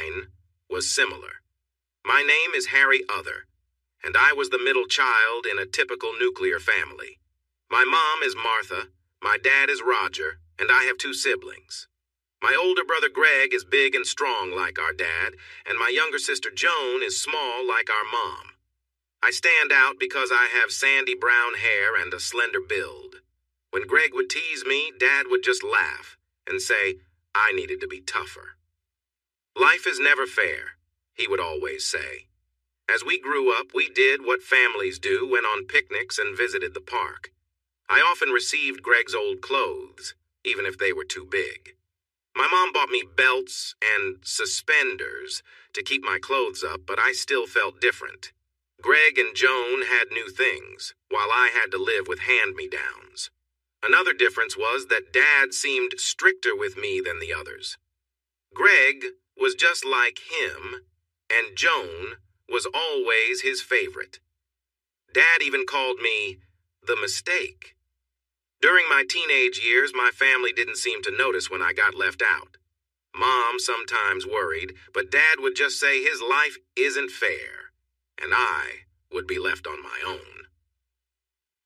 mine was similar. My name is Harry Other, and I was the middle child in a typical nuclear family. My mom is Martha, my dad is Roger, and I have two siblings. My older brother Greg is big and strong like our dad, and my younger sister Joan is small like our mom. I stand out because I have sandy brown hair and a slender build. When Greg would tease me, Dad would just laugh and say I needed to be tougher. Life is never fair, he would always say. As we grew up, we did what families do, went on picnics and visited the park. I often received Greg's old clothes, even if they were too big. My mom bought me belts and suspenders to keep my clothes up, but I still felt different. Greg and Joan had new things, while I had to live with hand-me-downs. Another difference was that Dad seemed stricter with me than the others. Greg was just like him, and Joan was always his favorite. Dad even called me the mistake. During my teenage years, my family didn't seem to notice when I got left out. Mom sometimes worried, but Dad would just say his life isn't fair, and I would be left on my own.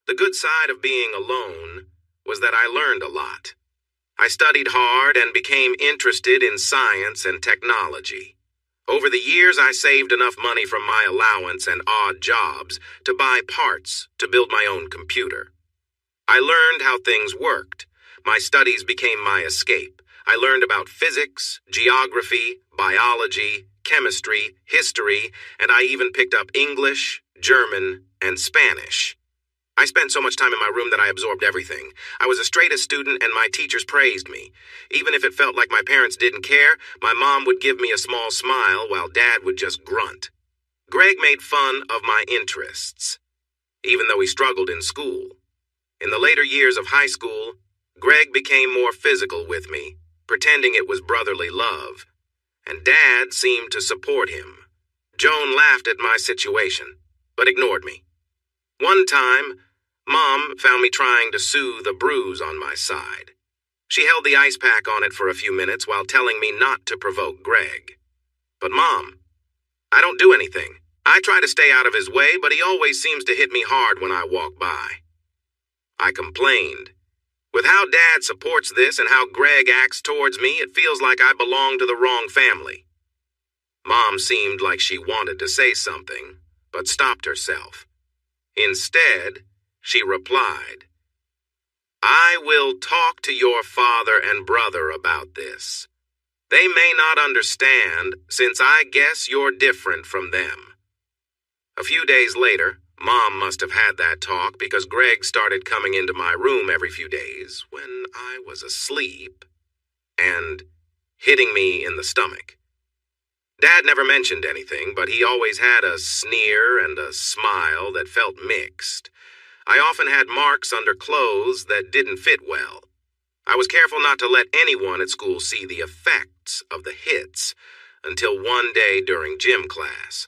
The good side of being alone was that I learned a lot. I studied hard and became interested in science and technology. Over the years, I saved enough money from my allowance and odd jobs to buy parts to build my own computer. I learned how things worked. My studies became my escape. I learned about physics, geography, biology, chemistry, history, and I even picked up English, German, and Spanish. I spent so much time in my room that I absorbed everything. I was a straight-A student, and my teachers praised me. Even if it felt like my parents didn't care, my mom would give me a small smile while Dad would just grunt. Greg made fun of my interests, even though he struggled in school. In the later years of high school, Greg became more physical with me, pretending it was brotherly love, and Dad seemed to support him. Joan laughed at my situation, but ignored me. One time, Mom found me trying to soothe a bruise on my side. She held the ice pack on it for a few minutes while telling me not to provoke Greg. But Mom, I don't do anything. I try to stay out of his way, but he always seems to hit me hard when I walk by. I complained. With how Dad supports this and how Greg acts towards me, it feels like I belong to the wrong family. Mom seemed like she wanted to say something, but stopped herself. Instead, she replied, I will talk to your father and brother about this. They may not understand, since I guess you're different from them. A few days later, Mom must have had that talk because Greg started coming into my room every few days when I was asleep and hitting me in the stomach. Dad never mentioned anything, but he always had a sneer and a smile that felt mixed. I often had marks under clothes that didn't fit well. I was careful not to let anyone at school see the effects of the hits until one day during gym class.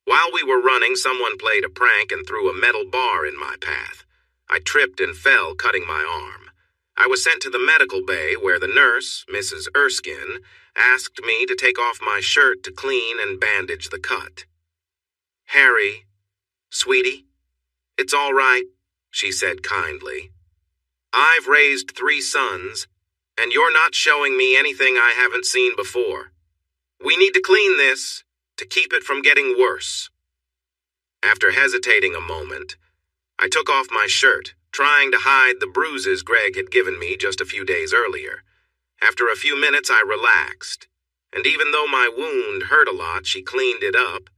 While we were running, someone played a prank and threw a metal bar in my path. I tripped and fell, cutting my arm. I was sent to the medical bay where the nurse, Mrs. Erskine, asked me to take off my shirt to clean and bandage the cut. Harry, sweetie, it's all right, she said kindly. I've raised 3 sons, and you're not showing me anything I haven't seen before. We need to clean this to keep it from getting worse. After hesitating a moment, I took off my shirt, trying to hide the bruises Greg had given me just a few days earlier. After a few minutes, I relaxed, and even though my wound hurt a lot, she cleaned it up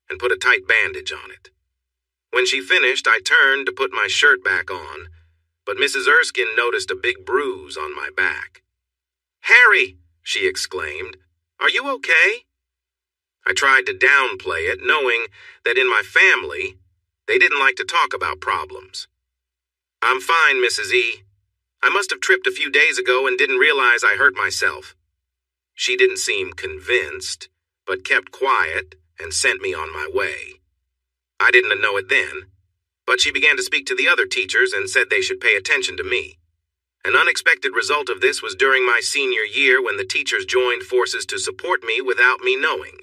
and put a tight bandage on it. When she finished, I turned to put my shirt back on, but Mrs. Erskine noticed a big bruise on my back. Harry, she exclaimed, are you okay? I tried to downplay it, knowing that in my family, they didn't like to talk about problems. I'm fine, Mrs. E. I must have tripped a few days ago and didn't realize I hurt myself. She didn't seem convinced, but kept quiet and sent me on my way. I didn't know it then, but she began to speak to the other teachers and said they should pay attention to me. An unexpected result of this was during my senior year when the teachers joined forces to support me without me knowing.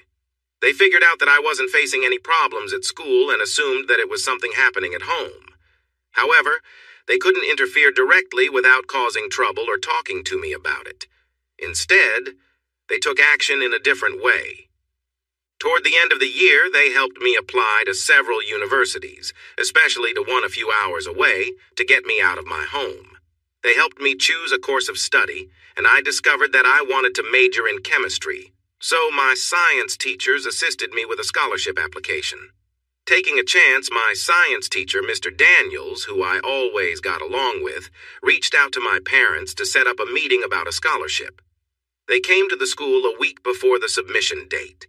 They figured out that I wasn't facing any problems at school and assumed that it was something happening at home. However, they couldn't interfere directly without causing trouble or talking to me about it. Instead, they took action in a different way. Toward the end of the year, they helped me apply to several universities, especially to one a few hours away, to get me out of my home. They helped me choose a course of study, and I discovered that I wanted to major in chemistry, so my science teachers assisted me with a scholarship application. Taking a chance, my science teacher, Mr. Daniels, who I always got along with, reached out to my parents to set up a meeting about a scholarship. They came to the school a week before the submission date,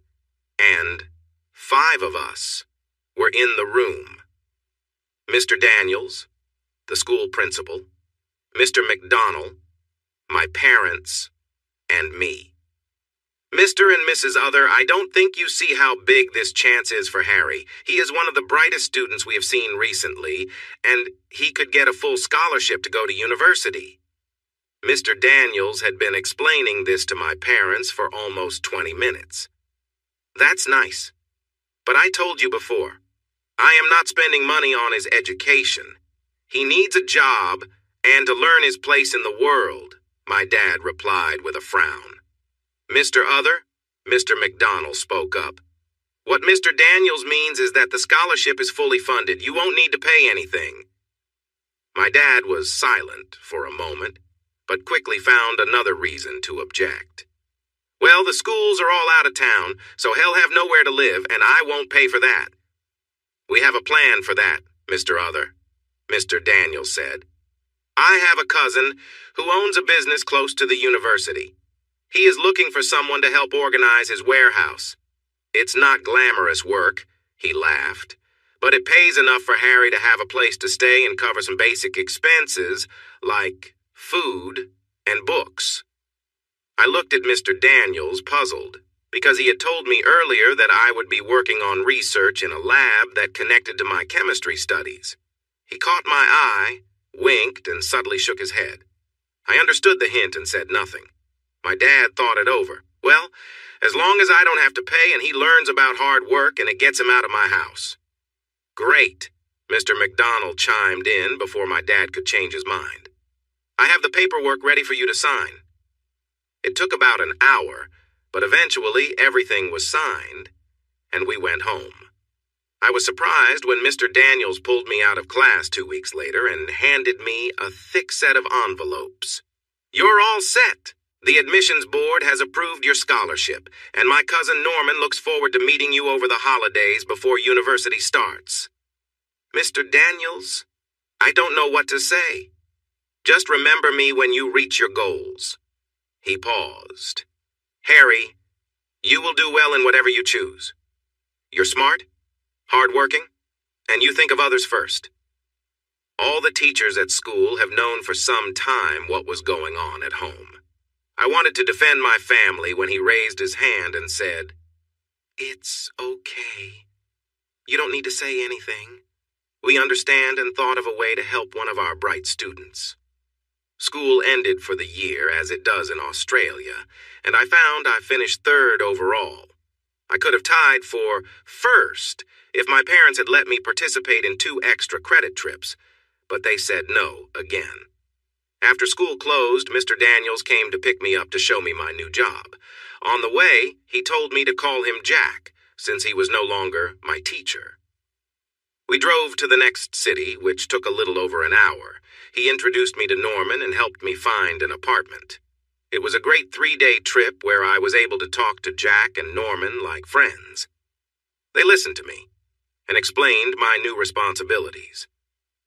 and 5 of us were in the room. Mr. Daniels, the school principal, Mr. McDonald, my parents, and me. Mr. and Mrs. Other, I don't think you see how big this chance is for Harry. He is one of the brightest students we have seen recently, and he could get a full scholarship to go to university. Mr. Daniels had been explaining this to my parents for almost 20 minutes. That's nice. But I told you before, I am not spending money on his education. He needs a job and to learn his place in the world, my dad replied with a frown. Mr. Other, Mr. McDonald spoke up. What Mr. Daniels means is that the scholarship is fully funded. You won't need to pay anything. My dad was silent for a moment, but quickly found another reason to object. Well, the schools are all out of town, so he'll have nowhere to live, and I won't pay for that. We have a plan for that, Mr. Other, Mr. Daniels said. I have a cousin who owns a business close to the university. He is looking for someone to help organize his warehouse. It's not glamorous work, he laughed, but it pays enough for Harry to have a place to stay and cover some basic expenses like food and books. I looked at Mr. Daniels, puzzled, because he had told me earlier that I would be working on research in a lab that connected to my chemistry studies. He caught my eye, winked, and subtly shook his head. I understood the hint and said nothing. My dad thought it over. Well, as long as I don't have to pay and he learns about hard work and it gets him out of my house. Great, Mr. McDonald chimed in before my dad could change his mind. I have the paperwork ready for you to sign. It took about an hour, but eventually everything was signed, and we went home. I was surprised when Mr. Daniels pulled me out of class 2 weeks later and handed me a thick set of envelopes. You're all set. The admissions board has approved your scholarship, and my cousin Norman looks forward to meeting you over the holidays before university starts. Mr. Daniels, I don't know what to say. Just remember me when you reach your goals. He paused. Harry, you will do well in whatever you choose. You're smart, hardworking, and you think of others first. All the teachers at school have known for some time what was going on at home. I wanted to defend my family when he raised his hand and said, It's okay. You don't need to say anything. We understand and thought of a way to help one of our bright students. School ended for the year, as it does in Australia, and I found I finished 3rd overall. I could have tied for 1st if my parents had let me participate in 2 extra credit trips, but they said no again. After school closed, Mr. Daniels came to pick me up to show me my new job. On the way, he told me to call him Jack, since he was no longer my teacher. We drove to the next city, which took a little over an hour. He introduced me to Norman and helped me find an apartment. It was a great 3-day trip where I was able to talk to Jack and Norman like friends. They listened to me and explained my new responsibilities.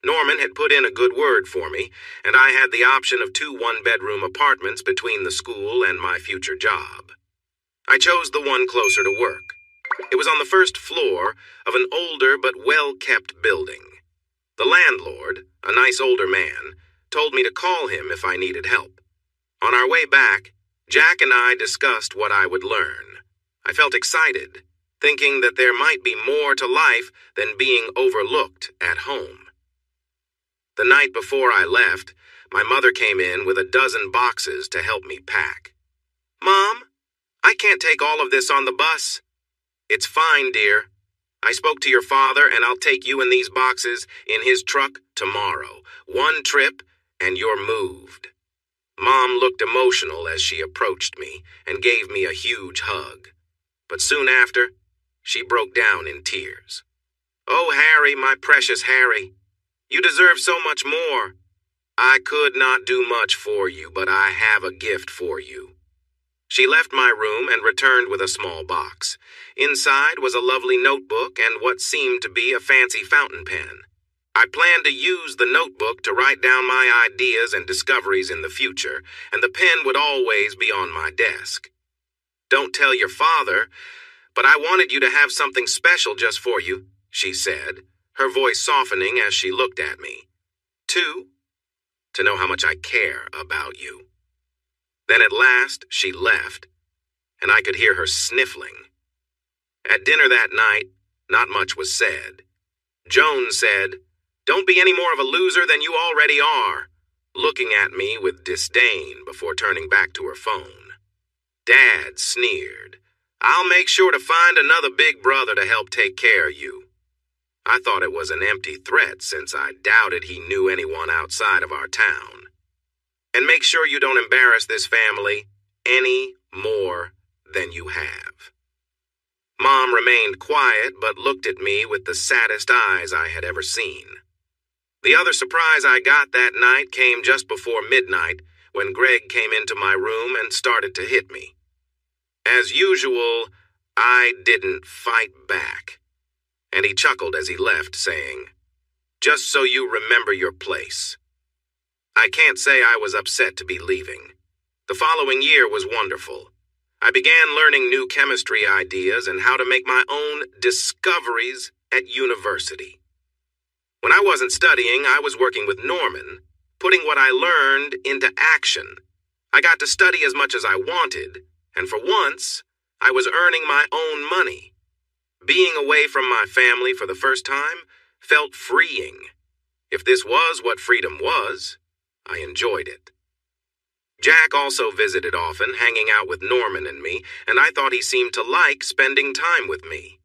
Norman had put in a good word for me, and I had the option of 2 one-bedroom apartments between the school and my future job. I chose the one closer to work. It was on the 1st floor of an older but well-kept building. The landlord, a nice older man, told me to call him if I needed help. On our way back, Jack and I discussed what I would learn. I felt excited, thinking that there might be more to life than being overlooked at home. The night before I left, My mother came in with a dozen boxes to help me pack. "Mom, I can't take all of this on the bus." "It's fine, dear. I spoke to your father and I'll take you and these boxes in his truck tomorrow. One trip and you're moved." Mom looked emotional as she approached me and gave me a huge hug. But soon after, she broke down in tears. "Oh, Harry, my precious Harry, you deserve so much more. I could not do much for you, but I have a gift for you." She left my room and returned with a small box. Inside was a lovely notebook and what seemed to be a fancy fountain pen. I planned to use the notebook to write down my ideas and discoveries in the future, and the pen would always be on my desk. "Don't tell your father, but I wanted you to have something special just for you," she said, her voice softening as she looked at me. To know how much I care about you." Then at last she left, and I could hear her sniffling. At dinner that night, not much was said. Joan said, "Don't be any more of a loser than you already are," looking at me with disdain before turning back to her phone. Dad sneered, "I'll make sure to find another big brother to help take care of you." I thought it was an empty threat since I doubted he knew anyone outside of our town. "And make sure you don't embarrass this family any more than you have." Mom remained quiet but looked at me with the saddest eyes I had ever seen. The other surprise I got that night came just before midnight when Greg came into my room and started to hit me. As usual, I didn't fight back, and he chuckled as he left, saying, "Just so you remember your place." I can't say I was upset to be leaving. The following year was wonderful. I began learning new chemistry ideas and how to make my own discoveries at university. When I wasn't studying, I was working with Norman, putting what I learned into action. I got to study as much as I wanted, and for once, I was earning my own money. Being away from my family for the first time felt freeing. If this was what freedom was, I enjoyed it. Jack also visited often, hanging out with Norman and me, and I thought he seemed to like spending time with me.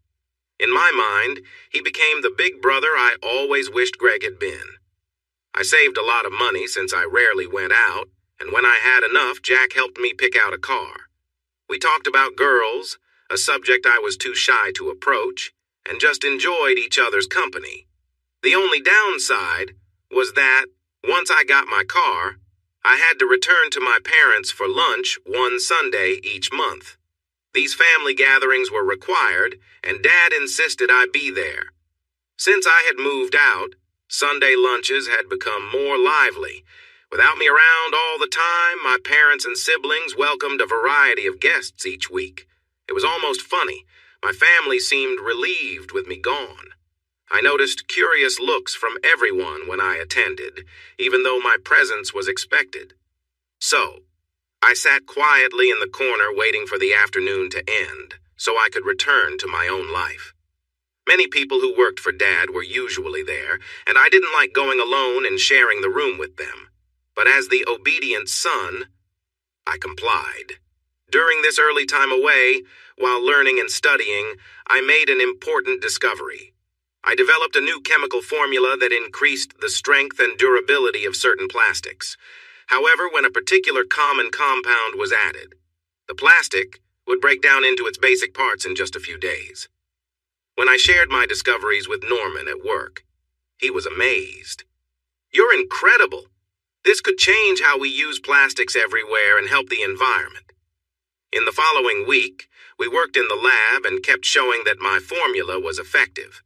In my mind, he became the big brother I always wished Greg had been. I saved a lot of money since I rarely went out, and when I had enough, Jack helped me pick out a car. We talked about girls, a subject I was too shy to approach, and just enjoyed each other's company. The only downside was that, once I got my car, I had to return to my parents for lunch one Sunday each month. These family gatherings were required, and Dad insisted I be there. Since I had moved out, Sunday lunches had become more lively. Without me around all the time, my parents and siblings welcomed a variety of guests each week. It was almost funny. My family seemed relieved with me gone. I noticed curious looks from everyone when I attended, even though my presence was expected. So, I sat quietly in the corner waiting for the afternoon to end, so I could return to my own life. Many people who worked for Dad were usually there, and I didn't like going alone and sharing the room with them. But as the obedient son, I complied. During this early time away, while learning and studying, I made an important discovery. I developed a new chemical formula that increased the strength and durability of certain plastics. However, when a particular common compound was added, the plastic would break down into its basic parts in just a few days. When I shared my discoveries with Norman at work, he was amazed. "You're incredible. This could change how we use plastics everywhere and help the environment." In the following week, we worked in the lab and kept showing that my formula was effective.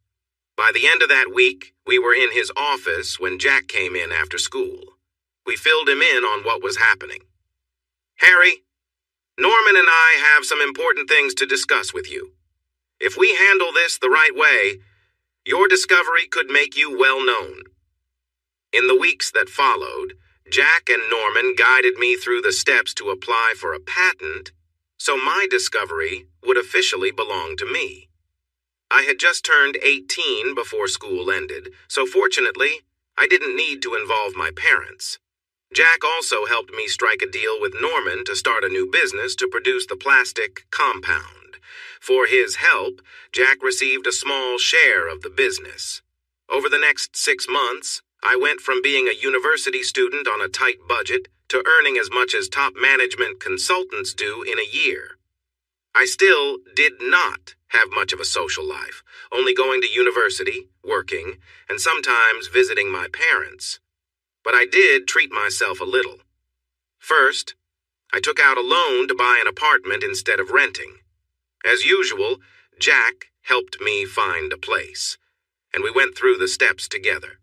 By the end of that week, we were in his office when Jack came in after school. We filled him in on what was happening. "Harry, Norman and I have some important things to discuss with you. If we handle this the right way, your discovery could make you well known." In the weeks that followed, Jack and Norman guided me through the steps to apply for a patent, so my discovery would officially belong to me. I had just turned 18 before school ended, so fortunately, I didn't need to involve my parents. Jack also helped me strike a deal with Norman to start a new business to produce the plastic compound. For his help, Jack received a small share of the business. Over the next 6 months, I went from being a university student on a tight budget to earning as much as top management consultants do in a year. I still did not have much of a social life, only going to university, working, and sometimes visiting my parents. But I did treat myself a little. First, I took out a loan to buy an apartment instead of renting. As usual, Jack helped me find a place, and we went through the steps together.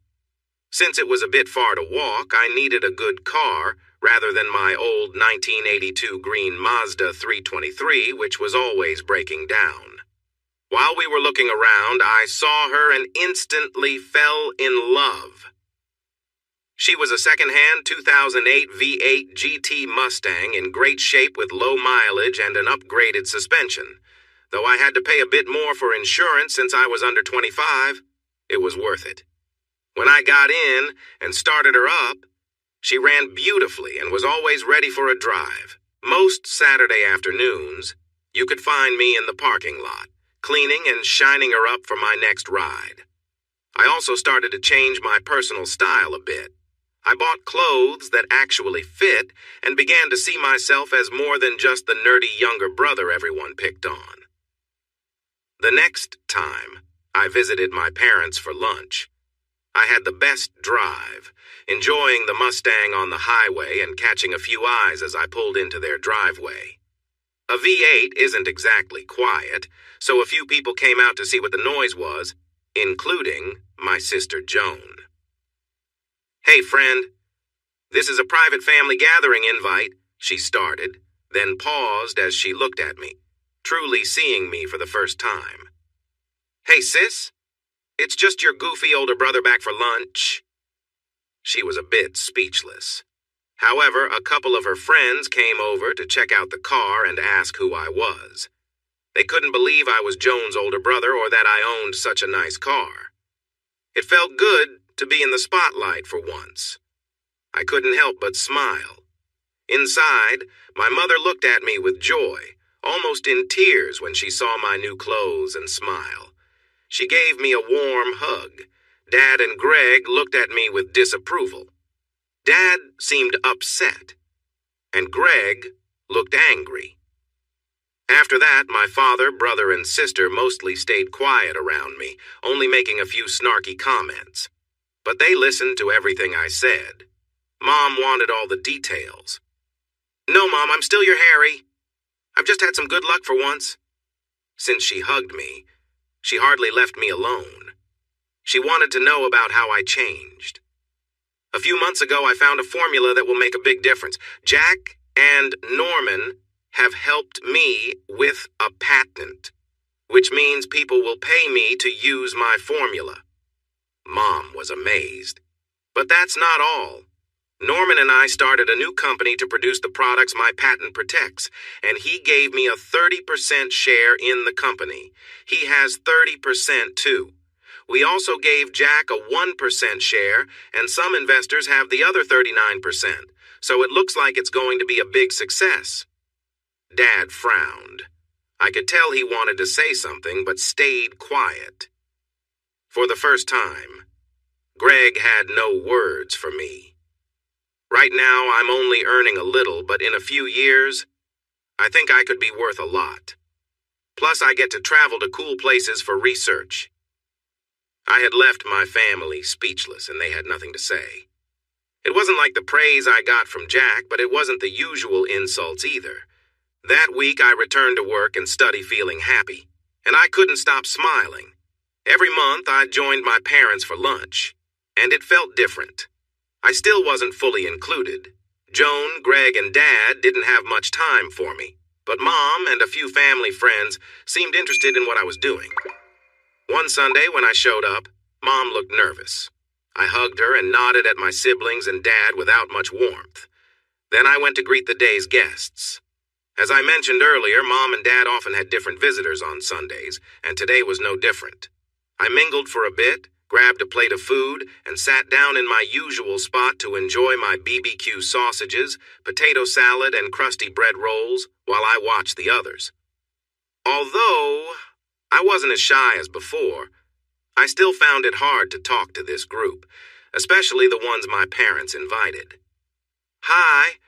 Since it was a bit far to walk, I needed a good car rather than my old 1982 green Mazda 323, which was always breaking down. While we were looking around, I saw her and instantly fell in love. She was a second-hand 2008 V8 GT Mustang in great shape with low mileage and an upgraded suspension. Though I had to pay a bit more for insurance since I was under 25, it was worth it. When I got in and started her up, she ran beautifully and was always ready for a drive. Most Saturday afternoons, you could find me in the parking lot, cleaning and shining her up for my next ride. I also started to change my personal style a bit. I bought clothes that actually fit and began to see myself as more than just the nerdy younger brother everyone picked on. The next time, I visited my parents for lunch. I had the best drive, enjoying the Mustang on the highway and catching a few eyes as I pulled into their driveway. A V8 isn't exactly quiet, so a few people came out to see what the noise was, including my sister Joan. "Hey, friend, this is a private family gathering invite," she started, then paused as she looked at me, truly seeing me for the first time. "Hey, sis, it's just your goofy older brother back for lunch." She was a bit speechless. However, a couple of her friends came over to check out the car and ask who I was. They couldn't believe I was Joan's older brother or that I owned such a nice car. It felt good to be in the spotlight for once. I couldn't help but smile. Inside, my mother looked at me with joy, almost in tears when she saw my new clothes and smile. She gave me a warm hug. Dad and Greg looked at me with disapproval. Dad seemed upset, and Greg looked angry. After that, my father, brother, and sister mostly stayed quiet around me, only making a few snarky comments. But they listened to everything I said. Mom wanted all the details. "No, Mom, I'm still your Harry. I've just had some good luck for once." Since she hugged me, she hardly left me alone. She wanted to know about how I changed. "A few months ago, I found a formula that will make a big difference. Jack and Norman have helped me with a patent, which means people will pay me to use my formula." Mom was amazed. But that's not all. Norman and I started a new company to produce the products my patent protects, and he gave me a 30% share in the company. He has 30% too. We also gave Jack a 1% share, and some investors have the other 39%, so it looks like it's going to be a big success. Dad frowned. I could tell he wanted to say something, but stayed quiet. For the first time, Greg had no words for me. Right now, I'm only earning a little, but in a few years, I think I could be worth a lot. Plus, I get to travel to cool places for research. I had left my family speechless, and they had nothing to say. It wasn't like the praise I got from Jack, but it wasn't the usual insults either. That week, I returned to work and study feeling happy, and I couldn't stop smiling. Every month, I joined my parents for lunch, and it felt different. I still wasn't fully included. Joan, Greg, and Dad didn't have much time for me, but Mom and a few family friends seemed interested in what I was doing. One Sunday, when I showed up, Mom looked nervous. I hugged her and nodded at my siblings and Dad without much warmth. Then I went to greet the day's guests. As I mentioned earlier, Mom and Dad often had different visitors on Sundays, and today was no different. I mingled for a bit, grabbed a plate of food, and sat down in my usual spot to enjoy my BBQ sausages, potato salad, and crusty bread rolls while I watched the others. Although I wasn't as shy as before, I still found it hard to talk to this group, especially the ones my parents invited. "Hi,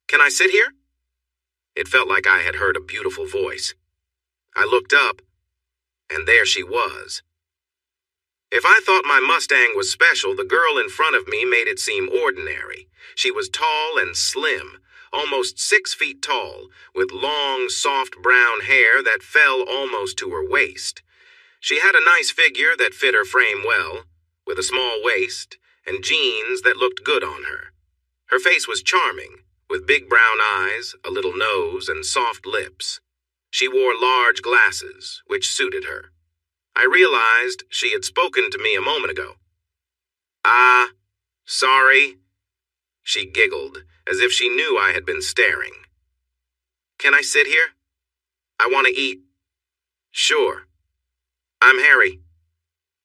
can I sit here?" It felt like I had heard a beautiful voice. I looked up, and there she was. If I thought my Mustang was special, the girl in front of me made it seem ordinary. She was tall and slim, almost 6 feet tall, with long, soft brown hair that fell almost to her waist. She had a nice figure that fit her frame well, with a small waist and jeans that looked good on her. Her face was charming, with big brown eyes, a little nose, and soft lips. She wore large glasses, which suited her. I realized she had spoken to me a moment ago. "Ah, sorry." She giggled, as if she knew I had been staring. "Can I sit here? I want to eat." "Sure. I'm Harry."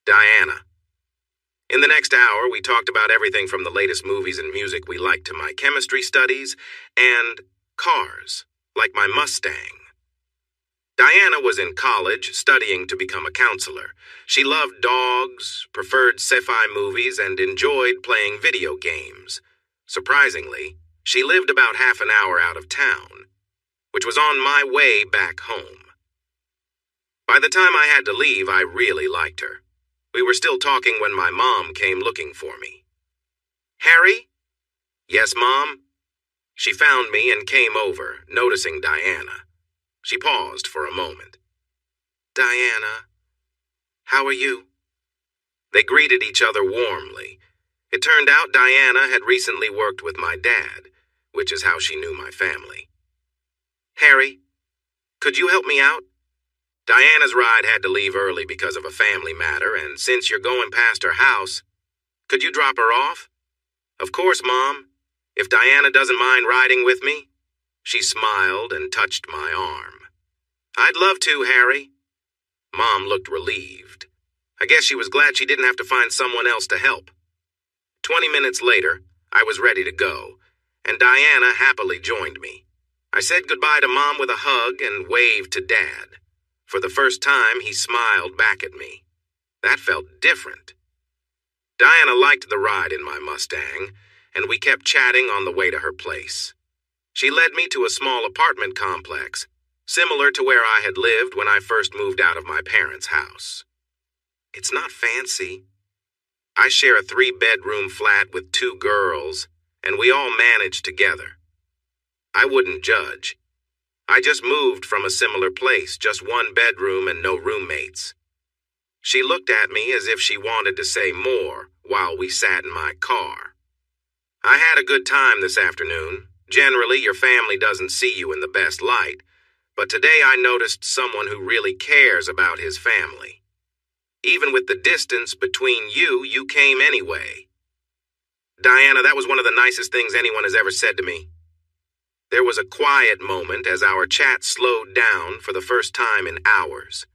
Diana. In the next hour, we talked about everything from the latest movies and music we liked to my chemistry studies and cars, like my Mustang. Diana was in college, studying to become a counselor. She loved dogs, preferred sci-fi movies, and enjoyed playing video games. Surprisingly, she lived about half an hour out of town, which was on my way back home. By the time I had to leave, I really liked her. We were still talking when my mom came looking for me. "Harry?" "Yes, Mom?" She found me and came over, noticing Diana. She paused for a moment. "Diana, how are you?" They greeted each other warmly. It turned out Diana had recently worked with my dad, which is how she knew my family. "Harry, could you help me out? Diana's ride had to leave early because of a family matter, and since you're going past her house, could you drop her off?" "Of course, Mom, if Diana doesn't mind riding with me." She smiled and touched my arm. "I'd love to, Harry." Mom looked relieved. I guess she was glad she didn't have to find someone else to help. 20 minutes later, I was ready to go, and Diana happily joined me. I said goodbye to Mom with a hug and waved to Dad. For the first time, he smiled back at me. That felt different. Diana liked the ride in my Mustang, and we kept chatting on the way to her place. She led me to a small apartment complex, similar to where I had lived when I first moved out of my parents' house. It's not fancy. I share a 3-bedroom flat with 2 girls, and we all manage together. I wouldn't judge. I just moved from a similar place, just 1 bedroom and no roommates. She looked at me as if she wanted to say more while we sat in my car. "I had a good time this afternoon. Generally, your family doesn't see you in the best light, but today I noticed someone who really cares about his family. Even with the distance between you, you came anyway." "Diana, that was one of the nicest things anyone has ever said to me." There was a quiet moment as our chat slowed down for the first time in hours.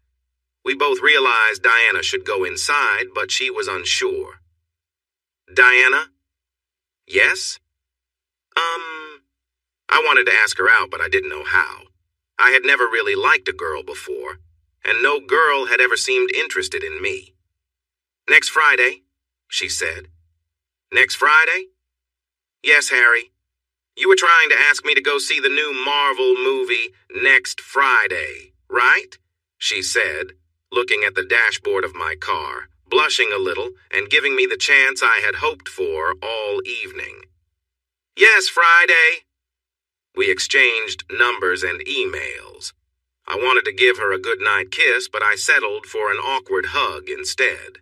We both realized Diana should go inside, but she was unsure. "Diana?" "Yes?" I wanted to ask her out, but I didn't know how. I had never really liked a girl before, and no girl had ever seemed interested in me. "Next Friday," she said. "Next Friday?" "Yes, Harry. You were trying to ask me to go see the new Marvel movie Next Friday, right?" she said, looking at the dashboard of my car, blushing a little and giving me the chance I had hoped for all evening. "Yes, Friday." We exchanged numbers and emails. I wanted to give her a goodnight kiss, but I settled for an awkward hug instead.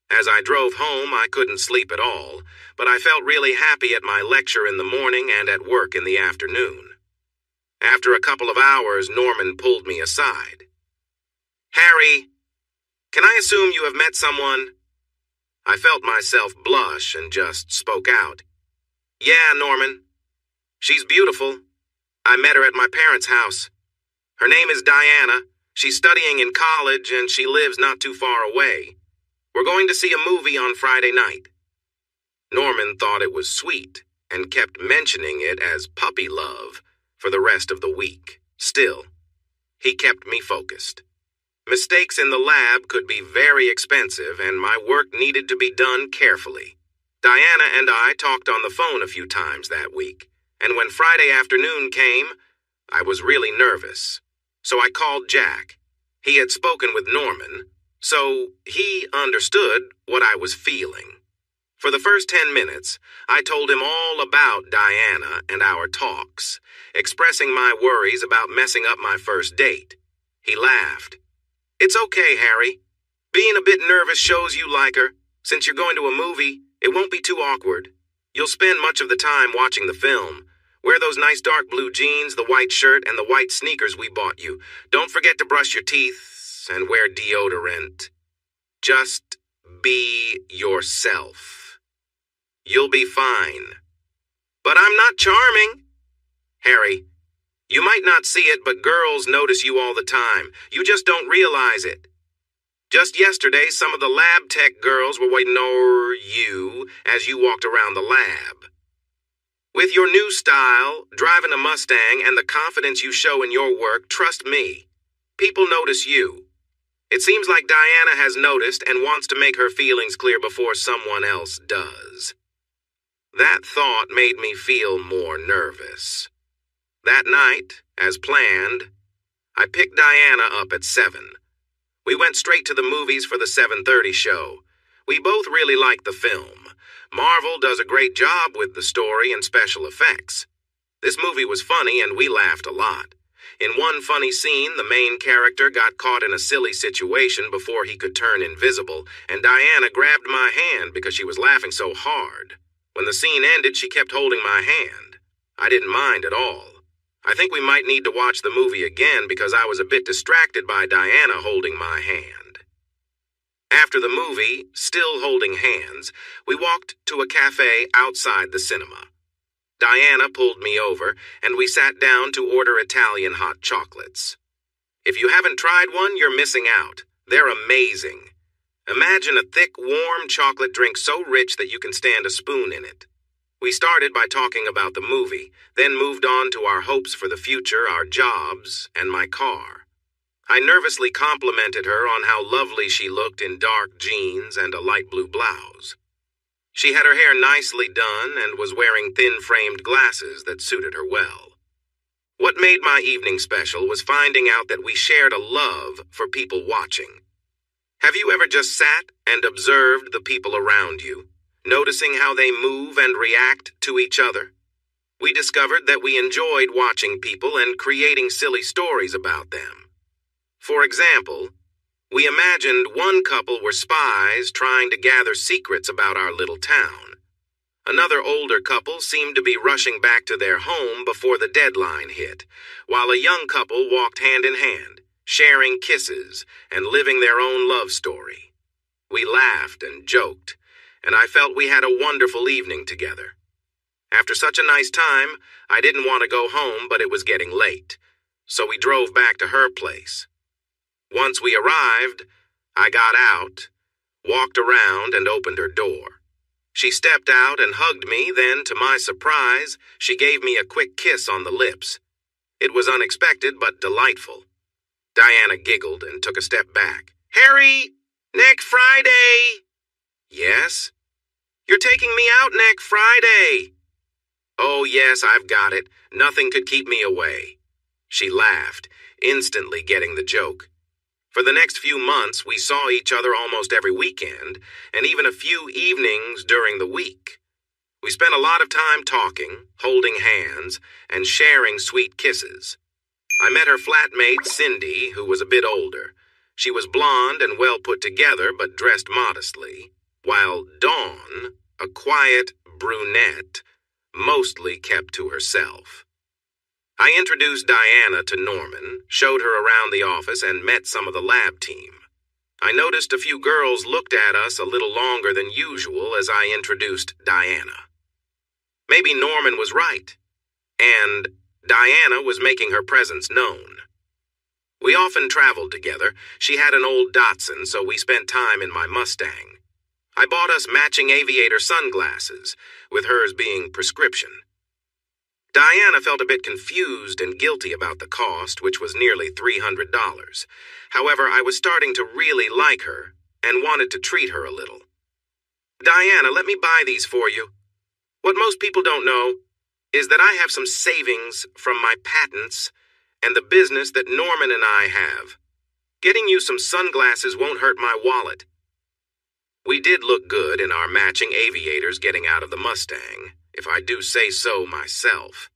As I drove home, I couldn't sleep at all, but I felt really happy at my lecture in the morning and at work in the afternoon. After a couple of hours, Norman pulled me aside. "Harry, can I assume you have met someone?" I felt myself blush and just spoke out. "Yeah, Norman. She's beautiful. I met her at my parents' house. Her name is Diana. She's studying in college and she lives not too far away. We're going to see a movie on Friday night." Norman thought it was sweet and kept mentioning it as puppy love for the rest of the week. Still, he kept me focused. Mistakes in the lab could be very expensive, and my work needed to be done carefully. Diana and I talked on the phone a few times that week, and when Friday afternoon came, I was really nervous. So I called Jack. He had spoken with Norman, so he understood what I was feeling. For the first 10 minutes, I told him all about Diana and our talks, expressing my worries about messing up my first date. He laughed. "It's okay, Harry. Being a bit nervous shows you like her. Since you're going to a movie, it won't be too awkward. You'll spend much of the time watching the film. Wear those nice dark blue jeans, the white shirt, and the white sneakers we bought you. Don't forget to brush your teeth and wear deodorant. Just be yourself. You'll be fine." "But I'm not charming." "Harry, you might not see it, but girls notice you all the time. You just don't realize it. Just yesterday, some of the lab tech girls were waiting over you as you walked around the lab. With your new style, driving a Mustang, and the confidence you show in your work, trust me, people notice you. It seems like Diana has noticed and wants to make her feelings clear before someone else does." That thought made me feel more nervous. That night, as planned, I picked Diana up at 7. We went straight to the movies for the 7:30 show. We both really liked the film. Marvel does a great job with the story and special effects. This movie was funny and we laughed a lot. In one funny scene, the main character got caught in a silly situation before he could turn invisible, and Diana grabbed my hand because she was laughing so hard. When the scene ended, she kept holding my hand. I didn't mind at all. I think we might need to watch the movie again because I was a bit distracted by Diana holding my hand. After the movie, still holding hands, we walked to a cafe outside the cinema. Diana pulled me over, and we sat down to order Italian hot chocolates. If you haven't tried one, you're missing out. They're amazing. Imagine a thick, warm chocolate drink so rich that you can stand a spoon in it. We started by talking about the movie, then moved on to our hopes for the future, our jobs, and my car. I nervously complimented her on how lovely she looked in dark jeans and a light blue blouse. She had her hair nicely done and was wearing thin-framed glasses that suited her well. What made my evening special was finding out that we shared a love for people watching. Have you ever just sat and observed the people around you, noticing how they move and react to each other? We discovered that we enjoyed watching people and creating silly stories about them. For example, we imagined one couple were spies trying to gather secrets about our little town. Another older couple seemed to be rushing back to their home before the deadline hit, while a young couple walked hand in hand, sharing kisses and living their own love story. We laughed and joked, and I felt we had a wonderful evening together. After such a nice time, I didn't want to go home, but it was getting late, so we drove back to her place. Once we arrived, I got out, walked around, and opened her door. She stepped out and hugged me, then, to my surprise, she gave me a quick kiss on the lips. It was unexpected but delightful. Diana giggled and took a step back. "Harry, next Friday." "Yes?" "You're taking me out next Friday." "Oh, yes, I've got it. Nothing could keep me away." She laughed, instantly getting the joke. For the next few months, we saw each other almost every weekend, and even a few evenings during the week. We spent a lot of time talking, holding hands, and sharing sweet kisses. I met her flatmate, Cindy, who was a bit older. She was blonde and well put together, but dressed modestly, while Dawn, a quiet brunette, mostly kept to herself. I introduced Diana to Norman, showed her around the office, and met some of the lab team. I noticed a few girls looked at us a little longer than usual as I introduced Diana. Maybe Norman was right, and Diana was making her presence known. We often traveled together. She had an old Datsun, so we spent time in my Mustang. I bought us matching aviator sunglasses, with hers being prescription. Diana felt a bit confused and guilty about the cost, which was nearly $300. However, I was starting to really like her and wanted to treat her a little. "Diana, let me buy these for you. What most people don't know is that I have some savings from my patents and the business that Norman and I have. Getting you some sunglasses won't hurt my wallet." We did look good in our matching aviators getting out of the Mustang, if I do say so myself.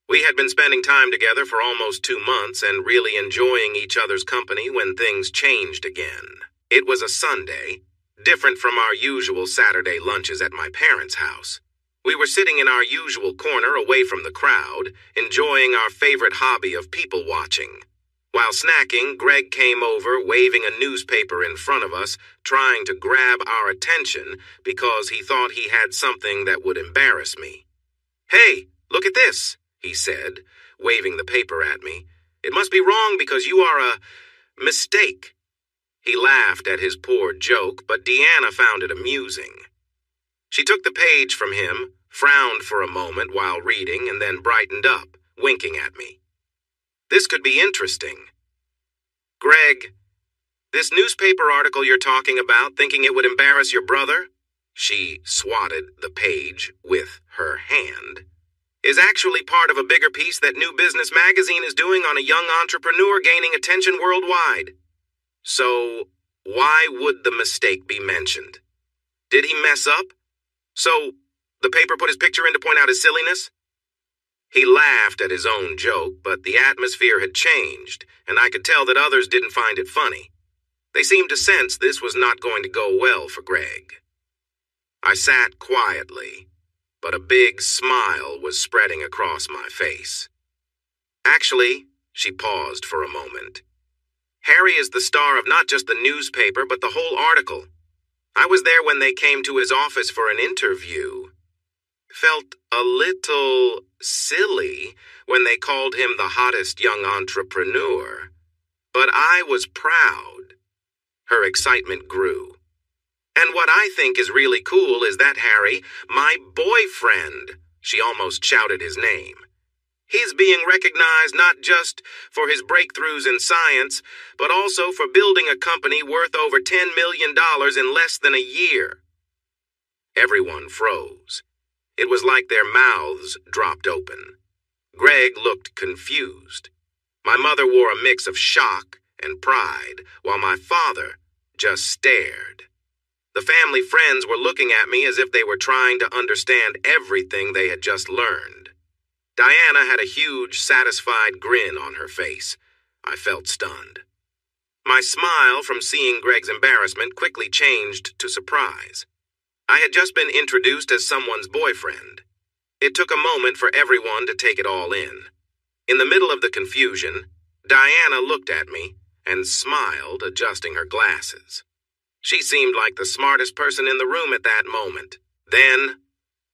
We had been spending time together for almost 2 months and really enjoying each other's company when things changed again. It was a Sunday, different from our usual Saturday lunches at my parents' house. We were sitting in our usual corner away from the crowd, enjoying our favorite hobby of people watching. While snacking, Greg came over, waving a newspaper in front of us, trying to grab our attention because he thought he had something that would embarrass me. "Hey, look at this," he said, waving the paper at me. "It must be wrong because you are a mistake." He laughed at his poor joke, but Deanna found it amusing. She took the page from him, frowned for a moment while reading, and then brightened up, winking at me. "This could be interesting." "Greg, this newspaper article you're talking about, thinking it would embarrass your brother," she swatted the page with her hand, "is actually part of a bigger piece that New Business Magazine is doing on a young entrepreneur gaining attention worldwide. So, why would the mistake be mentioned? Did he mess up? So, the paper put his picture in to point out his silliness?" He laughed at his own joke, but the atmosphere had changed, and I could tell that others didn't find it funny. They seemed to sense this was not going to go well for Greg. I sat quietly, but a big smile was spreading across my face. "Actually," she paused for a moment, "Harry is the star of not just the newspaper, but the whole article. I was there when they came to his office for an interview. Felt a little silly when they called him the hottest young entrepreneur, but I was proud." Her excitement grew. "And what I think is really cool is that Harry, my boyfriend," she almost shouted his name, "he's being recognized not just for his breakthroughs in science, but also for building a company worth over $10 million in less than a year." Everyone froze. It was like their mouths dropped open. Greg looked confused. My mother wore a mix of shock and pride, while my father just stared. The family friends were looking at me as if they were trying to understand everything they had just learned. Diana had a huge, satisfied grin on her face. I felt stunned. My smile from seeing Greg's embarrassment quickly changed to surprise. I had just been introduced as someone's boyfriend. It took a moment for everyone to take it all in. In the middle of the confusion, Diana looked at me and smiled, adjusting her glasses. She seemed like the smartest person in the room at that moment. Then,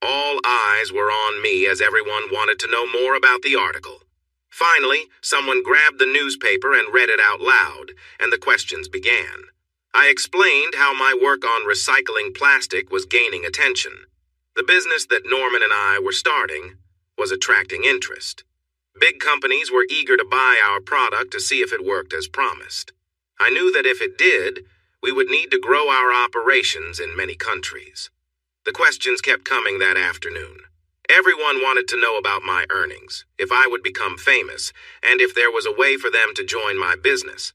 all eyes were on me as everyone wanted to know more about the article. Finally, someone grabbed the newspaper and read it out loud, and the questions began. I explained how my work on recycling plastic was gaining attention. The business that Norman and I were starting was attracting interest. Big companies were eager to buy our product to see if it worked as promised. I knew that if it did, we would need to grow our operations in many countries. The questions kept coming that afternoon. Everyone wanted to know about my earnings, if I would become famous, and if there was a way for them to join my business.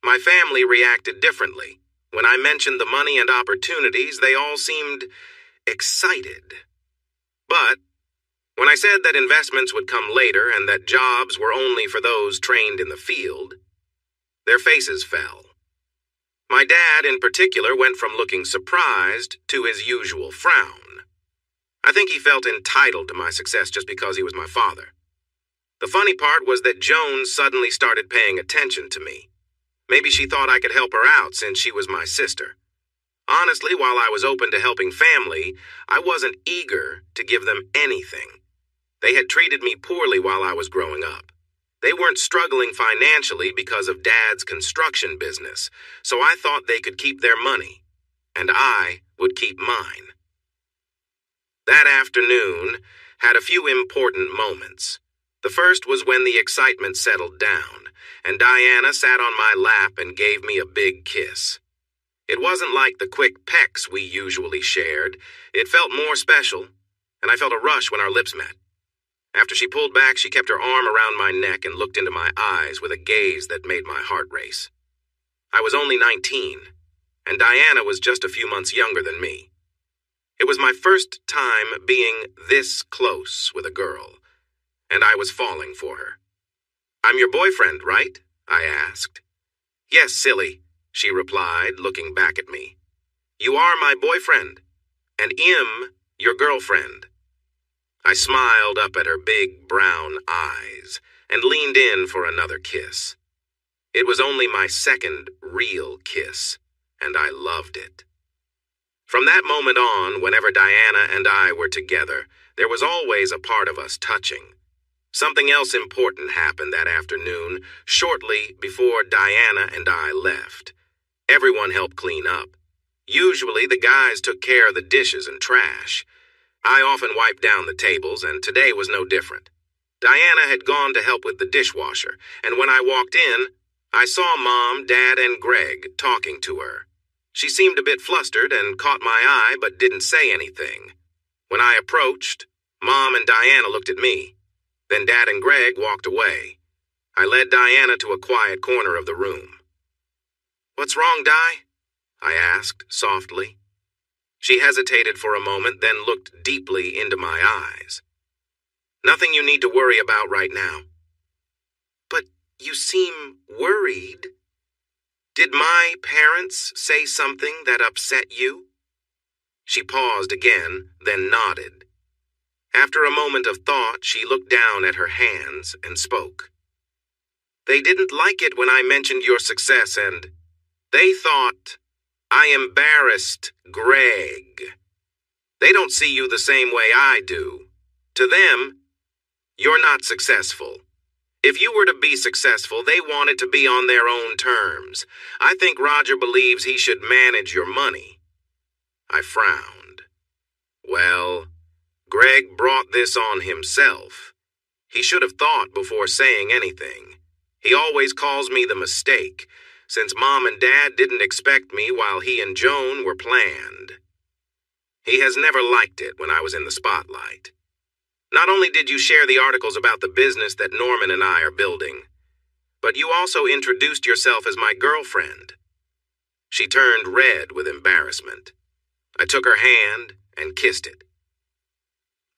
My family reacted differently. When I mentioned the money and opportunities, they all seemed excited. But when I said that investments would come later and that jobs were only for those trained in the field, their faces fell. My dad, in particular, went from looking surprised to his usual frown. I think he felt entitled to my success just because he was my father. The funny part was that Joan suddenly started paying attention to me. Maybe she thought I could help her out since she was my sister. Honestly, while I was open to helping family, I wasn't eager to give them anything. They had treated me poorly while I was growing up. They weren't struggling financially because of Dad's construction business, so I thought they could keep their money, and I would keep mine. That afternoon had a few important moments. The first was when the excitement settled down, and Diana sat on my lap and gave me a big kiss. It wasn't like the quick pecks we usually shared. It felt more special, and I felt a rush when our lips met. After she pulled back, she kept her arm around my neck and looked into my eyes with a gaze that made my heart race. I was only 19, and Diana was just a few months younger than me. It was my first time being this close with a girl, and I was falling for her. "I'm your boyfriend, right?" I asked. "Yes, silly," she replied, looking back at me. "You are my boyfriend, and I'm your girlfriend." I smiled up at her big brown eyes and leaned in for another kiss. It was only my second real kiss, and I loved it. From that moment on, whenever Diana and I were together, there was always a part of us touching. Something else important happened that afternoon, shortly before Diana and I left. Everyone helped clean up. Usually the guys took care of the dishes and trash. I often wiped down the tables, and today was no different. Diana had gone to help with the dishwasher, and when I walked in, I saw Mom, Dad, and Greg talking to her. She seemed a bit flustered and caught my eye but didn't say anything. When I approached, Mom and Diana looked at me. Then Dad and Greg walked away. I led Diana to a quiet corner of the room. "What's wrong, Di?" I asked softly. She hesitated for a moment, then looked deeply into my eyes. "Nothing you need to worry about right now." "But you seem worried. Did my parents say something that upset you?" She paused again, then nodded. After a moment of thought, she looked down at her hands and spoke. "They didn't like it when I mentioned your success, and they thought I embarrassed Greg. They don't see you the same way I do. To them, you're not successful. If you were to be successful, they want it to be on their own terms. I think Roger believes he should manage your money." I frowned. Well, Greg brought this on himself. He should have thought before saying anything. He always calls me the mistake, since Mom and Dad didn't expect me while he and Joan were planned. He has never liked it when I was in the spotlight. "Not only did you share the articles about the business that Norman and I are building, but you also introduced yourself as my girlfriend." She turned red with embarrassment. I took her hand and kissed it.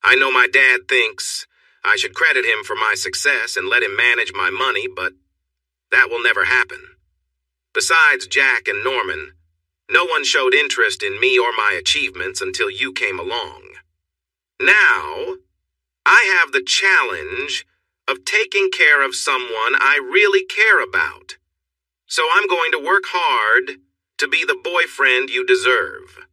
"I know my dad thinks I should credit him for my success and let him manage my money, but that will never happen. Besides Jack and Norman, no one showed interest in me or my achievements until you came along. Now, I have the challenge of taking care of someone I really care about. So I'm going to work hard to be the boyfriend you deserve."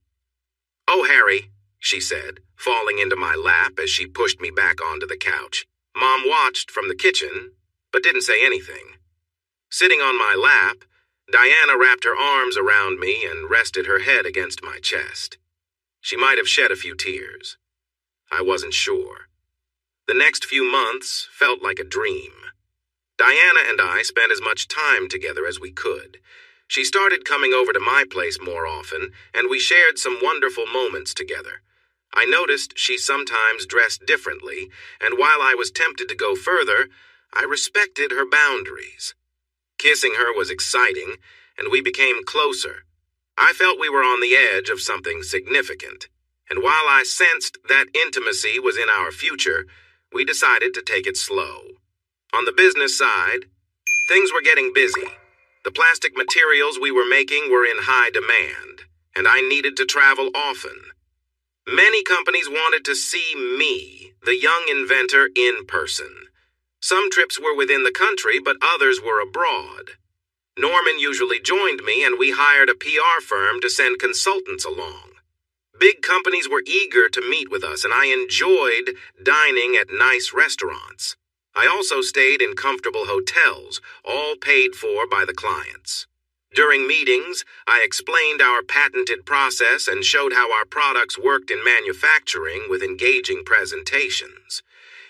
"Oh, Harry," she said, falling into my lap as she pushed me back onto the couch. Mom watched from the kitchen, but didn't say anything. Sitting on my lap, Diana wrapped her arms around me and rested her head against my chest. She might have shed a few tears. I wasn't sure. The next few months felt like a dream. Diana and I spent as much time together as we could. She started coming over to my place more often, and we shared some wonderful moments together. I noticed she sometimes dressed differently, and while I was tempted to go further, I respected her boundaries. Kissing her was exciting, and we became closer. I felt we were on the edge of something significant, and while I sensed that intimacy was in our future, we decided to take it slow. On the business side, things were getting busy. The plastic materials we were making were in high demand, and I needed to travel often. Many companies wanted to see me, the young inventor, in person. Some trips were within the country, but others were abroad. Norman usually joined me, and we hired a PR firm to send consultants along. Big companies were eager to meet with us, and I enjoyed dining at nice restaurants. I also stayed in comfortable hotels, all paid for by the clients. During meetings, I explained our patented process and showed how our products worked in manufacturing with engaging presentations.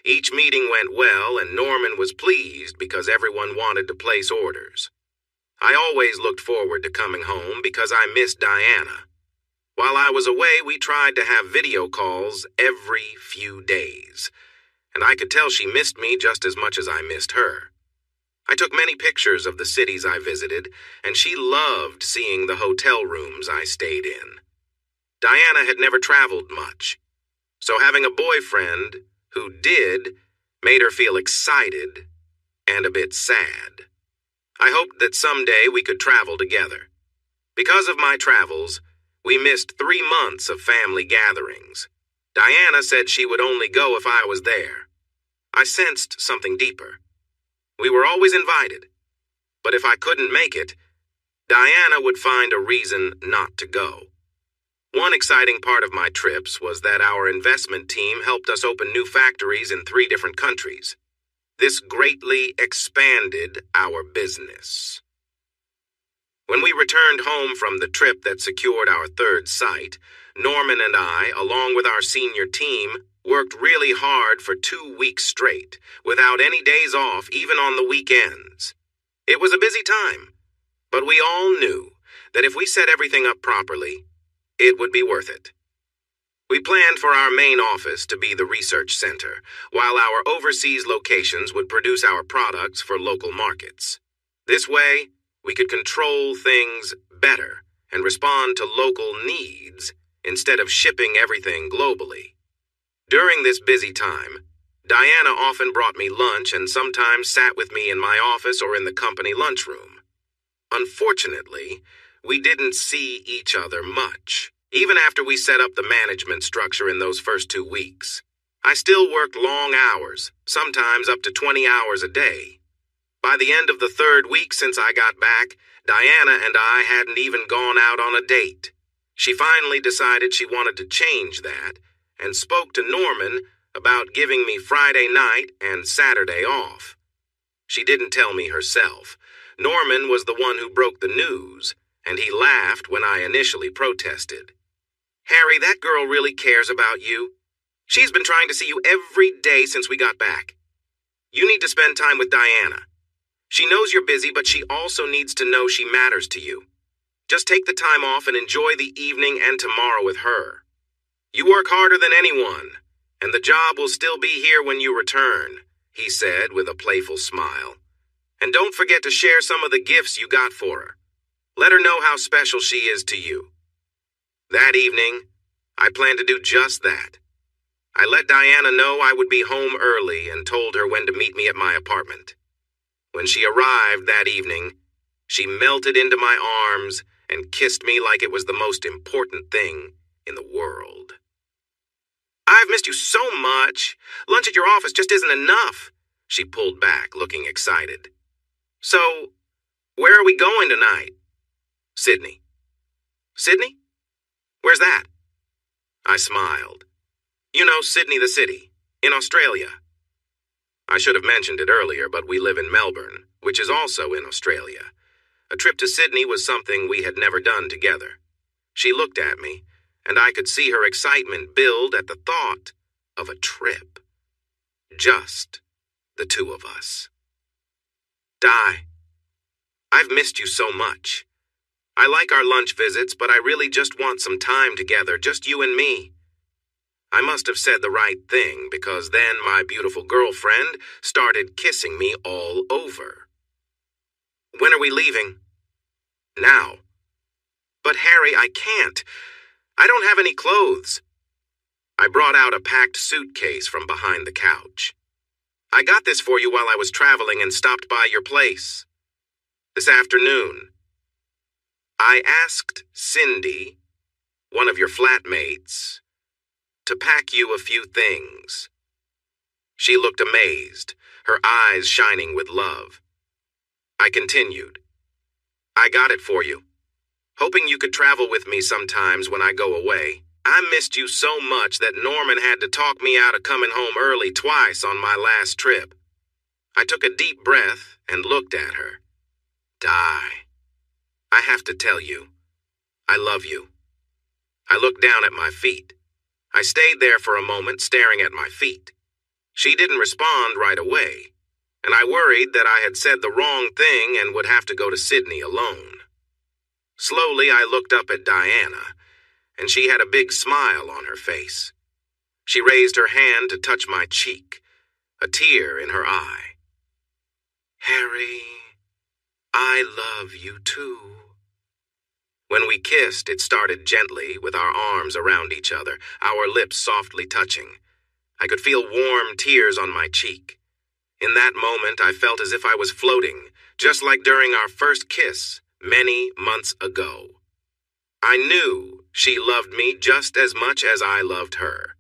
Each meeting went well, and Norman was pleased because everyone wanted to place orders. I always looked forward to coming home because I missed Diana. While I was away, we tried to have video calls every few days, and I could tell she missed me just as much as I missed her. I took many pictures of the cities I visited, and she loved seeing the hotel rooms I stayed in. Diana had never traveled much, so having a boyfriend who did made her feel excited and a bit sad. I hoped that someday we could travel together. Because of my travels, we missed 3 months of family gatherings. Diana said she would only go if I was there. I sensed something deeper. We were always invited, but if I couldn't make it, Diana would find a reason not to go. One exciting part of my trips was that our investment team helped us open new factories in 3 different countries. This greatly expanded our business. When we returned home from the trip that secured our 3rd site, Norman and I, along with our senior team, worked really hard for 2 weeks straight, without any days off, even on the weekends. It was a busy time, but we all knew that if we set everything up properly, it would be worth it. We planned for our main office to be the research center, while our overseas locations would produce our products for local markets. This way, we could control things better and respond to local needs instead of shipping everything globally. During this busy time, Diana often brought me lunch and sometimes sat with me in my office or in the company lunchroom. Unfortunately, we didn't see each other much, even after we set up the management structure in those first 2 weeks. I still worked long hours, sometimes up to 20 hours a day. By the end of the 3rd week since I got back, Diana and I hadn't even gone out on a date. She finally decided she wanted to change that and spoke to Norman about giving me Friday night and Saturday off. She didn't tell me herself. Norman was the one who broke the news, and he laughed when I initially protested. "Harry, that girl really cares about you. She's been trying to see you every day since we got back. You need to spend time with Diana. She knows you're busy, but she also needs to know she matters to you. Just take the time off and enjoy the evening and tomorrow with her. You work harder than anyone, and the job will still be here when you return," he said with a playful smile. "And don't forget to share some of the gifts you got for her. Let her know how special she is to you." That evening, I planned to do just that. I let Diana know I would be home early and told her when to meet me at my apartment. When she arrived that evening, she melted into my arms and kissed me like it was the most important thing in the world. "I've missed you so much. Lunch at your office just isn't enough." She pulled back, looking excited. "So, where are we going tonight?" "Sydney." "Sydney? Where's that?" I smiled. "You know, Sydney the city, in Australia." I should have mentioned it earlier, but we live in Melbourne, which is also in Australia. A trip to Sydney was something we had never done together. She looked at me, and I could see her excitement build at the thought of a trip. Just the 2 of us. "Di, I've missed you so much. I like our lunch visits, but I really just want some time together, just you and me." I must have said the right thing, because then my beautiful girlfriend started kissing me all over. "When are we leaving?" "Now." "But Harry, I can't. I don't have any clothes." I brought out a packed suitcase from behind the couch. "I got this for you while I was traveling and stopped by your place this afternoon. I asked Cindy, one of your flatmates, to pack you a few things." She looked amazed, her eyes shining with love. I continued, "I got it for you, hoping you could travel with me sometimes when I go away. I missed you so much that Norman had to talk me out of coming home early twice on my last trip. I took a deep breath and looked at her. Di, I have to tell you, I love you. I looked down at my feet. I stayed there for a moment staring at my feet. She didn't respond right away, and I worried that I had said the wrong thing and would have to go to Sydney alone. Slowly, I looked up at Diana, and she had a big smile on her face. She raised her hand to touch my cheek, a tear in her eye. Harry, I love you too. When we kissed, it started gently, with our arms around each other, our lips softly touching. I could feel warm tears on my cheek. In that moment, I felt as if I was floating, just like during our first kiss, many months ago. I knew she loved me just as much as I loved her.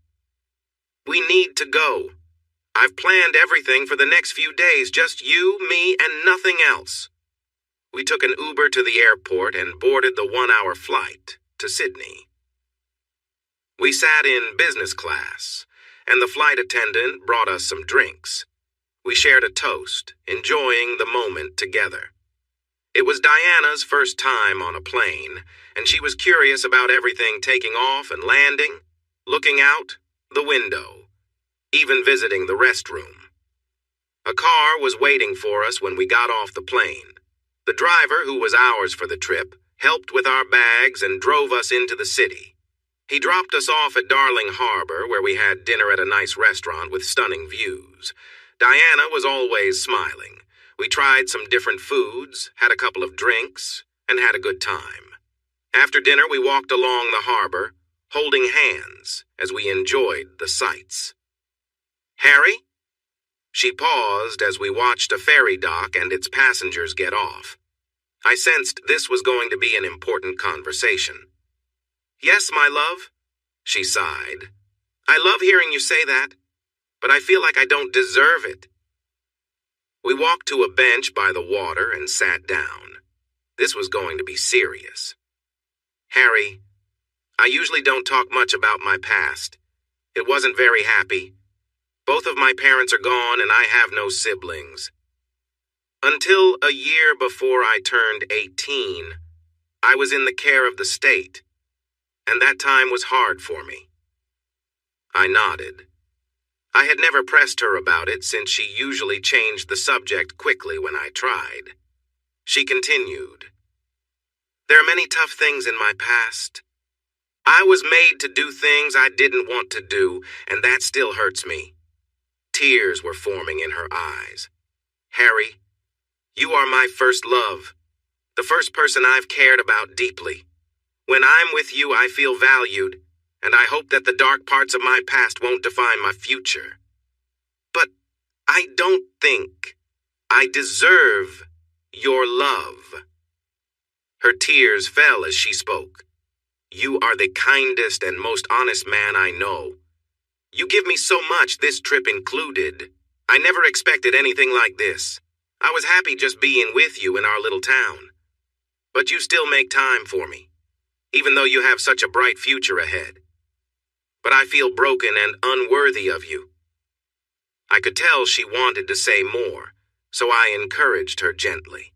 We need to go. I've planned everything for the next few days, just you, me, and nothing else. We took an Uber to the airport and boarded the 1-hour flight to Sydney. We sat in business class, and the flight attendant brought us some drinks. We shared a toast, enjoying the moment together. It was Diana's first time on a plane, and she was curious about everything taking off and landing, looking out the window, even visiting the restroom. A car was waiting for us when we got off the plane. The driver, who was ours for the trip, helped with our bags and drove us into the city. He dropped us off at Darling Harbor, where we had dinner at a nice restaurant with stunning views. Diana was always smiling. We tried some different foods, had a couple of drinks, and had a good time. After dinner, we walked along the harbor, holding hands as we enjoyed the sights. Harry? She paused as we watched a ferry dock and its passengers get off. I sensed this was going to be an important conversation. Yes, my love, she sighed. I love hearing you say that, but I feel like I don't deserve it. We walked to a bench by the water and sat down. This was going to be serious. Harry, I usually don't talk much about my past. It wasn't very happy. Both of my parents are gone and I have no siblings. Until a year before I turned 18, I was in the care of the state, and that time was hard for me. I nodded. I had never pressed her about it since she usually changed the subject quickly when I tried. She continued. There are many tough things in my past. I was made to do things I didn't want to do, and that still hurts me. Tears were forming in her eyes. Harry, you are my first love, the first person I've cared about deeply. When I'm with you, I feel valued, and I hope that the dark parts of my past won't define my future. But I don't think I deserve your love. Her tears fell as she spoke. You are the kindest and most honest man I know. You give me so much, this trip included. I never expected anything like this. I was happy just being with you in our little town. But you still make time for me, even though you have such a bright future ahead. But I feel broken and unworthy of you. I could tell she wanted to say more, so I encouraged her gently.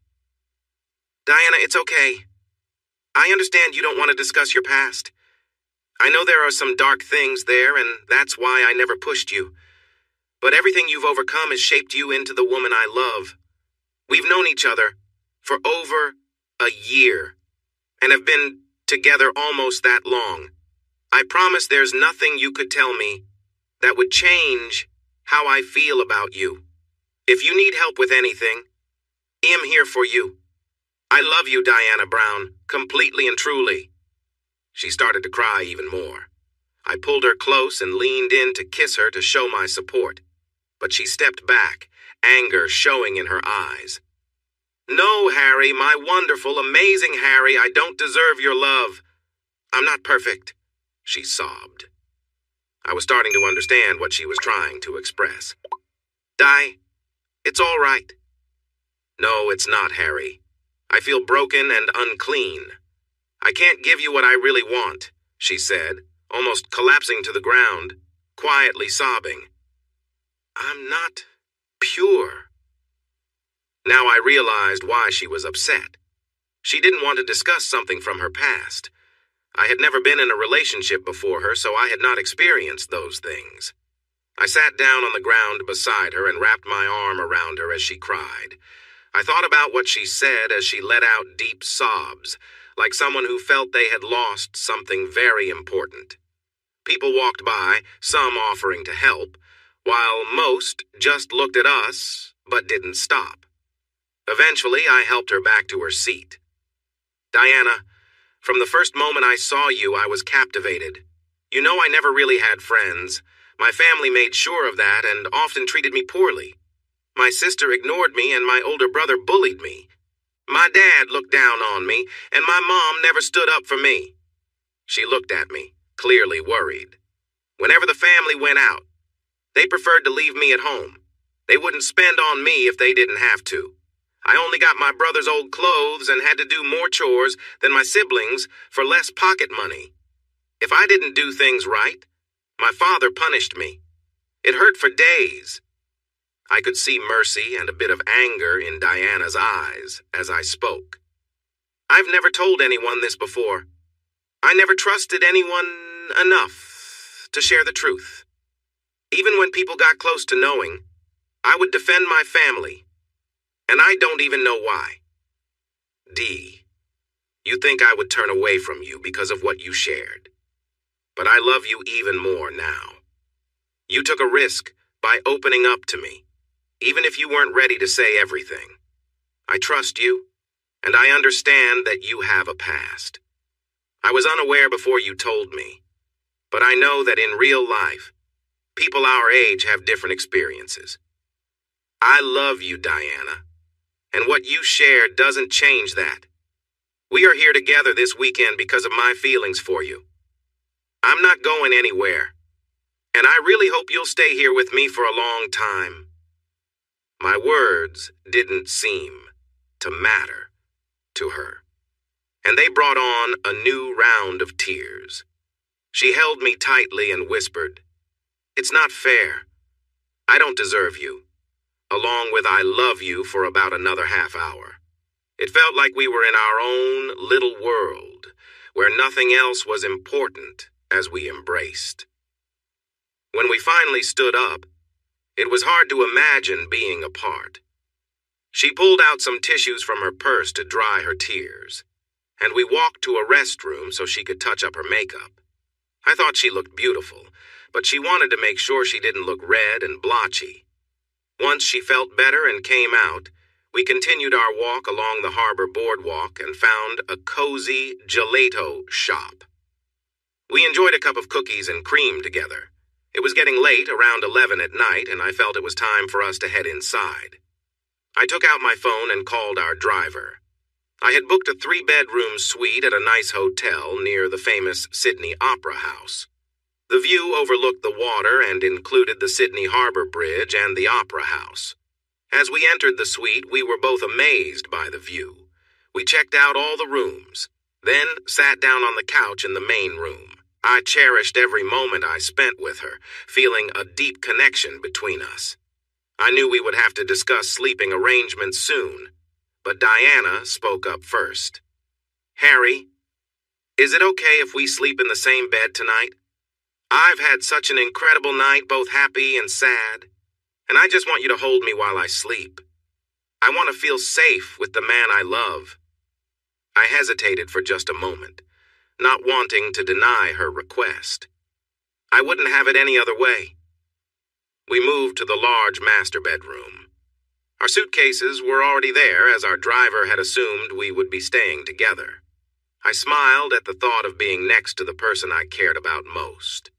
Diana, it's okay. I understand you don't want to discuss your past. I know there are some dark things there, and that's why I never pushed you. But everything you've overcome has shaped you into the woman I love. We've known each other for over a year, and have been together almost that long. I promise there's nothing you could tell me that would change how I feel about you. If you need help with anything, I'm here for you. I love you, Diana Brown, completely and truly. She started to cry even more. I pulled her close and leaned in to kiss her to show my support, but she stepped back, anger showing in her eyes. No, Harry, my wonderful, amazing Harry, I don't deserve your love. I'm not perfect, she sobbed. I was starting to understand what she was trying to express. Di, it's all right. No, it's not, Harry. I feel broken and unclean. I can't give you what I really want, she said, almost collapsing to the ground, quietly sobbing. I'm not pure, Now I realized why she was upset. She didn't want to discuss something from her past. I had never been in a relationship before her, so I had not experienced those things. I sat down on the ground beside her and wrapped my arm around her as she cried. I thought about what she said as she let out deep sobs, like someone who felt they had lost something very important. People walked by, some offering to help, while most just looked at us but didn't stop. Eventually, I helped her back to her seat. Diana, from the first moment I saw you, I was captivated. You know, I never really had friends. My family made sure of that and often treated me poorly. My sister ignored me and my older brother bullied me. My dad looked down on me, and my mom never stood up for me. She looked at me, clearly worried. Whenever the family went out, they preferred to leave me at home. They wouldn't spend on me if they didn't have to. I only got my brother's old clothes and had to do more chores than my siblings for less pocket money. If I didn't do things right, my father punished me. It hurt for days. I could see mercy and a bit of anger in Diana's eyes as I spoke. I've never told anyone this before. I never trusted anyone enough to share the truth. Even when people got close to knowing, I would defend my family, and I don't even know why. Dee, you think I would turn away from you because of what you shared. But I love you even more now. You took a risk by opening up to me, even if you weren't ready to say everything. I trust you, and I understand that you have a past. I was unaware before you told me, but I know that in real life, people our age have different experiences. I love you, Diana, and what you shared doesn't change that. We are here together this weekend because of my feelings for you. I'm not going anywhere, and I really hope you'll stay here with me for a long time. My words didn't seem to matter to her, and they brought on a new round of tears. She held me tightly and whispered, "It's not fair. I don't deserve you," along with "I love you" for about another half hour. It felt like we were in our own little world, where nothing else was important as we embraced. When we finally stood up, it was hard to imagine being apart. She pulled out some tissues from her purse to dry her tears, and we walked to a restroom so she could touch up her makeup. I thought she looked beautiful, but she wanted to make sure she didn't look red and blotchy. Once she felt better and came out, we continued our walk along the harbor boardwalk and found a cozy gelato shop. We enjoyed a cup of cookies and cream together. It was getting late, around 11 at night, and I felt it was time for us to head inside. I took out my phone and called our driver. I had booked a 3-bedroom suite at a nice hotel near the famous Sydney Opera House. The view overlooked the water and included the Sydney Harbor Bridge and the Opera House. As we entered the suite, we were both amazed by the view. We checked out all the rooms, then sat down on the couch in the main room. I cherished every moment I spent with her, feeling a deep connection between us. I knew we would have to discuss sleeping arrangements soon, but Diana spoke up first. "Harry, is it okay if we sleep in the same bed tonight? I've had such an incredible night, both happy and sad, and I just want you to hold me while I sleep. I want to feel safe with the man I love." I hesitated for just a moment, not wanting to deny her request. I wouldn't have it any other way. We moved to the large master bedroom. Our suitcases were already there, as our driver had assumed we would be staying together. I smiled at the thought of being next to the person I cared about most.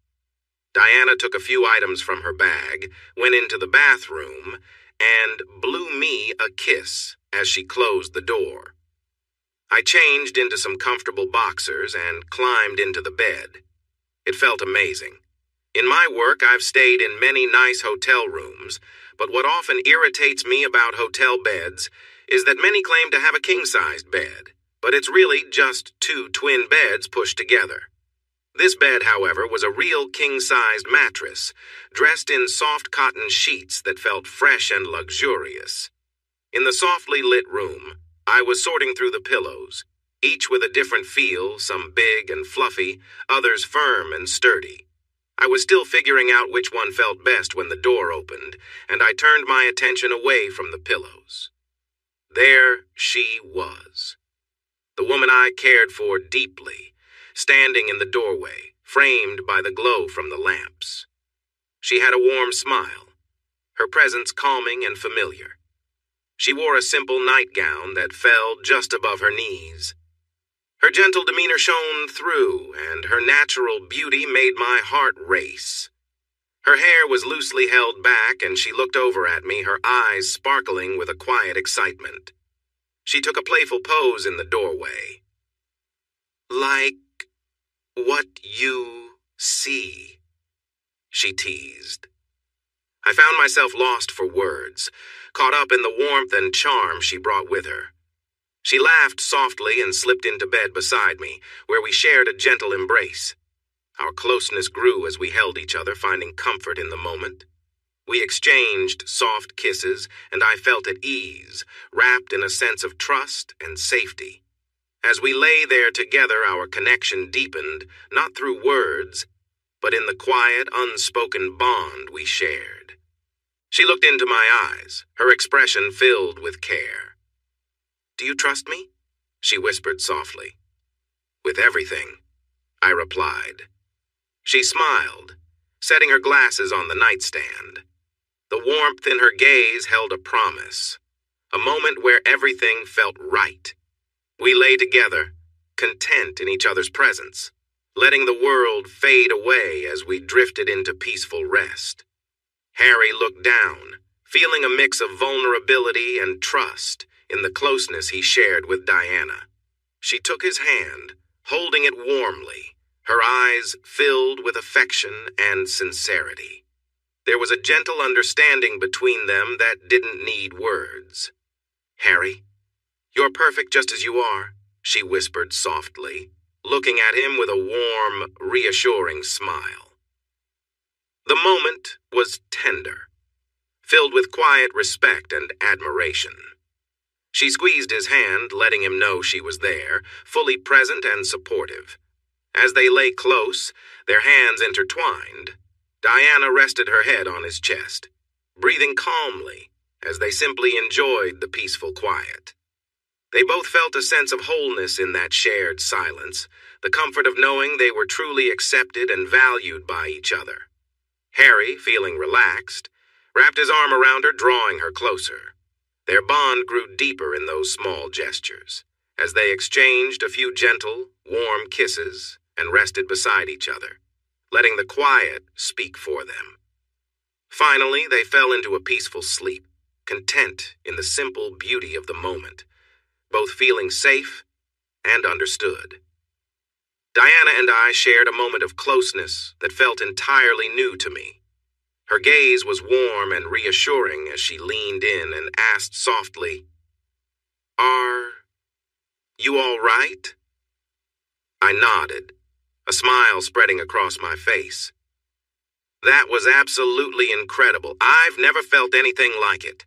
Diana took a few items from her bag, went into the bathroom, and blew me a kiss as she closed the door. I changed into some comfortable boxers and climbed into the bed. It felt amazing. In my work, I've stayed in many nice hotel rooms, but what often irritates me about hotel beds is that many claim to have a king-sized bed, but it's really just 2 twin beds pushed together. This bed, however, was a real king-sized mattress, dressed in soft cotton sheets that felt fresh and luxurious. In the softly lit room, I was sorting through the pillows, each with a different feel, some big and fluffy, others firm and sturdy. I was still figuring out which one felt best when the door opened, and I turned my attention away from the pillows. There she was, the woman I cared for deeply, standing in the doorway, framed by the glow from the lamps. She had a warm smile, her presence calming and familiar. She wore a simple nightgown that fell just above her knees. Her gentle demeanor shone through, and her natural beauty made my heart race. Her hair was loosely held back, and she looked over at me, her eyes sparkling with a quiet excitement. She took a playful pose in the doorway. "Like what you see," she teased. I found myself lost for words, caught up in the warmth and charm she brought with her. She laughed softly and slipped into bed beside me, where we shared a gentle embrace. Our closeness grew as we held each other, finding comfort in the moment. We exchanged soft kisses, and I felt at ease, wrapped in a sense of trust and safety. As we lay there together, our connection deepened, not through words, but in the quiet, unspoken bond we shared. She looked into my eyes, her expression filled with care. "Do you trust me?" she whispered softly. "With everything," I replied. She smiled, setting her glasses on the nightstand. The warmth in her gaze held a promise, a moment where everything felt right. We lay together, content in each other's presence, letting the world fade away as we drifted into peaceful rest. Harry looked down, feeling a mix of vulnerability and trust in the closeness he shared with Diana. She took his hand, holding it warmly, her eyes filled with affection and sincerity. There was a gentle understanding between them that didn't need words. "Harry, you're perfect just as you are," she whispered softly, looking at him with a warm, reassuring smile. The moment was tender, filled with quiet respect and admiration. She squeezed his hand, letting him know she was there, fully present and supportive. As they lay close, their hands intertwined, Diana rested her head on his chest, breathing calmly as they simply enjoyed the peaceful quiet. They both felt a sense of wholeness in that shared silence, the comfort of knowing they were truly accepted and valued by each other. Harry, feeling relaxed, wrapped his arm around her, drawing her closer. Their bond grew deeper in those small gestures, as they exchanged a few gentle, warm kisses and rested beside each other, letting the quiet speak for them. Finally, they fell into a peaceful sleep, content in the simple beauty of the moment, both feeling safe and understood. Diana and I shared a moment of closeness that felt entirely new to me. Her gaze was warm and reassuring as she leaned in and asked softly, "Are you all right?" I nodded, a smile spreading across my face. "That was absolutely incredible. I've never felt anything like it."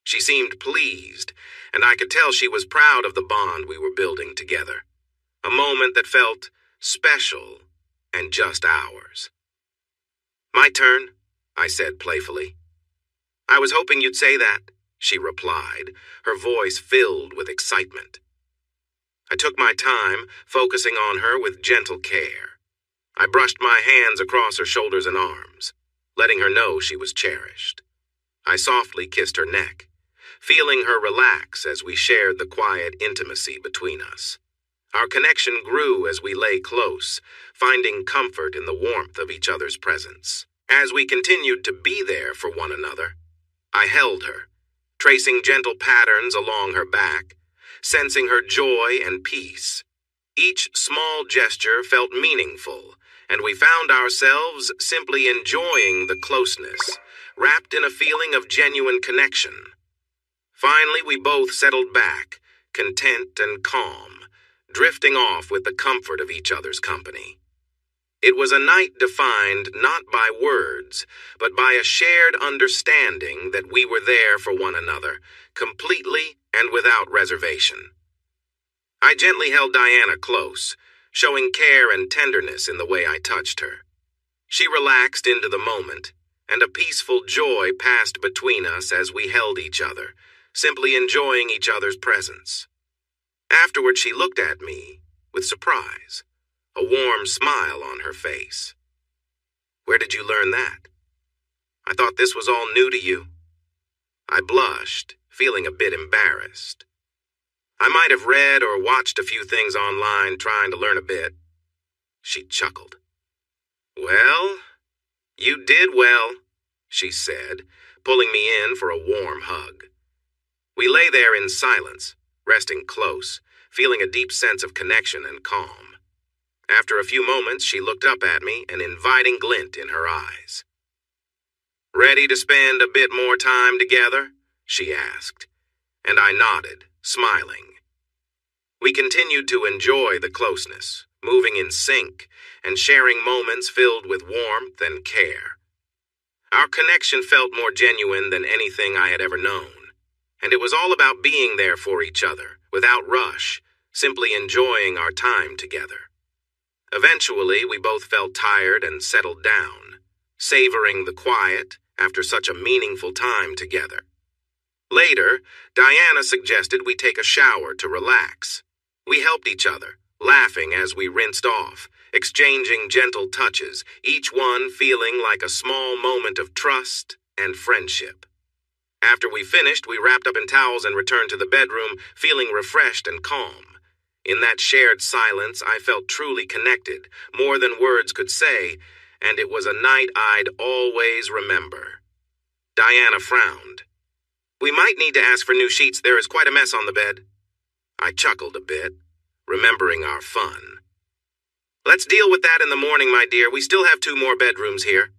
She seemed pleased, and I could tell she was proud of the bond we were building together, a moment that felt special and just ours. "My turn," I said playfully. "I was hoping you'd say that," she replied, her voice filled with excitement. I took my time, focusing on her with gentle care. I brushed my hands across her shoulders and arms, letting her know she was cherished. I softly kissed her neck, feeling her relax as we shared the quiet intimacy between us. Our connection grew as we lay close, finding comfort in the warmth of each other's presence. As we continued to be there for one another, I held her, tracing gentle patterns along her back, sensing her joy and peace. Each small gesture felt meaningful, and we found ourselves simply enjoying the closeness, wrapped in a feeling of genuine connection. Finally, we both settled back, content and calm, drifting off with the comfort of each other's company. It was a night defined not by words, but by a shared understanding that we were there for one another, completely and without reservation. I gently held Diana close, showing care and tenderness in the way I touched her. She relaxed into the moment, and a peaceful joy passed between us as we held each other, simply enjoying each other's presence. Afterward, she looked at me with surprise, a warm smile on her face. "Where did you learn that? I thought this was all new to you." I blushed, feeling a bit embarrassed. "I might have read or watched a few things online trying to learn a bit." She chuckled. "Well, you did well," she said, pulling me in for a warm hug. We lay there in silence, resting close, feeling a deep sense of connection and calm. After a few moments, she looked up at me, an inviting glint in her eyes. "Ready to spend a bit more time together?" she asked, and I nodded, smiling. We continued to enjoy the closeness, moving in sync and sharing moments filled with warmth and care. Our connection felt more genuine than anything I had ever known, and it was all about being there for each other, without rush, simply enjoying our time together. Eventually, we both felt tired and settled down, savoring the quiet after such a meaningful time together. Later, Diana suggested we take a shower to relax. We helped each other, laughing as we rinsed off, exchanging gentle touches, each one feeling like a small moment of trust and friendship. After we finished, we wrapped up in towels and returned to the bedroom, feeling refreshed and calm. In that shared silence, I felt truly connected, more than words could say, and it was a night I'd always remember. Diana frowned. "We might need to ask for new sheets. There is quite a mess on the bed." I chuckled a bit, remembering our fun. "Let's deal with that in the morning, my dear. We still have 2 more bedrooms here."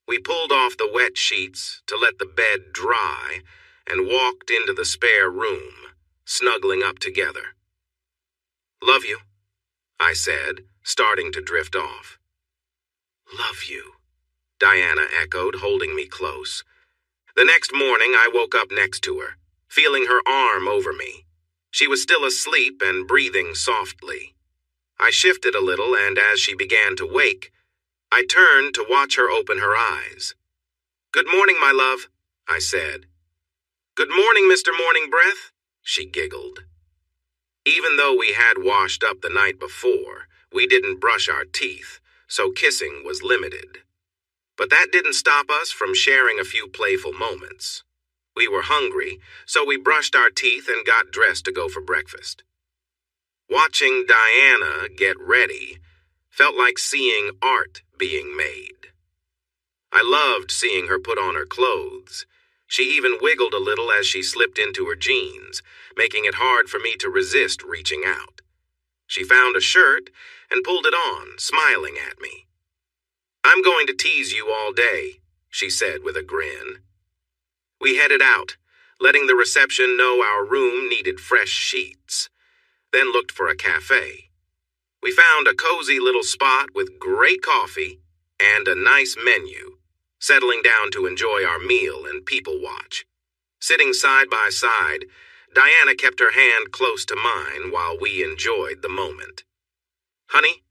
We pulled off the wet sheets to let the bed dry and walked into the spare room, snuggling up together. "Love you," I said, starting to drift off. "Love you," Diana echoed, holding me close. The next morning, I woke up next to her, feeling her arm over me. She was still asleep and breathing softly. I shifted a little, and as she began to wake, I turned to watch her open her eyes. "Good morning, my love," I said. "Good morning, Mr. Morning Breath," she giggled. Even though we had washed up the night before, we didn't brush our teeth, so kissing was limited. But that didn't stop us from sharing a few playful moments. We were hungry, so we brushed our teeth and got dressed to go for breakfast. Watching Diana get ready felt like seeing art being made. I loved seeing her put on her clothes. She even wiggled a little as she slipped into her jeans, making it hard for me to resist reaching out. She found a shirt and pulled it on, smiling at me. "I'm going to tease you all day," she said with a grin. We headed out, letting the reception know our room needed fresh sheets, then looked for a cafe. We found a cozy little spot with great coffee and a nice menu, settling down to enjoy our meal and people watch. Sitting side by side, Diana kept her hand close to mine while we enjoyed the moment. "Honey,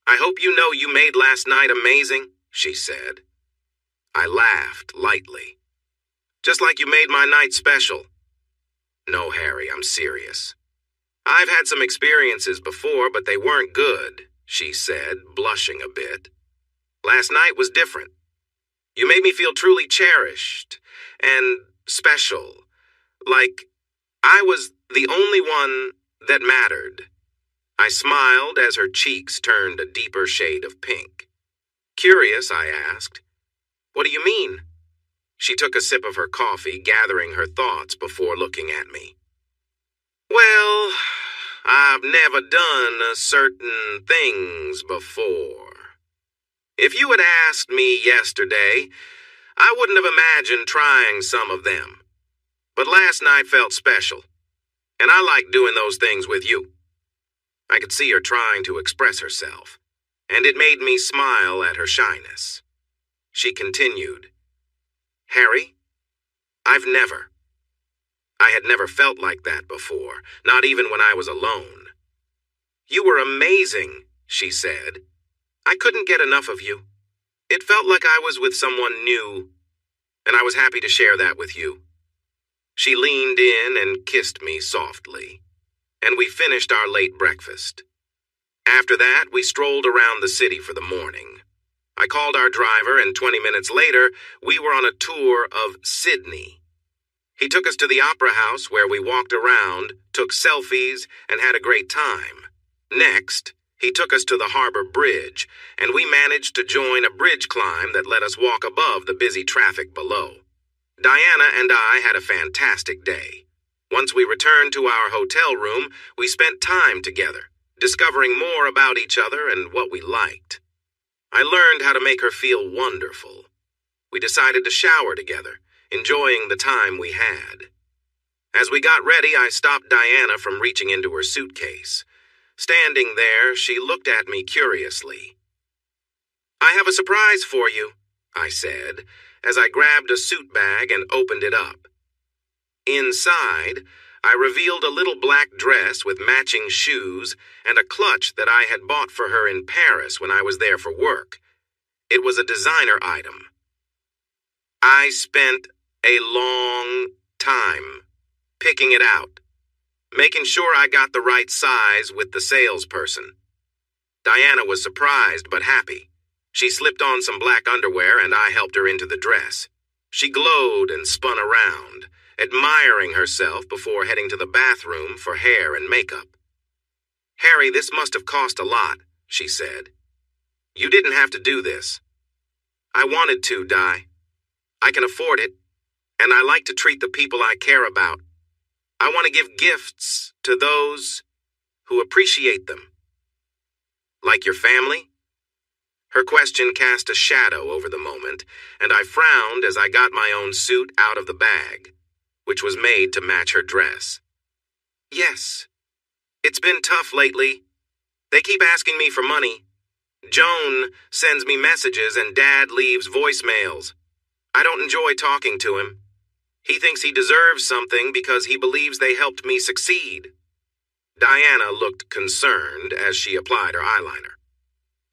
I hope you know you made last night amazing," she said. I laughed lightly. "Just like you made my night special." "No, Harry, I'm serious. I've had some experiences before, but they weren't good," she said, blushing a bit. "Last night was different. You made me feel truly cherished and special, like I was the only one that mattered." I smiled as her cheeks turned a deeper shade of pink. Curious, I asked, "What do you mean?" She took a sip of her coffee, gathering her thoughts before looking at me. "Well, I've never done certain things before. If you had asked me yesterday, I wouldn't have imagined trying some of them. But last night felt special, and I like doing those things with you." I could see her trying to express herself, and it made me smile at her shyness. She continued, "Harry, I had never felt like that before, not even when I was alone." "You were amazing," she said. "I couldn't get enough of you. It felt like I was with someone new, and I was happy to share that with you." She leaned in and kissed me softly, and we finished our late breakfast. After that, we strolled around the city for the morning. I called our driver, and 20 minutes later, we were on a tour of Sydney. He took us to the Opera House, where we walked around, took selfies, and had a great time. Next, he took us to the Harbor Bridge, and we managed to join a bridge climb that let us walk above the busy traffic below. Diana and I had a fantastic day. Once we returned to our hotel room, we spent time together, discovering more about each other and what we liked. I learned how to make her feel wonderful. We decided to shower together, enjoying the time we had. As we got ready, I stopped Diana from reaching into her suitcase. Standing there, she looked at me curiously. "I have a surprise for you," I said, as I grabbed a suit bag and opened it up. Inside, I revealed a little black dress with matching shoes and a clutch that I had bought for her in Paris when I was there for work. It was a designer item. I spent a long time picking it out, making sure I got the right size with the salesperson. Diana was surprised but happy. She slipped on some black underwear and I helped her into the dress. She glowed and spun around, admiring herself before heading to the bathroom for hair and makeup. "Harry, this must have cost a lot," she said. "You didn't have to do this." "I wanted to, Di. I can afford it, and I like to treat the people I care about. I want to give gifts to those who appreciate them." "Like your family?" Her question cast a shadow over the moment, and I frowned as I got my own suit out of the bag, which was made to match her dress. "Yes. It's been tough lately. They keep asking me for money. Joan sends me messages and Dad leaves voicemails. I don't enjoy talking to him. He thinks he deserves something because he believes they helped me succeed." Diana looked concerned as she applied her eyeliner.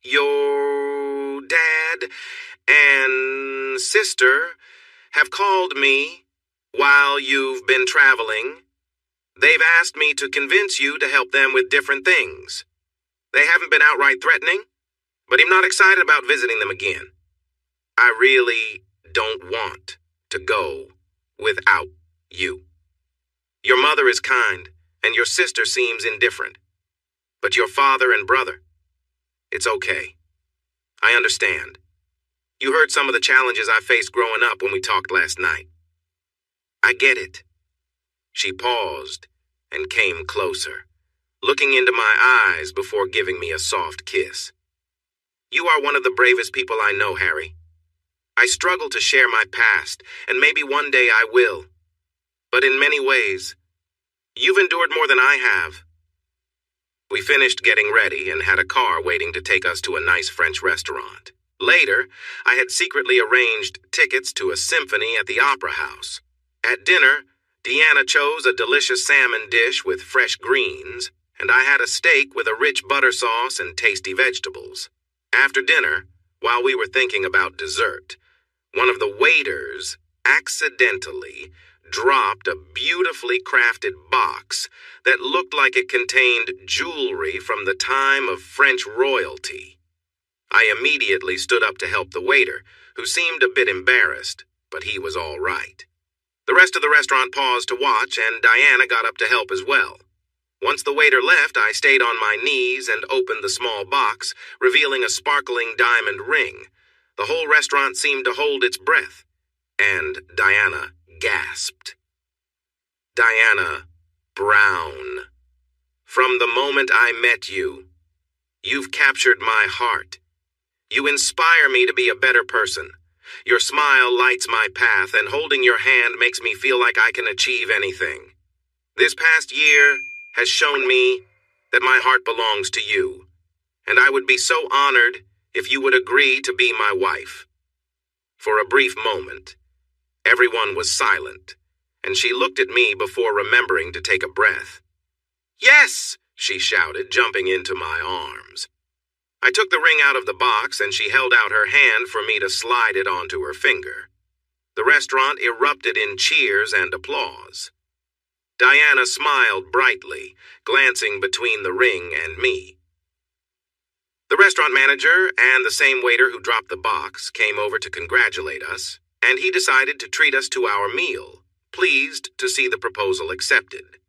"Your dad and sister have called me while you've been traveling. They've asked me to convince you to help them with different things. They haven't been outright threatening, but I'm not excited about visiting them again. I really don't want to go without you. Your mother is kind, and your sister seems indifferent. But your father and brother, it's okay. I understand. You heard some of the challenges I faced growing up when we talked last night. I get it." She paused and came closer, looking into my eyes before giving me a soft kiss. "You are one of the bravest people I know, Harry. I struggle to share my past, and maybe one day I will. But in many ways, you've endured more than I have." We finished getting ready and had a car waiting to take us to a nice French restaurant. Later, I had secretly arranged tickets to a symphony at the Opera House. At dinner, Deanna chose a delicious salmon dish with fresh greens, and I had a steak with a rich butter sauce and tasty vegetables. After dinner, while we were thinking about dessert, one of the waiters accidentally dropped a beautifully crafted box that looked like it contained jewelry from the time of French royalty. I immediately stood up to help the waiter, who seemed a bit embarrassed, but he was all right. The rest of the restaurant paused to watch, and Diana got up to help as well. Once the waiter left, I stayed on my knees and opened the small box, revealing a sparkling diamond ring. The whole restaurant seemed to hold its breath, and Diana gasped. "Diana Brown, from the moment I met you, you've captured my heart. You inspire me to be a better person. Your smile lights my path, and holding your hand makes me feel like I can achieve anything. This past year has shown me that my heart belongs to you, and I would be so honored if you would agree to be my wife." For a brief moment, everyone was silent, and she looked at me before remembering to take a breath. "Yes!" she shouted, jumping into my arms. I took the ring out of the box, and she held out her hand for me to slide it onto her finger. The restaurant erupted in cheers and applause. Diana smiled brightly, glancing between the ring and me. The restaurant manager and the same waiter who dropped the box came over to congratulate us, and he decided to treat us to our meal, pleased to see the proposal accepted.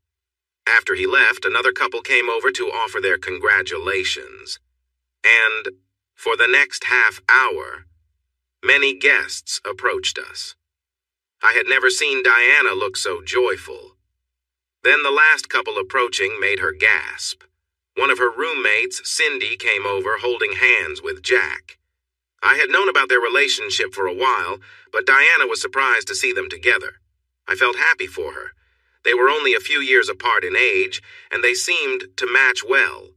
After he left, another couple came over to offer their congratulations. And for the next half hour, many guests approached us. I had never seen Diana look so joyful. Then the last couple approaching made her gasp. One of her roommates, Cindy, came over holding hands with Jack. I had known about their relationship for a while, but Diana was surprised to see them together. I felt happy for her. They were only a few years apart in age, and they seemed to match well.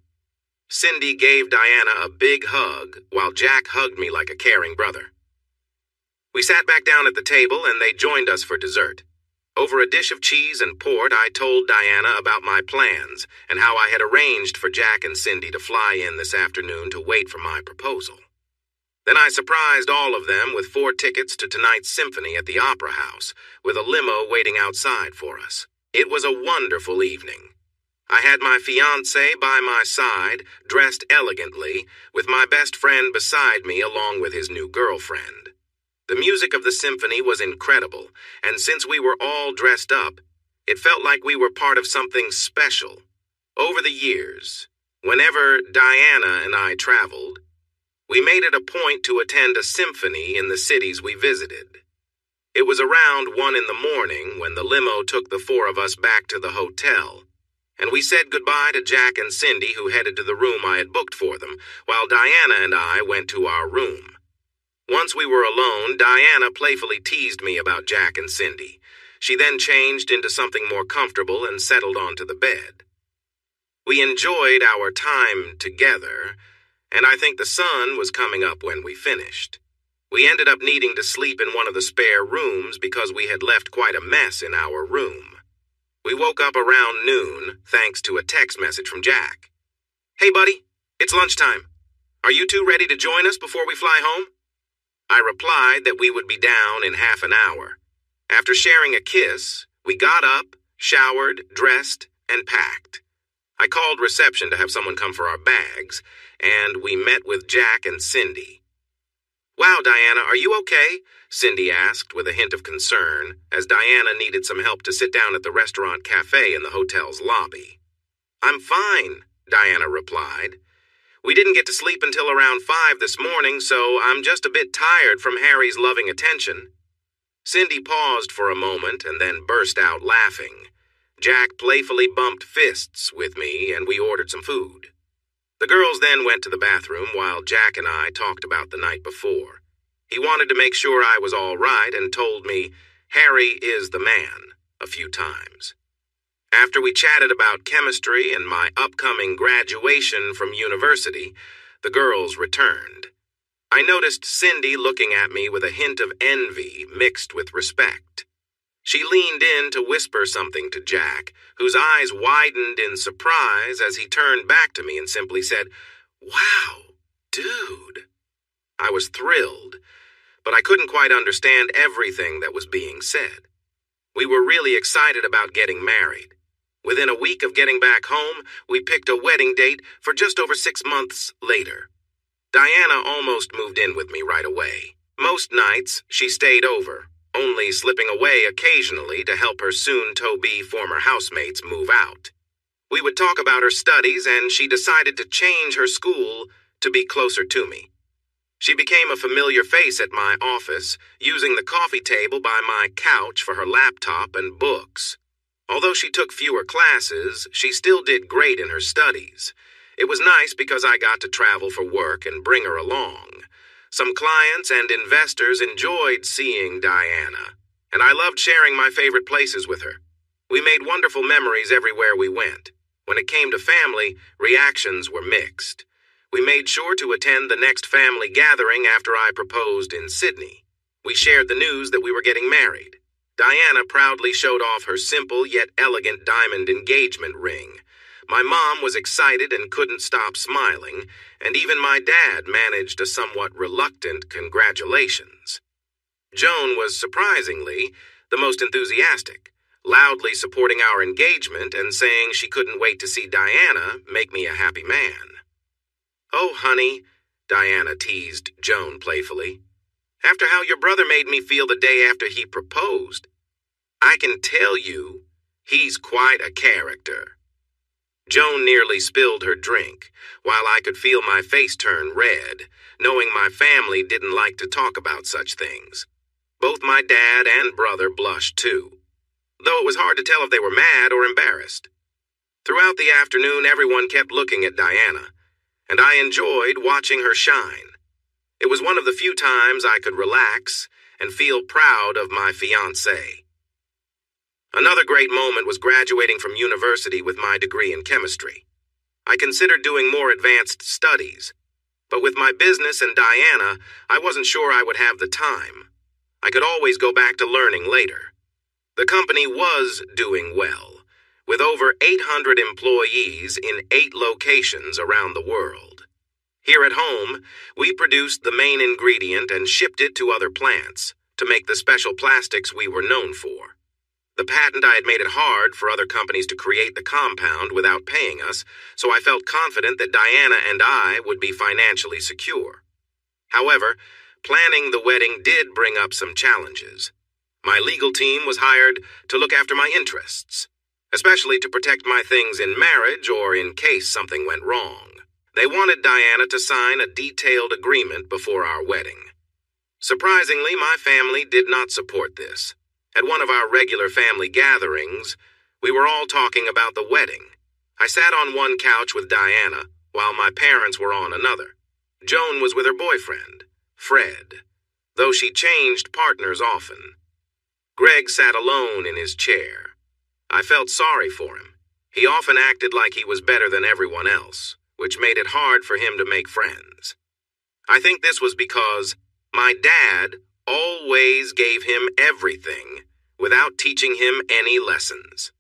Cindy gave Diana a big hug, while Jack hugged me like a caring brother. We sat back down at the table, and they joined us for dessert. Over a dish of cheese and port, I told Diana about my plans and how I had arranged for Jack and Cindy to fly in this afternoon to wait for my proposal. Then I surprised all of them with 4 tickets to tonight's symphony at the Opera House, with a limo waiting outside for us. It was a wonderful evening. I had my fiancé by my side, dressed elegantly, with my best friend beside me along with his new girlfriend. The music of the symphony was incredible, and since we were all dressed up, it felt like we were part of something special. Over the years, whenever Diana and I traveled, we made it a point to attend a symphony in the cities we visited. It was around 1 in the morning when the limo took the 4 of us back to the hotel, and we said goodbye to Jack and Cindy, who headed to the room I had booked for them, while Diana and I went to our room. Once we were alone, Diana playfully teased me about Jack and Cindy. She then changed into something more comfortable and settled onto the bed. We enjoyed our time together, and I think the sun was coming up when we finished. We ended up needing to sleep in one of the spare rooms because we had left quite a mess in our room. We woke up around noon, thanks to a text message from Jack. "Hey, buddy, it's lunchtime. Are you two ready to join us before we fly home?" I replied that we would be down in half an hour. After sharing a kiss, we got up, showered, dressed, and packed. I called reception to have someone come for our bags, and we met with Jack and Cindy. "Wow, Diana, are you okay?" Cindy asked with a hint of concern, as Diana needed some help to sit down at the restaurant cafe in the hotel's lobby. "I'm fine," Diana replied. "We didn't get to sleep until around 5 this morning, so I'm just a bit tired from Harry's loving attention." Cindy paused for a moment and then burst out laughing. Jack playfully bumped fists with me, and we ordered some food. The girls then went to the bathroom while Jack and I talked about the night before. He wanted to make sure I was all right and told me, "Harry is the man," a few times. After we chatted about chemistry and my upcoming graduation from university, the girls returned. I noticed Cindy looking at me with a hint of envy mixed with respect. She leaned in to whisper something to Jack, whose eyes widened in surprise as he turned back to me and simply said, "Wow, dude." I was thrilled, but I couldn't quite understand everything that was being said. We were really excited about getting married. Within a week of getting back home, we picked a wedding date for just over 6 months later. Diana almost moved in with me right away. Most nights, she stayed over, only slipping away occasionally to help her soon-to-be former housemates move out. We would talk about her studies, and she decided to change her school to be closer to me. She became a familiar face at my office, using the coffee table by my couch for her laptop and books. Although she took fewer classes, she still did great in her studies. It was nice because I got to travel for work and bring her along. Some clients and investors enjoyed seeing Diana, and I loved sharing my favorite places with her. We made wonderful memories everywhere we went. When it came to family, reactions were mixed. We made sure to attend the next family gathering after I proposed in Sydney. We shared the news that we were getting married. Diana proudly showed off her simple yet elegant diamond engagement ring. My mom was excited and couldn't stop smiling, and even my dad managed a somewhat reluctant congratulations. Joan was surprisingly the most enthusiastic, loudly supporting our engagement and saying she couldn't wait to see Diana make me a happy man. "Oh, honey," Diana teased Joan playfully, "after how your brother made me feel the day after he proposed, I can tell you he's quite a character." Joan nearly spilled her drink, while I could feel my face turn red, knowing my family didn't like to talk about such things. Both my dad and brother blushed too, though it was hard to tell if they were mad or embarrassed. Throughout the afternoon, everyone kept looking at Diana, and I enjoyed watching her shine. It was one of the few times I could relax and feel proud of my fiancé. Another great moment was graduating from university with my degree in chemistry. I considered doing more advanced studies, but with my business and Diana, I wasn't sure I would have the time. I could always go back to learning later. The company was doing well, with over 800 employees in 8 locations around the world. Here at home, we produced the main ingredient and shipped it to other plants to make the special plastics we were known for. The patent I had made it hard for other companies to create the compound without paying us, so I felt confident that Diana and I would be financially secure. However, planning the wedding did bring up some challenges. My legal team was hired to look after my interests, especially to protect my things in marriage or in case something went wrong. They wanted Diana to sign a detailed agreement before our wedding. Surprisingly, my family did not support this. At one of our regular family gatherings, we were all talking about the wedding. I sat on one couch with Diana, while my parents were on another. Joan was with her boyfriend, Fred, though she changed partners often. Greg sat alone in his chair. I felt sorry for him. He often acted like he was better than everyone else, which made it hard for him to make friends. I think this was because my dad always gave him everything without teaching him any lessons.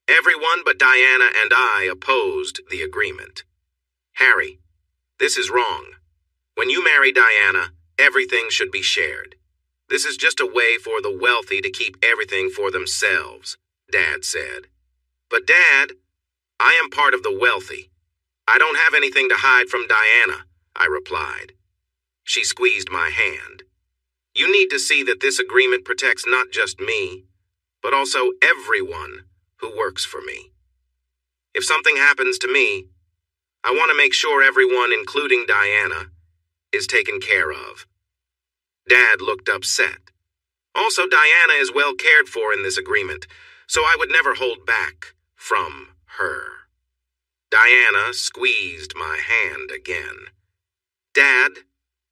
Everyone but Diana and I opposed the agreement. "Harry, this is wrong. When you marry Diana, everything should be shared. This is just a way for the wealthy to keep everything for themselves," Dad said. "But Dad, I am part of the wealthy. I don't have anything to hide from Diana," I replied. She squeezed my hand. "You need to see that this agreement protects not just me, but also everyone who works for me. If something happens to me, I want to make sure everyone, including Diana, is taken care of." Dad looked upset. Also, Diana is well cared for in this agreement, so I would never hold back from her. Diana squeezed my hand again. "Dad,"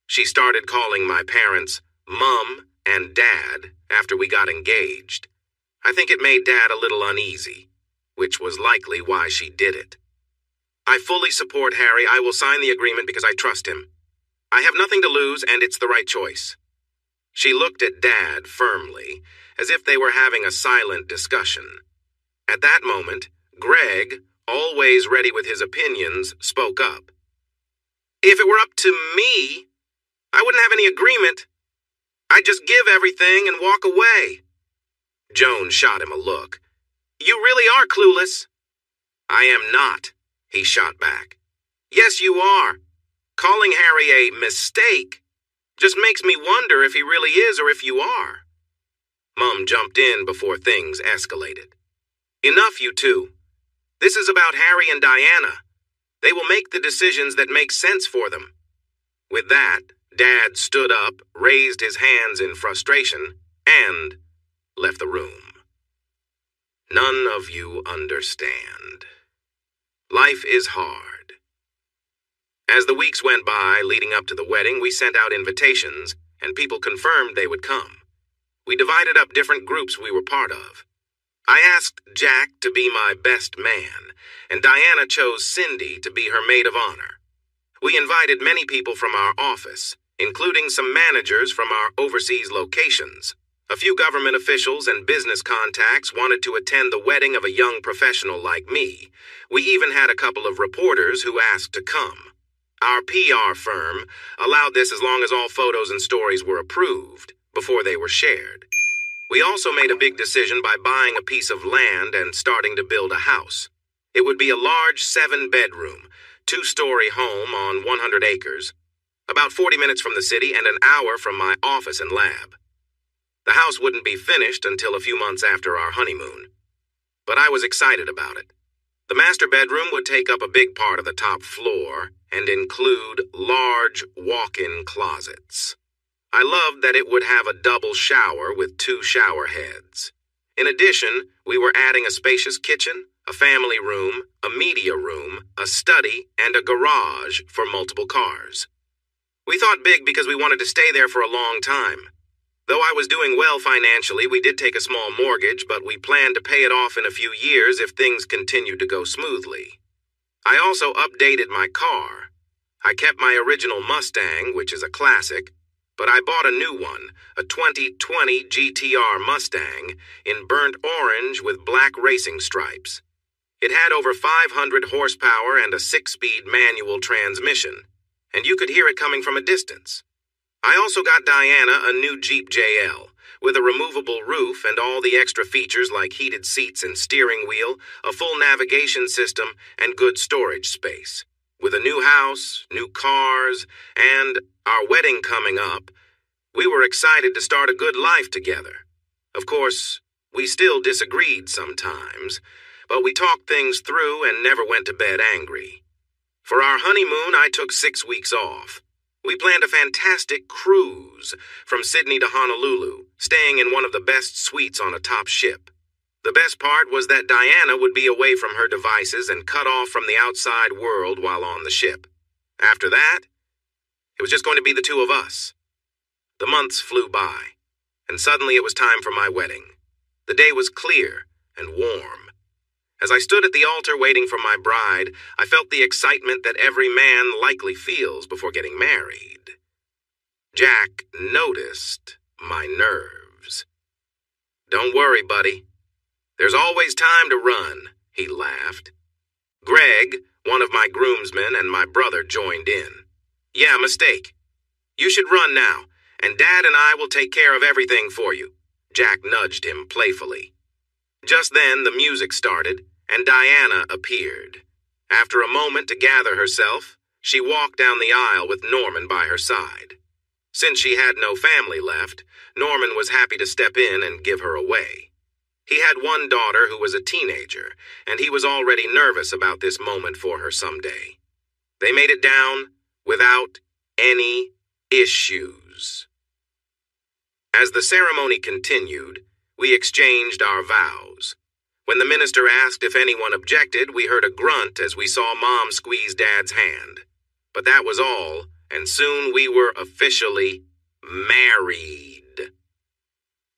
she started calling my parents Mum and Dad after we got engaged. I think it made Dad a little uneasy, which was likely why she did it. "I fully support Harry. I will sign the agreement because I trust him. I have nothing to lose, and it's the right choice." She looked at Dad firmly, as if they were having a silent discussion. At that moment, Greg, always ready with his opinions, spoke up. "If it were up to me, I wouldn't have any agreement. I'd just give everything and walk away." Joan shot him a look. "You really are clueless." "I am not," he shot back. "Yes, you are. Calling Harry a mistake just makes me wonder if he really is or if you are." Mum jumped in before things escalated. "Enough, you two. This is about Harry and Diana. They will make the decisions that make sense for them." With that, Dad stood up, raised his hands in frustration, and left the room. None of you understand. Life is hard. As the weeks went by leading up to the wedding, we sent out invitations, and people confirmed they would come. We divided up different groups we were part of. I asked Jack to be my best man, and Diana chose Cindy to be her maid of honor. We invited many people from our office, including some managers from our overseas locations. A few government officials and business contacts wanted to attend the wedding of a young professional like me. We even had a couple of reporters who asked to come. Our PR firm allowed this as long as all photos and stories were approved before they were shared. We also made a big decision by buying a piece of land and starting to build a house. It would be a large 7-bedroom, 2-story home on 100 acres, about 40 minutes from the city and an hour from my office and lab. The house wouldn't be finished until a few months after our honeymoon, but I was excited about it. The master bedroom would take up a big part of the top floor and include large walk-in closets. I loved that it would have a double shower with 2 shower heads. In addition, we were adding a spacious kitchen, a family room, a media room, a study, and a garage for multiple cars. We thought big because we wanted to stay there for a long time. Though I was doing well financially, we did take a small mortgage, but we planned to pay it off in a few years if things continued to go smoothly. I also updated my car. I kept my original Mustang, which is a classic, but I bought a new one, a 2020 GTR Mustang, in burnt orange with black racing stripes. It had over 500 horsepower and a 6-speed manual transmission, and you could hear it coming from a distance. I also got Diana a new Jeep JL, with a removable roof and all the extra features like heated seats and steering wheel, a full navigation system, and good storage space. With a new house, new cars, and our wedding coming up, we were excited to start a good life together. Of course, we still disagreed sometimes, but we talked things through and never went to bed angry. For our honeymoon, I took 6 weeks off. We planned a fantastic cruise from Sydney to Honolulu, staying in one of the best suites on a top ship. The best part was that Diana would be away from her devices and cut off from the outside world while on the ship. After that, it was just going to be the 2 of us. The months flew by, and suddenly it was time for my wedding. The day was clear and warm. As I stood at the altar waiting for my bride, I felt the excitement that every man likely feels before getting married. Jack noticed my nerves. "Don't worry, buddy. There's always time to run," he laughed. Greg, one of my groomsmen, and my brother joined in. "Yeah, mistake. You should run now, and Dad and I will take care of everything for you," Jack nudged him playfully. Just then, the music started, and Diana appeared. After a moment to gather herself, she walked down the aisle with Norman by her side. Since she had no family left, Norman was happy to step in and give her away. He had one daughter who was a teenager, and he was already nervous about this moment for her someday. They made it down without any issues. As the ceremony continued, we exchanged our vows. When the minister asked if anyone objected, we heard a grunt as we saw Mom squeeze Dad's hand. But that was all, and soon we were officially married.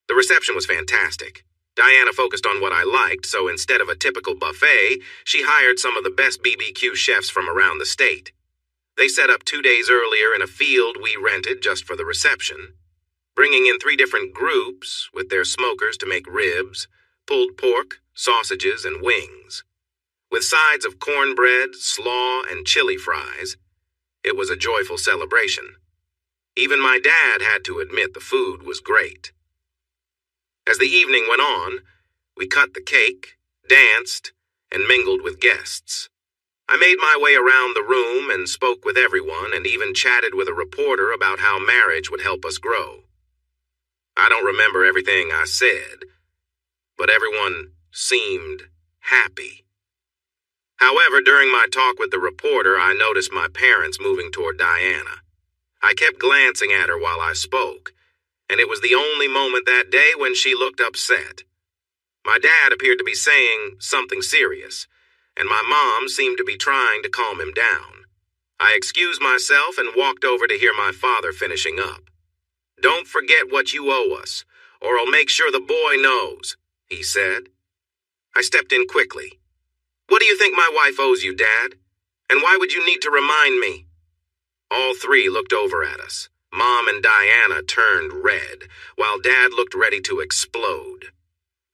The reception was fantastic. Diana focused on what I liked, so instead of a typical buffet, she hired some of the best BBQ chefs from around the state. They set up 2 days earlier in a field we rented just for the reception, bringing in 3 different groups with their smokers to make ribs, pulled pork, sausages, and wings. With sides of cornbread, slaw, and chili fries, it was a joyful celebration. Even my dad had to admit the food was great. As the evening went on, we cut the cake, danced, and mingled with guests. I made my way around the room and spoke with everyone and even chatted with a reporter about how marriage would help us grow. I don't remember everything I said, but everyone seemed happy. However, during my talk with the reporter, I noticed my parents moving toward Diana. I kept glancing at her while I spoke, and it was the only moment that day when she looked upset. My dad appeared to be saying something serious, and my mom seemed to be trying to calm him down. I excused myself and walked over to hear my father finishing up. "Don't forget what you owe us, or I'll make sure the boy knows," he said. I stepped in quickly. "What do you think my wife owes you, Dad? And why would you need to remind me?" All three looked over at us. Mom and Diana turned red, while Dad looked ready to explode.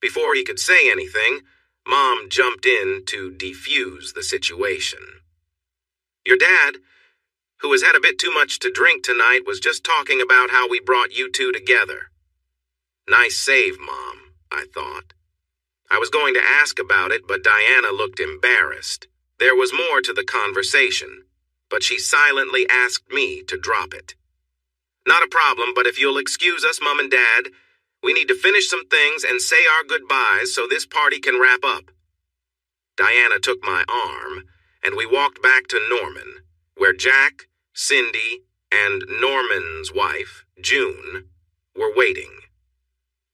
Before he could say anything, Mom jumped in to defuse the situation. Your dad, who has had a bit too much to drink tonight, was just talking about how we brought you two together. Nice save, Mom, I thought. I was going to ask about it, but Diana looked embarrassed. There was more to the conversation, but she silently asked me to drop it. Not a problem, but if you'll excuse us, Mom and Dad, we need to finish some things and say our goodbyes so this party can wrap up. Diana took my arm, and we walked back to Norman, where Jack, Cindy, and Norman's wife, June, were waiting.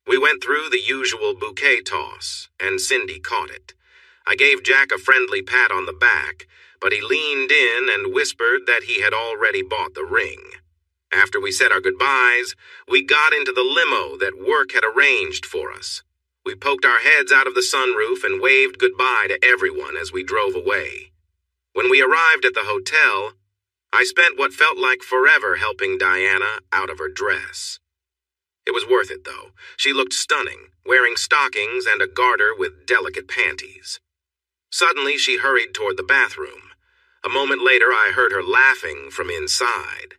We went through the usual bouquet toss, and Cindy caught it. I gave Jack a friendly pat on the back, but he leaned in and whispered that he had already bought the ring. After we said our goodbyes, we got into the limo that work had arranged for us. We poked our heads out of the sunroof and waved goodbye to everyone as we drove away. When we arrived at the hotel, I spent what felt like forever helping Diana out of her dress. It was worth it, though. She looked stunning, wearing stockings and a garter with delicate panties. Suddenly, she hurried toward the bathroom. A moment later, I heard her laughing from inside.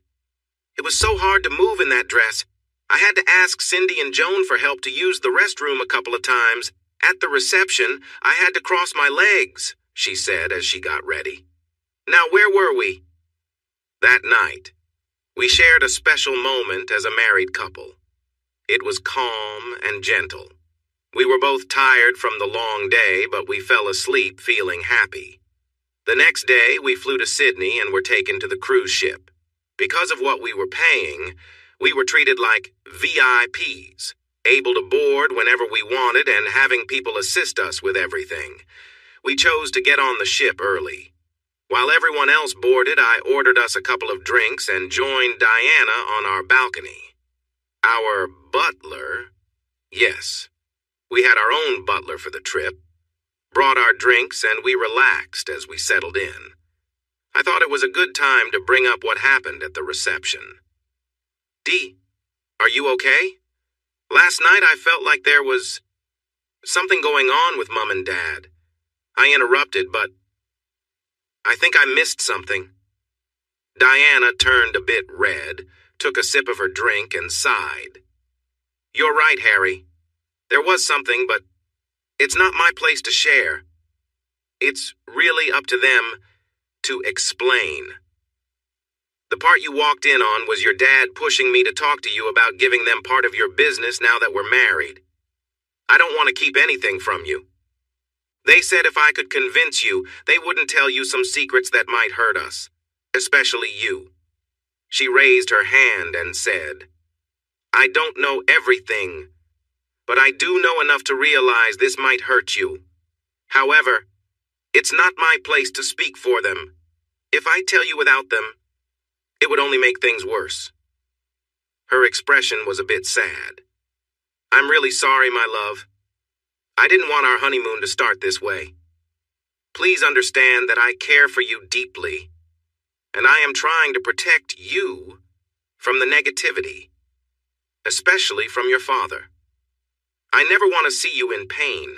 It was so hard to move in that dress. I had to ask Cindy and Joan for help to use the restroom a couple of times. At the reception, I had to cross my legs, she said as she got ready. Now, where were we? That night, we shared a special moment as a married couple. It was calm and gentle. We were both tired from the long day, but we fell asleep feeling happy. The next day, we flew to Sydney and were taken to the cruise ship. Because of what we were paying, we were treated like VIPs, able to board whenever we wanted and having people assist us with everything. We chose to get on the ship early. While everyone else boarded, I ordered us a couple of drinks and joined Diana on our balcony. Our butler, yes, we had our own butler for the trip, brought our drinks and we relaxed as we settled in. I thought it was a good time to bring up what happened at the reception. Dee, are you okay? Last night I felt like there was something going on with Mom and Dad. I interrupted, but I think I missed something. Diana turned a bit red, took a sip of her drink, and sighed. You're right, Harry. There was something, but it's not my place to share. It's really up to them to explain. The part you walked in on was your dad pushing me to talk to you about giving them part of your business now that we're married. I don't want to keep anything from you. They said if I could convince you, they wouldn't tell you some secrets that might hurt us, especially you. She raised her hand and said, I don't know everything, but I do know enough to realize this might hurt you. However, it's not my place to speak for them. If I tell you without them, it would only make things worse. Her expression was a bit sad. I'm really sorry, my love. I didn't want our honeymoon to start this way. Please understand that I care for you deeply, and I am trying to protect you from the negativity, especially from your father. I never want to see you in pain,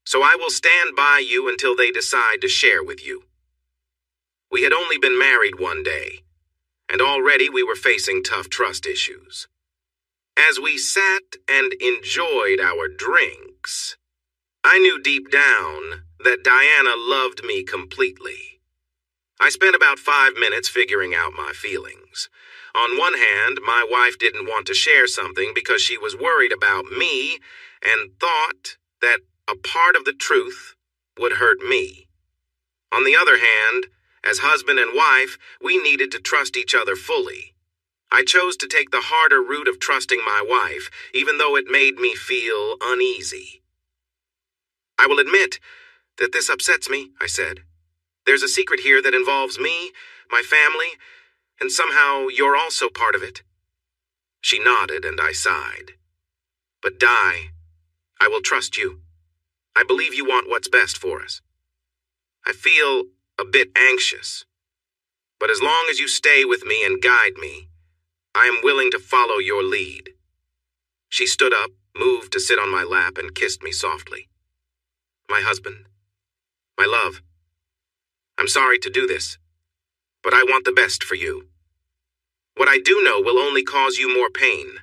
so I will stand by you until they decide to share with you. We had only been married one day, and already we were facing tough trust issues. As we sat and enjoyed our drinks, I knew deep down that Diana loved me completely. I spent about 5 minutes figuring out my feelings. On one hand, my wife didn't want to share something because she was worried about me and thought that a part of the truth would hurt me. On the other hand, as husband and wife, we needed to trust each other fully. I chose to take the harder route of trusting my wife, even though it made me feel uneasy. I will admit that this upsets me, I said. There's a secret here that involves me, my family, and somehow you're also part of it. She nodded and I sighed. But Di, I will trust you. I believe you want what's best for us. I feel a bit anxious. But as long as you stay with me and guide me, I am willing to follow your lead." She stood up, moved to sit on my lap, and kissed me softly. "My husband, my love, I'm sorry to do this, but I want the best for you. What I do know will only cause you more pain,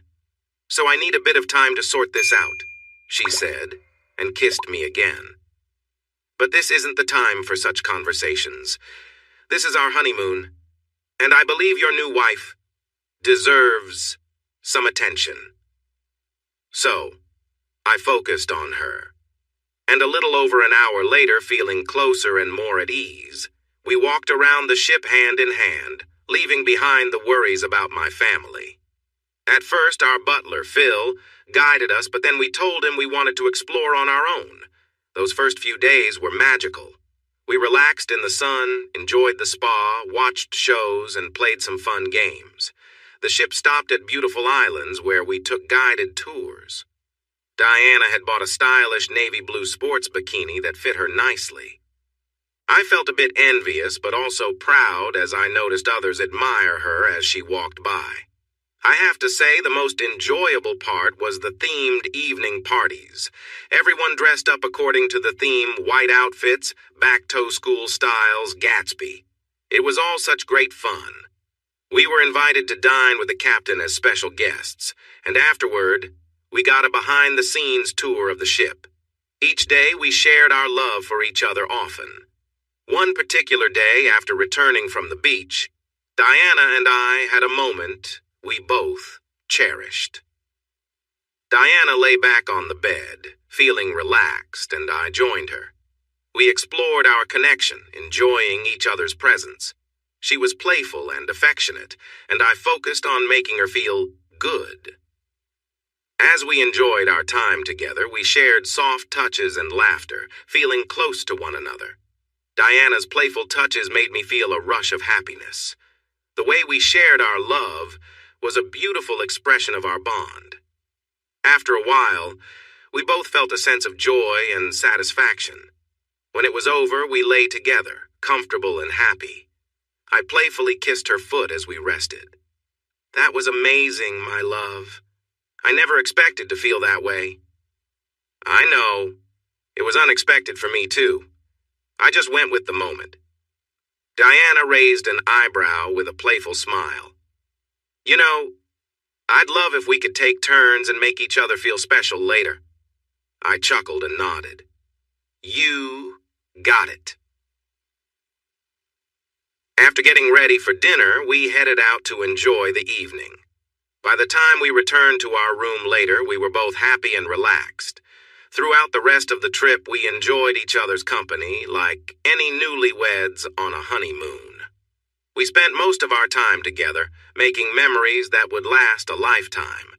so I need a bit of time to sort this out," she said, and kissed me again. "But this isn't the time for such conversations. This is our honeymoon, and I believe your new wife deserves some attention." So, I focused on her, and a little over an hour later, feeling closer and more at ease, we walked around the ship hand in hand, leaving behind the worries about my family. At first, our butler, Phil, guided us, but then we told him we wanted to explore on our own. Those first few days were magical. We relaxed in the sun, enjoyed the spa, watched shows, and played some fun games. The ship stopped at beautiful islands where we took guided tours. Diana had bought a stylish navy blue sports bikini that fit her nicely. I felt a bit envious, but also proud as I noticed others admire her as she walked by. I have to say the most enjoyable part was the themed evening parties. Everyone dressed up according to the theme: white outfits, back-toe school styles, Gatsby. It was all such great fun. We were invited to dine with the captain as special guests, and afterward, we got a behind-the-scenes tour of the ship. Each day, we shared our love for each other often. One particular day, after returning from the beach, Diana and I had a moment we both cherished. Diana lay back on the bed, feeling relaxed, and I joined her. We explored our connection, enjoying each other's presence. She was playful and affectionate, and I focused on making her feel good. As we enjoyed our time together, we shared soft touches and laughter, feeling close to one another. Diana's playful touches made me feel a rush of happiness. The way we shared our love was a beautiful expression of our bond. After a while, we both felt a sense of joy and satisfaction. When it was over, we lay together, comfortable and happy. I playfully kissed her foot as we rested. "That was amazing, my love. I never expected to feel that way." "I know. It was unexpected for me, too. I just went with the moment." Diana raised an eyebrow with a playful smile. "You know, I'd love if we could take turns and make each other feel special later." I chuckled and nodded. "You got it." After getting ready for dinner, we headed out to enjoy the evening. By the time we returned to our room later, we were both happy and relaxed. Throughout the rest of the trip, we enjoyed each other's company like any newlyweds on a honeymoon. We spent most of our time together, making memories that would last a lifetime.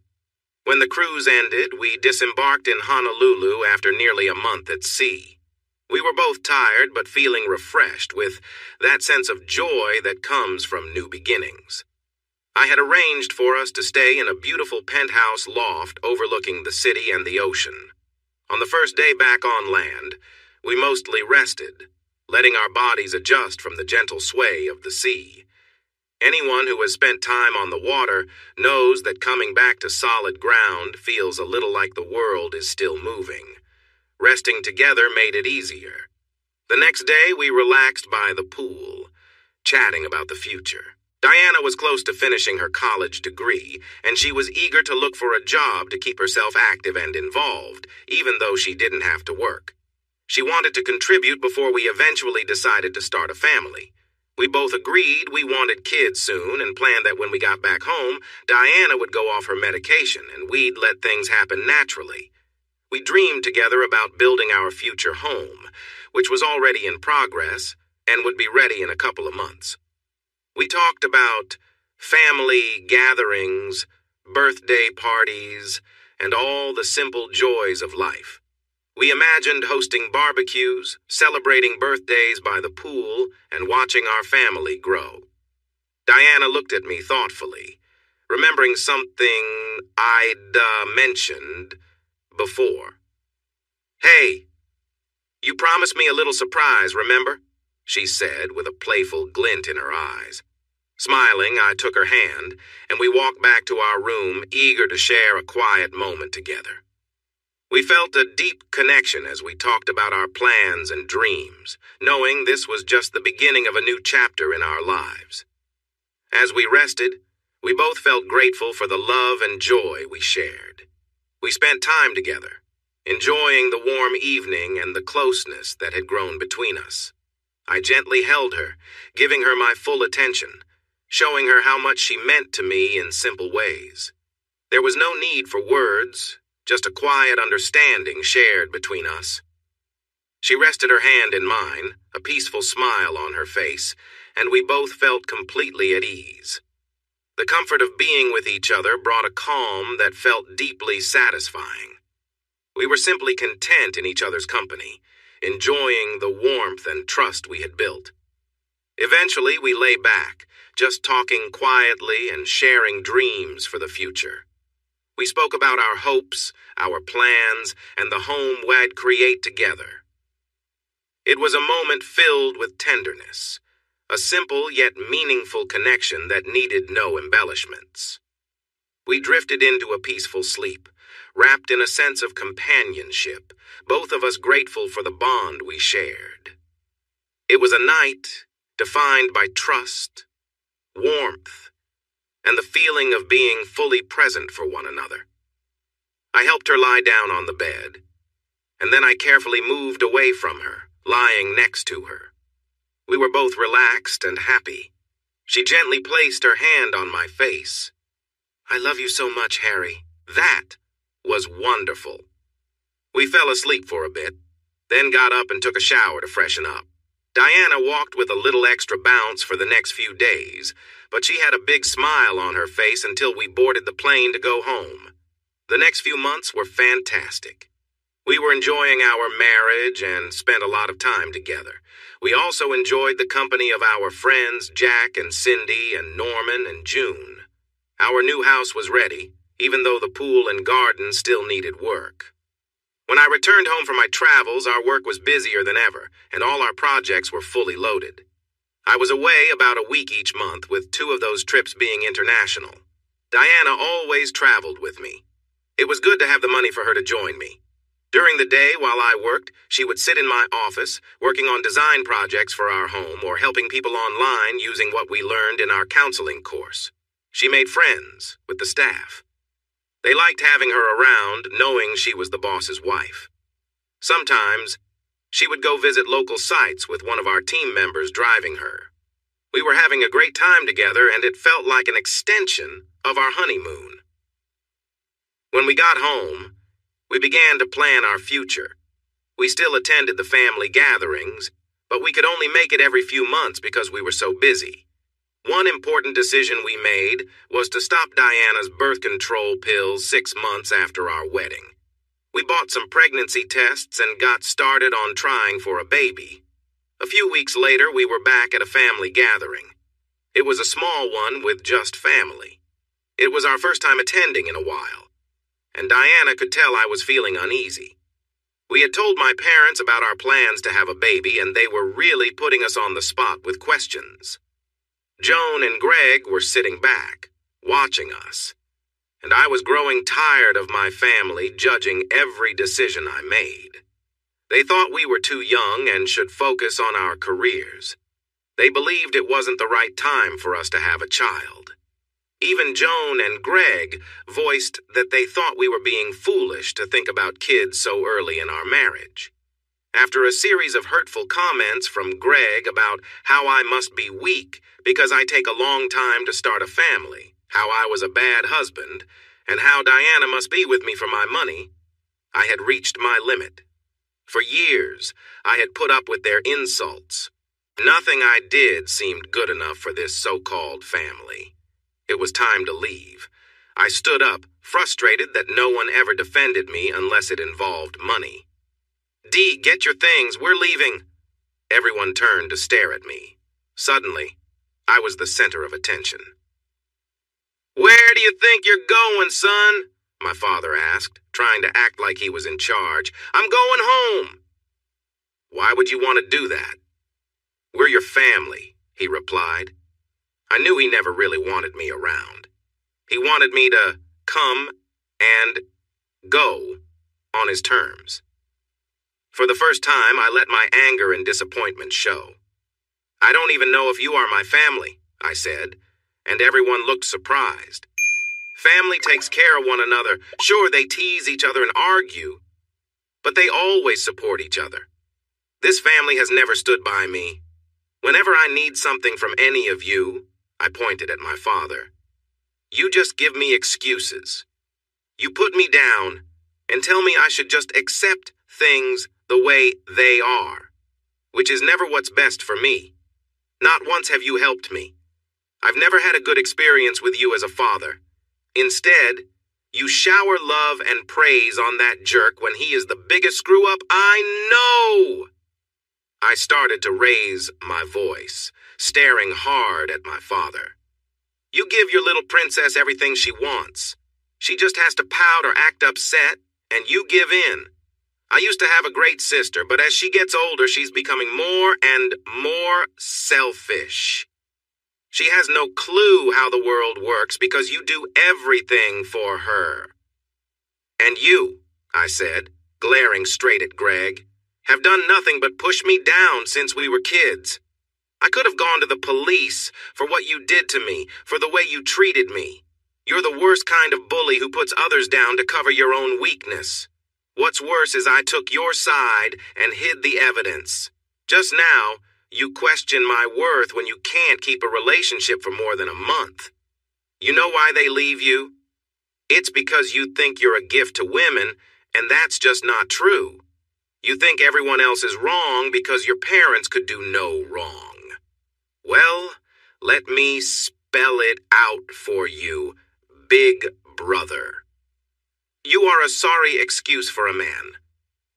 When the cruise ended, we disembarked in Honolulu after nearly a month at sea. We were both tired but feeling refreshed with that sense of joy that comes from new beginnings. I had arranged for us to stay in a beautiful penthouse loft overlooking the city and the ocean. On the first day back on land, we mostly rested, letting our bodies adjust from the gentle sway of the sea. Anyone who has spent time on the water knows that coming back to solid ground feels a little like the world is still moving. Resting together made it easier. The next day, we relaxed by the pool, chatting about the future. Diana was close to finishing her college degree, and she was eager to look for a job to keep herself active and involved, even though she didn't have to work. She wanted to contribute before we eventually decided to start a family. We both agreed we wanted kids soon and planned that when we got back home, Diana would go off her medication and we'd let things happen naturally. We dreamed together about building our future home, which was already in progress and would be ready in a couple of months. We talked about family gatherings, birthday parties, and all the simple joys of life. We imagined hosting barbecues, celebrating birthdays by the pool, and watching our family grow. Diana looked at me thoughtfully, remembering something I'd mentioned before. "Hey, you promised me a little surprise, remember?" she said with a playful glint in her eyes. Smiling, I took her hand, and we walked back to our room, eager to share a quiet moment together. We felt a deep connection as we talked about our plans and dreams, knowing this was just the beginning of a new chapter in our lives. As we rested, we both felt grateful for the love and joy we shared. We spent time together, enjoying the warm evening and the closeness that had grown between us. I gently held her, giving her my full attention, showing her how much she meant to me in simple ways. There was no need for words, just a quiet understanding shared between us. She rested her hand in mine, a peaceful smile on her face, and we both felt completely at ease. The comfort of being with each other brought a calm that felt deeply satisfying. We were simply content in each other's company, enjoying the warmth and trust we had built. Eventually, we lay back, just talking quietly and sharing dreams for the future. We spoke about our hopes, our plans, and the home we'd create together. It was a moment filled with tenderness, a simple yet meaningful connection that needed no embellishments. We drifted into a peaceful sleep, wrapped in a sense of companionship, both of us grateful for the bond we shared. It was a night defined by trust, warmth, and the feeling of being fully present for one another. I helped her lie down on the bed, and then I carefully moved away from her, lying next to her. We were both relaxed and happy. She gently placed her hand on my face. "I love you so much, Harry." That was wonderful. We fell asleep for a bit, then got up and took a shower to freshen up. Diana walked with a little extra bounce for the next few days, but she had a big smile on her face until we boarded the plane to go home. The next few months were fantastic. We were enjoying our marriage and spent a lot of time together. We also enjoyed the company of our friends Jack and Cindy and Norman and June. Our new house was ready, even though the pool and garden still needed work. When I returned home from my travels, our work was busier than ever, and all our projects were fully loaded. I was away about a week each month, with 2 of those trips being international. Diana always traveled with me. It was good to have the money for her to join me. During the day, while I worked, she would sit in my office, working on design projects for our home or helping people online using what we learned in our counseling course. She made friends with the staff. They liked having her around, knowing she was the boss's wife. Sometimes, she would go visit local sites with one of our team members driving her. We were having a great time together, and it felt like an extension of our honeymoon. When we got home, we began to plan our future. We still attended the family gatherings, but we could only make it every few months because we were so busy. One important decision we made was to stop Diana's birth control pills 6 months after our wedding. We bought some pregnancy tests and got started on trying for a baby. A few weeks later, we were back at a family gathering. It was a small one with just family. It was our first time attending in a while, and Diana could tell I was feeling uneasy. We had told my parents about our plans to have a baby, and they were really putting us on the spot with questions. Joan and Greg were sitting back, watching us, and I was growing tired of my family judging every decision I made. They thought we were too young and should focus on our careers. They believed it wasn't the right time for us to have a child. Even Joan and Greg voiced that they thought we were being foolish to think about kids so early in our marriage. After a series of hurtful comments from Greg about how I must be weak because I take a long time to start a family, how I was a bad husband, and how Diana must be with me for my money, I had reached my limit. For years, I had put up with their insults. Nothing I did seemed good enough for this so-called family. It was time to leave. I stood up, frustrated that no one ever defended me unless it involved money. "Dee, get your things, we're leaving." Everyone turned to stare at me. Suddenly, I was the center of attention. "Where do you think you're going, son?" my father asked, trying to act like he was in charge. "I'm going home." "Why would you want to do that?" "We're your family," he replied. I knew he never really wanted me around. He wanted me to come and go on his terms. For the first time, I let my anger and disappointment show. "I don't even know if you are my family," I said, and everyone looked surprised. Family takes care of one another. Sure, they tease each other and argue, but they always support each other. This family has never stood by me. Whenever I need something from any of you, I pointed at my father, you just give me excuses. You put me down and tell me I should just accept things the way they are, which is never what's best for me. Not once have you helped me. I've never had a good experience with you as a father. Instead, you shower love and praise on that jerk when he is the biggest screw-up I know. I started to raise my voice, staring hard at my father. You give your little princess everything she wants. She just has to pout or act upset, and you give in. I used to have a great sister, but as she gets older, she's becoming more and more selfish. She has no clue how the world works because you do everything for her. And you, I said, glaring straight at Greg, have done nothing but push me down since we were kids. I could have gone to the police for what you did to me, for the way you treated me. You're the worst kind of bully who puts others down to cover your own weakness. What's worse is I took your side and hid the evidence. Just now, you question my worth when you can't keep a relationship for more than a month. You know why they leave you? It's because you think you're a gift to women, and that's just not true. You think everyone else is wrong because your parents could do no wrong. Well, let me spell it out for you, big brother. You are a sorry excuse for a man.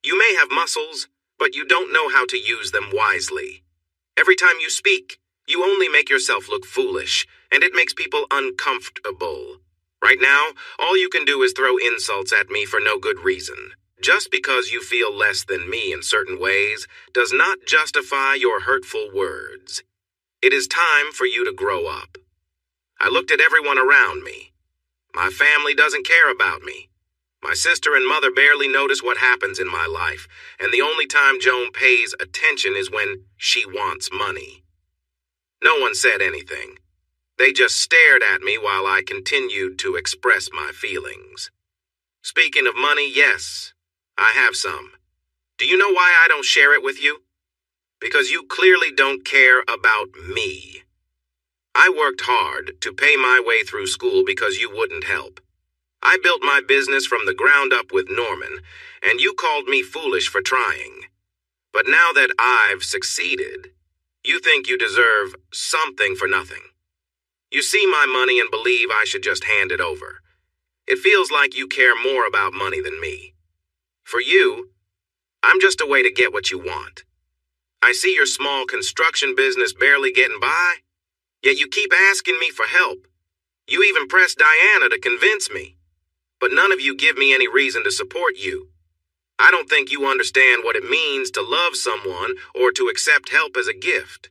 You may have muscles, but you don't know how to use them wisely. Every time you speak, you only make yourself look foolish, and it makes people uncomfortable. Right now, all you can do is throw insults at me for no good reason. Just because you feel less than me in certain ways does not justify your hurtful words. It is time for you to grow up. I looked at everyone around me. My family doesn't care about me. My sister and mother barely notice what happens in my life, and the only time Joan pays attention is when she wants money. No one said anything. They just stared at me while I continued to express my feelings. Speaking of money, yes, I have some. Do you know why I don't share it with you? Because you clearly don't care about me. I worked hard to pay my way through school because you wouldn't help. I built my business from the ground up with Norman, and you called me foolish for trying. But now that I've succeeded, you think you deserve something for nothing. You see my money and believe I should just hand it over. It feels like you care more about money than me. For you, I'm just a way to get what you want. I see your small construction business barely getting by, yet you keep asking me for help. You even pressed Diana to convince me. But none of you give me any reason to support you. I don't think you understand what it means to love someone or to accept help as a gift.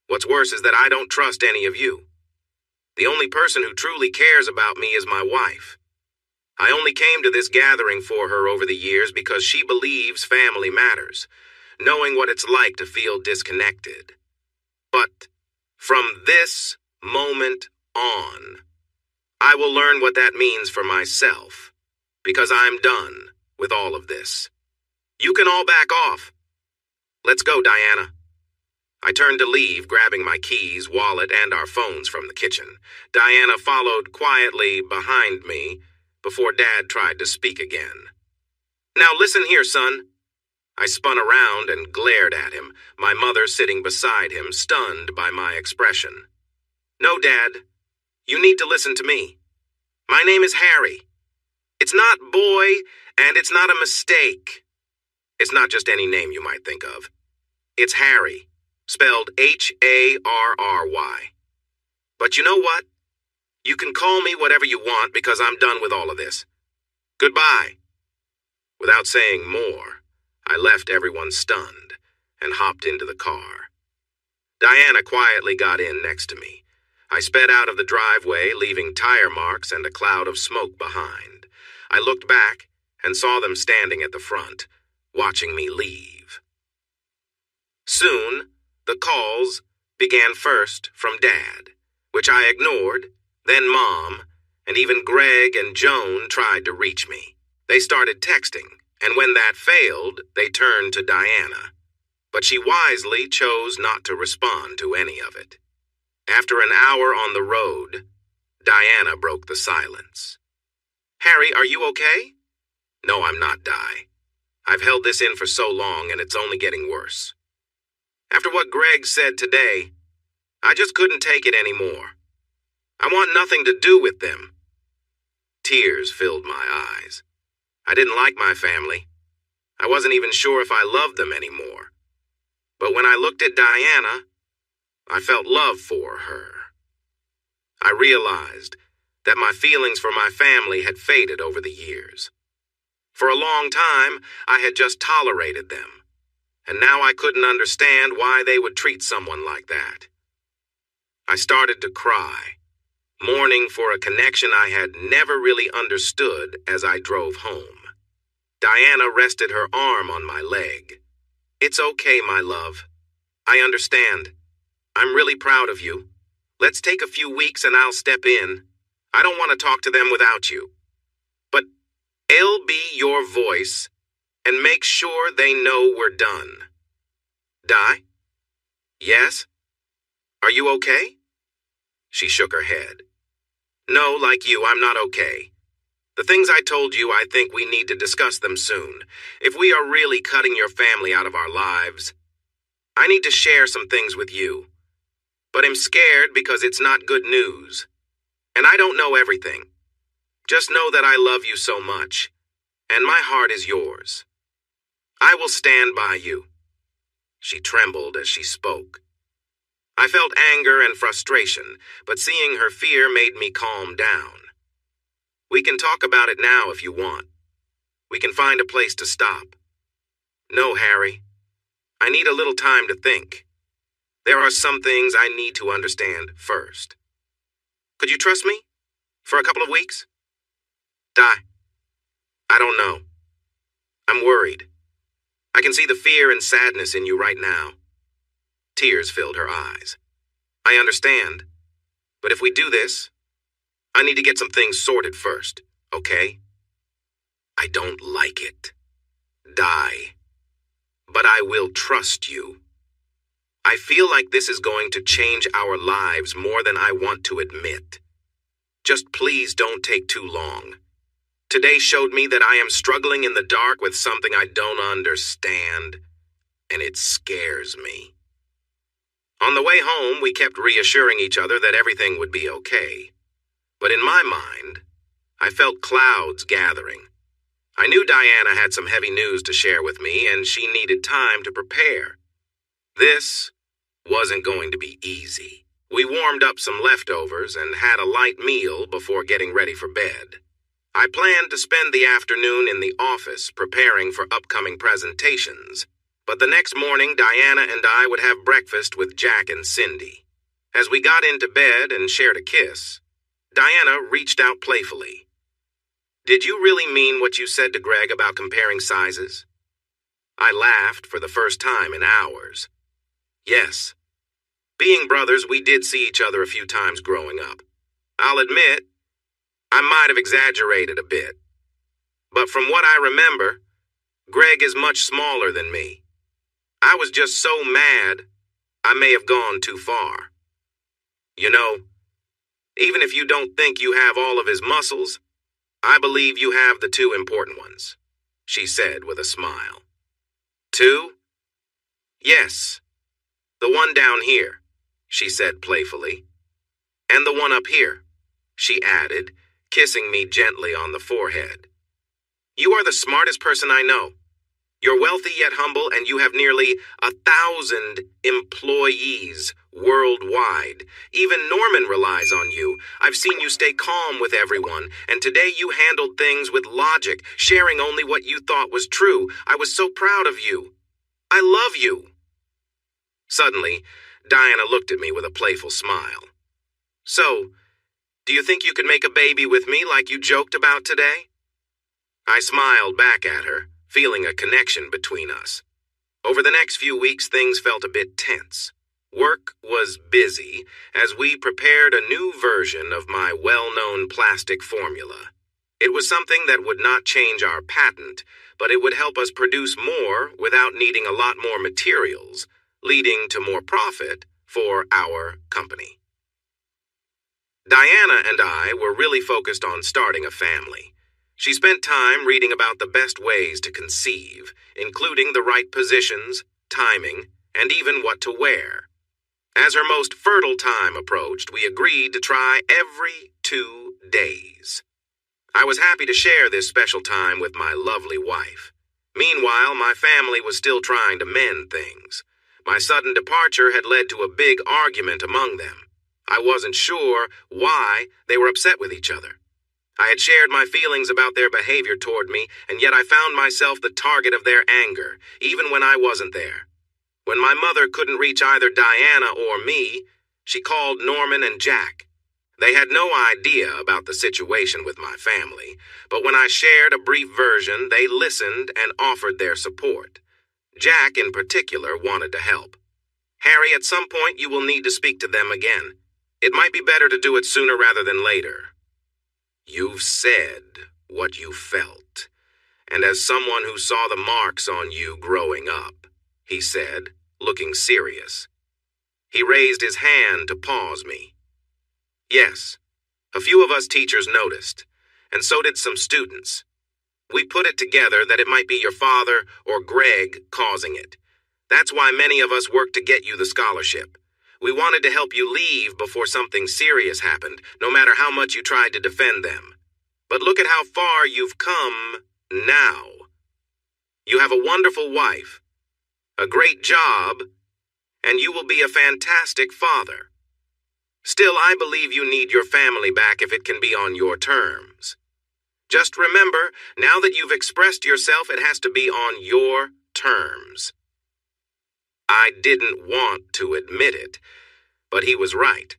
What's worse is that I don't trust any of you. The only person who truly cares about me is my wife. I only came to this gathering for her over the years because she believes family matters, knowing what it's like to feel disconnected. But from this moment on, I will learn what that means for myself, because I'm done with all of this. You can all back off. Let's go, Diana. I turned to leave, grabbing my keys, wallet, and our phones from the kitchen. Diana followed quietly behind me before Dad tried to speak again. Now listen here, son. I spun around and glared at him, my mother sitting beside him, stunned by my expression. No, Dad. You need to listen to me. My name is Harry. It's not boy, and it's not a mistake. It's not just any name you might think of. It's Harry, spelled Harry. But you know what? You can call me whatever you want because I'm done with all of this. Goodbye. Without saying more, I left everyone stunned and hopped into the car. Diana quietly got in next to me. I sped out of the driveway, leaving tire marks and a cloud of smoke behind. I looked back and saw them standing at the front, watching me leave. Soon, the calls began first from Dad, which I ignored, then Mom, and even Greg and Joan tried to reach me. They started texting, and when that failed, they turned to Diana. But she wisely chose not to respond to any of it. After an hour on the road, Diana broke the silence. "Harry, are you okay?" "No, I'm not, Di. I've held this in for so long and it's only getting worse. After what Greg said today, I just couldn't take it anymore. I want nothing to do with them." Tears filled my eyes. I didn't like my family. I wasn't even sure if I loved them anymore. But when I looked at Diana, I felt love for her. I realized that my feelings for my family had faded over the years. For a long time, I had just tolerated them, and now I couldn't understand why they would treat someone like that. I started to cry, mourning for a connection I had never really understood as I drove home. Diana rested her arm on my leg. "It's okay, my love. I understand. I'm really proud of you. Let's take a few weeks and I'll step in. I don't want to talk to them without you. But I'll be your voice and make sure they know we're done." "Di? Yes? Are you okay?" She shook her head. "No, like you, I'm not okay. The things I told you, I think we need to discuss them soon. If we are really cutting your family out of our lives, I need to share some things with you. But I'm scared because it's not good news. And I don't know everything. Just know that I love you so much, and my heart is yours. I will stand by you." She trembled as she spoke. I felt anger and frustration, but seeing her fear made me calm down. "We can talk about it now if you want. We can find a place to stop." "No, Harry. I need a little time to think. There are some things I need to understand first. Could you trust me? For a couple of weeks?" "Di, I don't know. I'm worried. I can see the fear and sadness in you right now." Tears filled her eyes. "I understand. But if we do this, I need to get some things sorted first, okay?" "I don't like it. Di. But I will trust you. I feel like this is going to change our lives more than I want to admit. Just please don't take too long. Today showed me that I am struggling in the dark with something I don't understand, and it scares me." On the way home, we kept reassuring each other that everything would be okay. But in my mind, I felt clouds gathering. I knew Diana had some heavy news to share with me, and she needed time to prepare. This wasn't going to be easy. We warmed up some leftovers and had a light meal before getting ready for bed. I planned to spend the afternoon in the office preparing for upcoming presentations, but the next morning Diana and I would have breakfast with Jack and Cindy. As we got into bed and shared a kiss, Diana reached out playfully. "Did you really mean what you said to Greg about comparing sizes?" I laughed for the first time in hours. Yes. Being brothers, we did see each other a few times growing up. I'll admit, I might have exaggerated a bit. But from what I remember, Greg is much smaller than me. I was just so mad, I may have gone too far. You know, even if you don't think you have all of his muscles, I believe you have the two important ones, she said with a smile. Two? Yes. The one down here, she said playfully. And the one up here, she added, kissing me gently on the forehead. You are the smartest person I know. You're wealthy yet humble, and you have nearly 1,000 employees worldwide. Even Norman relies on you. I've seen you stay calm with everyone, and today you handled things with logic, sharing only what you thought was true. I was so proud of you. I love you. Suddenly, Diana looked at me with a playful smile. So, do you think you could make a baby with me like you joked about today? I smiled back at her, feeling a connection between us. Over the next few weeks, things felt a bit tense. Work was busy as we prepared a new version of my well-known plastic formula. It was something that would not change our patent, but it would help us produce more without needing a lot more materials, leading to more profit for our company. Diana and I were really focused on starting a family. She spent time reading about the best ways to conceive, including the right positions, timing, and even what to wear. As her most fertile time approached, we agreed to try every 2 days. I was happy to share this special time with my lovely wife. Meanwhile, my family was still trying to mend things. My sudden departure had led to a big argument among them. I wasn't sure why they were upset with each other. I had shared my feelings about their behavior toward me, and yet I found myself the target of their anger, even when I wasn't there. When my mother couldn't reach either Diana or me, she called Norman and Jack. They had no idea about the situation with my family, but when I shared a brief version, they listened and offered their support. Jack, in particular, wanted to help. Harry, at some point you will need to speak to them again. It might be better to do it sooner rather than later. You've said what you felt, and as someone who saw the marks on you growing up, he said, looking serious. He raised his hand to pause me. Yes, a few of us teachers noticed, and so did some students. We put it together that it might be your father or Greg causing it. That's why many of us worked to get you the scholarship. We wanted to help you leave before something serious happened, no matter how much you tried to defend them. But look at how far you've come now. You have a wonderful wife, a great job, and you will be a fantastic father. Still, I believe you need your family back if it can be on your terms. Just remember, now that you've expressed yourself, it has to be on your terms. I didn't want to admit it, but he was right.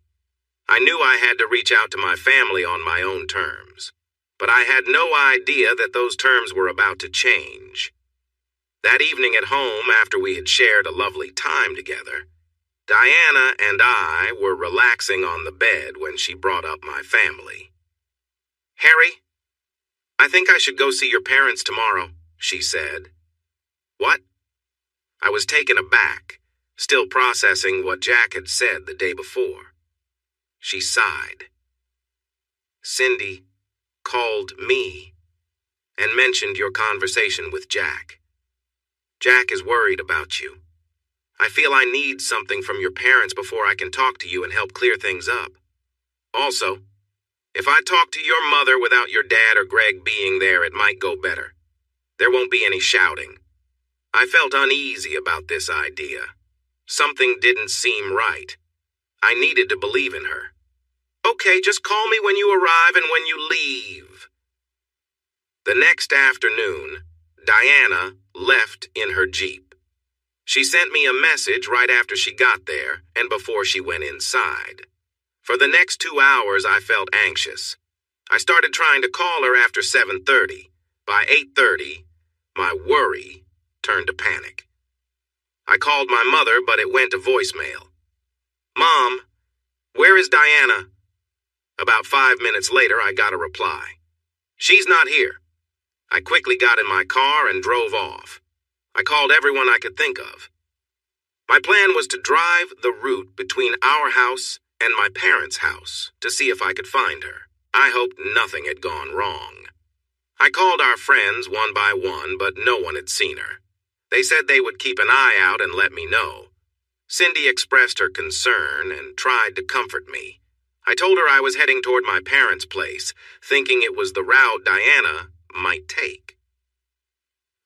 I knew I had to reach out to my family on my own terms, but I had no idea that those terms were about to change. That evening at home, after we had shared a lovely time together, Diana and I were relaxing on the bed when she brought up my family. Harry, I think I should go see your parents tomorrow, she said. What? I was taken aback, still processing what Jack had said the day before. She sighed. Cindy called me and mentioned your conversation with Jack. Jack is worried about you. I feel I need something from your parents before I can talk to you and help clear things up. Also, if I talk to your mother without your dad or Greg being there, it might go better. There won't be any shouting. I felt uneasy about this idea. Something didn't seem right. I needed to believe in her. Okay, just call me when you arrive and when you leave. The next afternoon, Diana left in her Jeep. She sent me a message right after she got there and before she went inside. For the next 2 hours, I felt anxious. I started trying to call her after 7:30. By 8:30, my worry turned to panic. I called my mother, but it went to voicemail. Mom, where is Diana? About 5 minutes later, I got a reply. She's not here. I quickly got in my car and drove off. I called everyone I could think of. My plan was to drive the route between our house and my parents' house to see if I could find her. I hoped nothing had gone wrong. I called our friends one by one, but no one had seen her. They said they would keep an eye out and let me know. Cindy expressed her concern and tried to comfort me. I told her I was heading toward my parents' place, thinking it was the route Diana might take.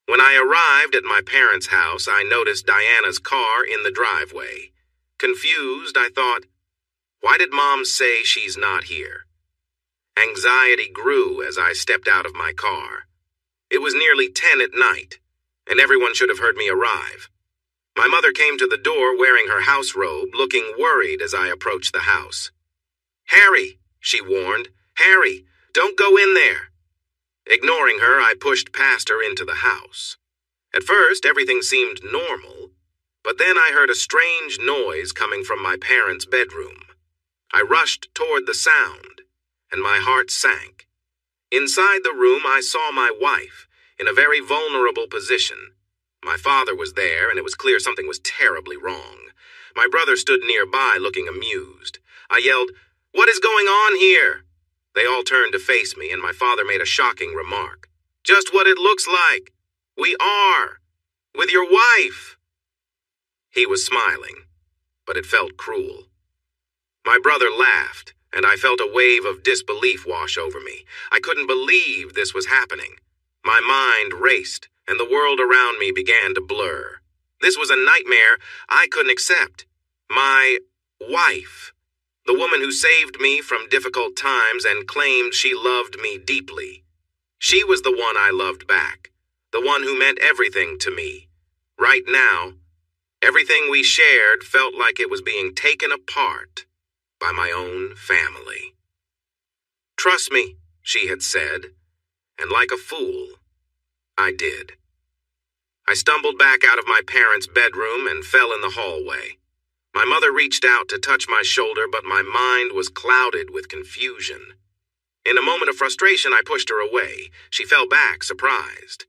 When I arrived at my parents' house, I noticed Diana's car in the driveway. Confused, I thought, why did Mom say she's not here? Anxiety grew as I stepped out of my car. It was nearly 10 at night, and everyone should have heard me arrive. My mother came to the door wearing her house robe, looking worried as I approached the house. "Harry," she warned. "Harry, don't go in there." Ignoring her, I pushed past her into the house. At first, everything seemed normal, but then I heard a strange noise coming from my parents' bedroom. I rushed toward the sound, and my heart sank. Inside the room, I saw my wife, in a very vulnerable position. My father was there, and it was clear something was terribly wrong. My brother stood nearby, looking amused. I yelled, "What is going on here?" They all turned to face me, and my father made a shocking remark. "Just what it looks like. We are. With your wife." He was smiling, but it felt cruel. My brother laughed, and I felt a wave of disbelief wash over me. I couldn't believe this was happening. My mind raced, and the world around me began to blur. This was a nightmare I couldn't accept. My wife, the woman who saved me from difficult times and claimed she loved me deeply. She was the one I loved back, the one who meant everything to me. Right now, everything we shared felt like it was being taken apart by my own family. "Trust me," she had said, and like a fool, I did. I stumbled back out of my parents' bedroom and fell in the hallway. My mother reached out to touch my shoulder, but my mind was clouded with confusion. In a moment of frustration, I pushed her away. She fell back, surprised.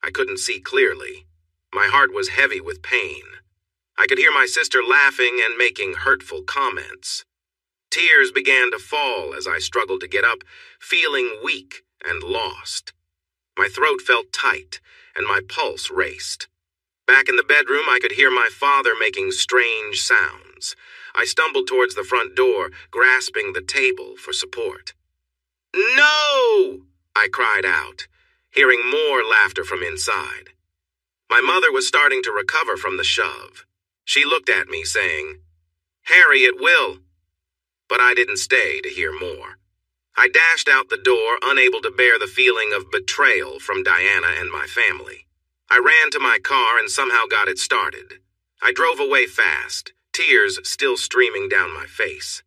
I couldn't see clearly. My heart was heavy with pain. I could hear my sister laughing and making hurtful comments. Tears began to fall as I struggled to get up, feeling weak and lost. My throat felt tight, and my pulse raced. Back in the bedroom, I could hear my father making strange sounds. I stumbled towards the front door, grasping the table for support. "No!" I cried out, hearing more laughter from inside. My mother was starting to recover from the shove. She looked at me, saying, "Harry, it will." But I didn't stay to hear more. I dashed out the door, unable to bear the feeling of betrayal from Diana and my family. I ran to my car and somehow got it started. I drove away fast, tears still streaming down my face.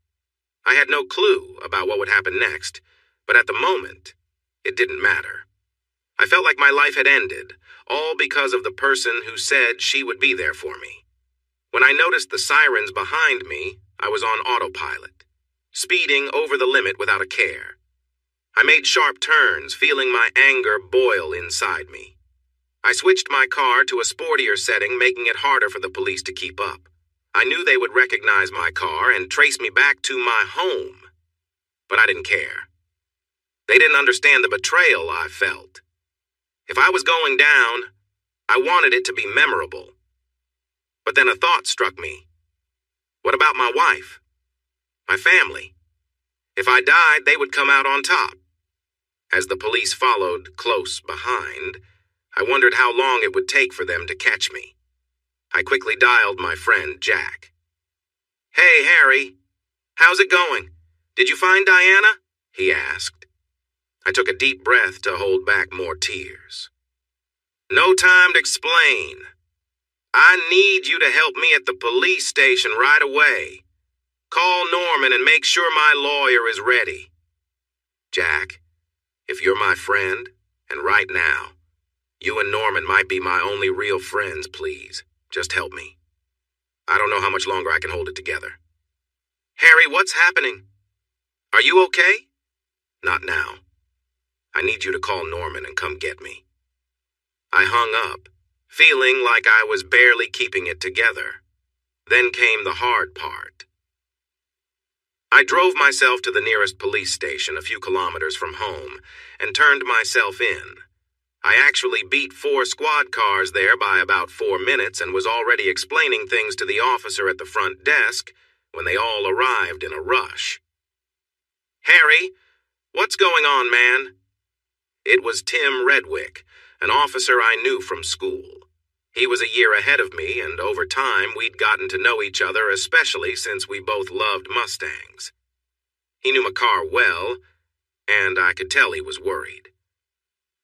I had no clue about what would happen next, but at the moment, it didn't matter. I felt like my life had ended, all because of the person who said she would be there for me. When I noticed the sirens behind me, I was on autopilot, speeding over the limit without a care. I made sharp turns, feeling my anger boil inside me. I switched my car to a sportier setting, making it harder for the police to keep up. I knew they would recognize my car and trace me back to my home, but I didn't care. They didn't understand the betrayal I felt. If I was going down, I wanted it to be memorable. But then a thought struck me. What about my wife? My family? If I died, they would come out on top. As the police followed close behind, I wondered how long it would take for them to catch me. I quickly dialed my friend, Jack. "Hey, Harry. How's it going? Did you find Diana?" he asked. I took a deep breath to hold back more tears. "No time to explain. I need you to help me at the police station right away. Call Norman and make sure my lawyer is ready." "Jack, if you're my friend, and right now, you and Norman might be my only real friends, please. Just help me. I don't know how much longer I can hold it together." "Harry, what's happening? Are you okay?" "Not now. I need you to call Norman and come get me." I hung up, feeling like I was barely keeping it together. Then came the hard part. I drove myself to the nearest police station a few kilometers from home and turned myself in. I actually beat 4 squad cars there by about 4 minutes and was already explaining things to the officer at the front desk when they all arrived in a rush. "Harry, what's going on, man?" It was Tim Redwick, an officer I knew from school. He was a year ahead of me, and over time we'd gotten to know each other, especially since we both loved Mustangs. He knew my car well, and I could tell he was worried.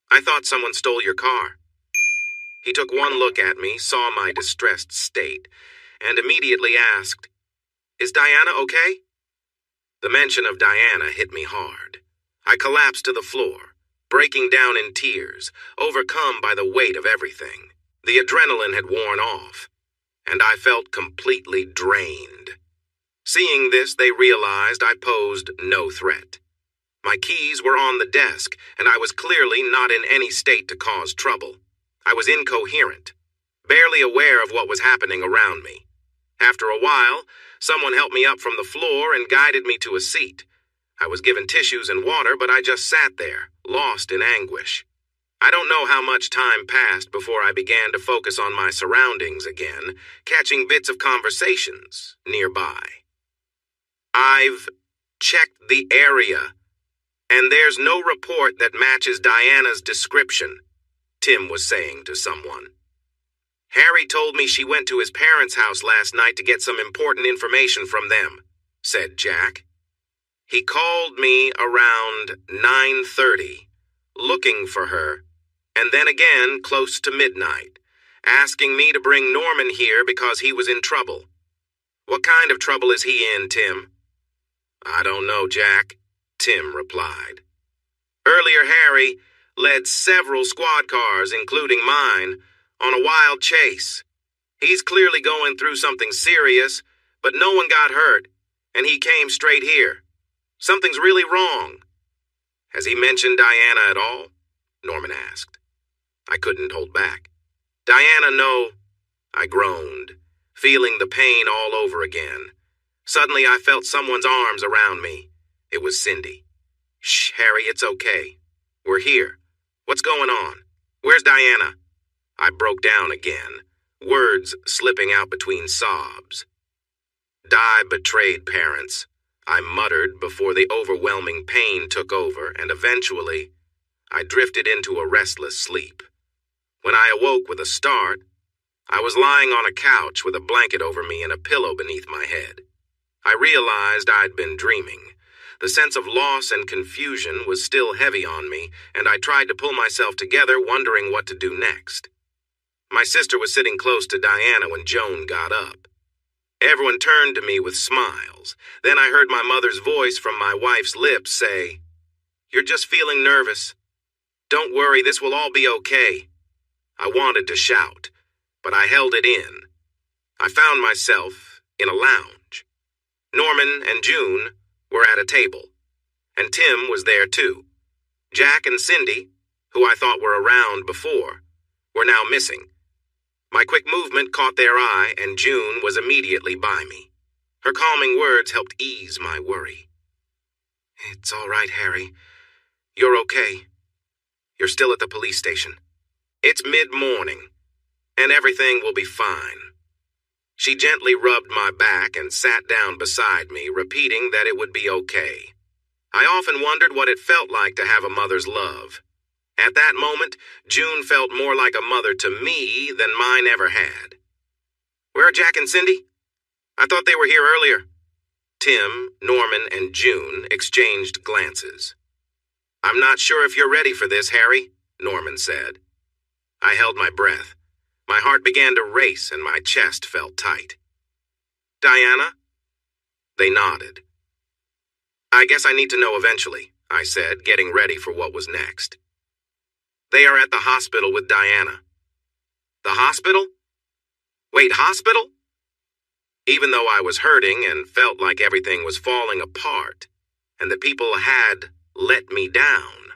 "I thought someone stole your car." He took one look at me, saw my distressed state, and immediately asked, "Is Diana okay?" The mention of Diana hit me hard. I collapsed to the floor, breaking down in tears, overcome by the weight of everything. The adrenaline had worn off, and I felt completely drained. Seeing this, they realized I posed no threat. My keys were on the desk, and I was clearly not in any state to cause trouble. I was incoherent, barely aware of what was happening around me. After a while, someone helped me up from the floor and guided me to a seat. I was given tissues and water, but I just sat there, lost in anguish. I don't know how much time passed before I began to focus on my surroundings again, catching bits of conversations nearby. "I've checked the area, and there's no report that matches Diana's description," Tim was saying to someone. "Harry told me she went to his parents' house last night to get some important information from them," said Jack. "He called me around 9:30, looking for her, and then again close to midnight, asking me to bring Norman here because he was in trouble." "What kind of trouble is he in, Tim?" "I don't know, Jack," Tim replied. "Earlier, Harry led several squad cars, including mine, on a wild chase. He's clearly going through something serious, but no one got hurt, and he came straight here. Something's really wrong." "Has he mentioned Diana at all?" Norman asked. I couldn't hold back. "Diana, no," I groaned, feeling the pain all over again. Suddenly I felt someone's arms around me. It was Cindy. "Shh, Harry, it's okay. We're here. What's going on? Where's Diana?" I broke down again, words slipping out between sobs. "Di betrayed parents," I muttered before the overwhelming pain took over, and eventually I drifted into a restless sleep. When I awoke with a start, I was lying on a couch with a blanket over me and a pillow beneath my head. I realized I'd been dreaming. The sense of loss and confusion was still heavy on me, and I tried to pull myself together, wondering what to do next. My sister was sitting close to Diana when Joan got up. Everyone turned to me with smiles. Then I heard my mother's voice from my wife's lips say, "You're just feeling nervous. Don't worry, this will all be okay." I wanted to shout, but I held it in. I found myself in a lounge. Norman and June were at a table, and Tim was there too. Jack and Cindy, who I thought were around before, were now missing. My quick movement caught their eye, and June was immediately by me. Her calming words helped ease my worry. "It's all right, Harry. You're okay. You're still at the police station. It's mid-morning, and everything will be fine." She gently rubbed my back and sat down beside me, repeating that it would be okay. I often wondered what it felt like to have a mother's love. At that moment, June felt more like a mother to me than mine ever had. "Where are Jack and Cindy? I thought they were here earlier." Tim, Norman, and June exchanged glances. "I'm not sure if you're ready for this, Harry," Norman said. I held my breath. My heart began to race and my chest felt tight. "Diana?" They nodded. "I guess I need to know eventually," I said, getting ready for what was next. "They are at the hospital with Diana." "The hospital? Wait, hospital?" Even though I was hurting and felt like everything was falling apart, and the people had let me down,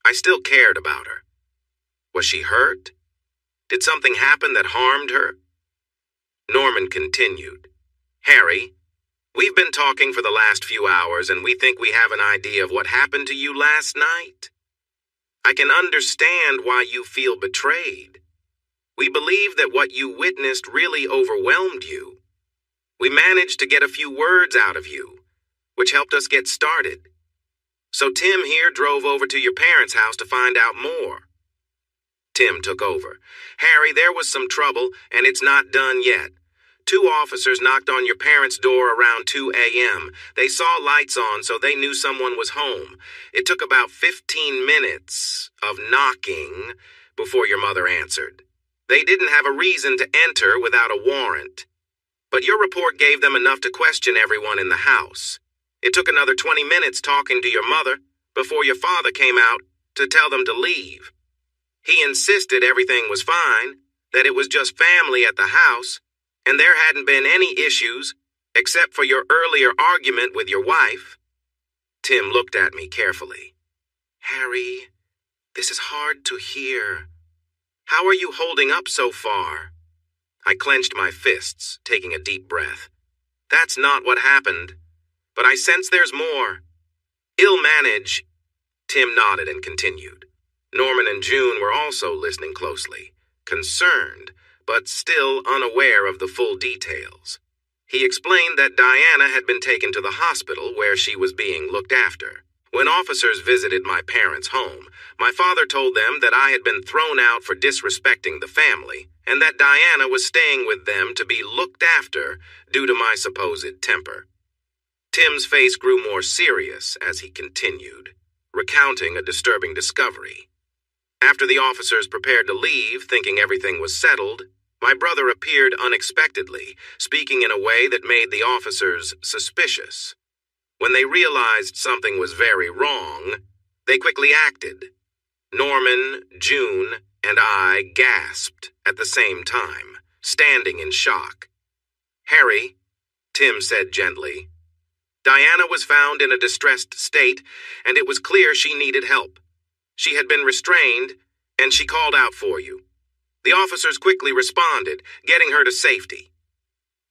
I still cared about her. Was she hurt? Did something happen that harmed her? Norman continued. "Harry, we've been talking for the last few hours, and we think we have an idea of what happened to you last night. I can understand why you feel betrayed. We believe that what you witnessed really overwhelmed you. We managed to get a few words out of you, which helped us get started. So Tim here drove over to your parents' house to find out more." Tim took over. "Harry, there was some trouble, and it's not done yet. 2 officers knocked on your parents' door around 2 a.m. They saw lights on, so they knew someone was home. It took about 15 minutes of knocking before your mother answered. They didn't have a reason to enter without a warrant. But your report gave them enough to question everyone in the house. It took another 20 minutes talking to your mother before your father came out to tell them to leave. He insisted everything was fine, that it was just family at the house, and there hadn't been any issues except for your earlier argument with your wife. Tim looked at me carefully. Harry, this is hard to hear. How are you holding up so far? I clenched my fists, taking a deep breath. That's not what happened, but I sense there's more. Ill-manage. Tim nodded and continued. Norman and June were also listening closely, concerned, but still unaware of the full details. He explained that Diana had been taken to the hospital where she was being looked after. When officers visited my parents' home, my father told them that I had been thrown out for disrespecting the family, and that Diana was staying with them to be looked after due to my supposed temper. Tim's face grew more serious as he continued, recounting a disturbing discovery. After the officers prepared to leave, thinking everything was settled, my brother appeared unexpectedly, speaking in a way that made the officers suspicious. When they realized something was very wrong, they quickly acted. Norman, June, and I gasped at the same time, standing in shock. Harry, Tim said gently, Diana was found in a distressed state, and it was clear she needed help. She had been restrained, and she called out for you. The officers quickly responded, getting her to safety.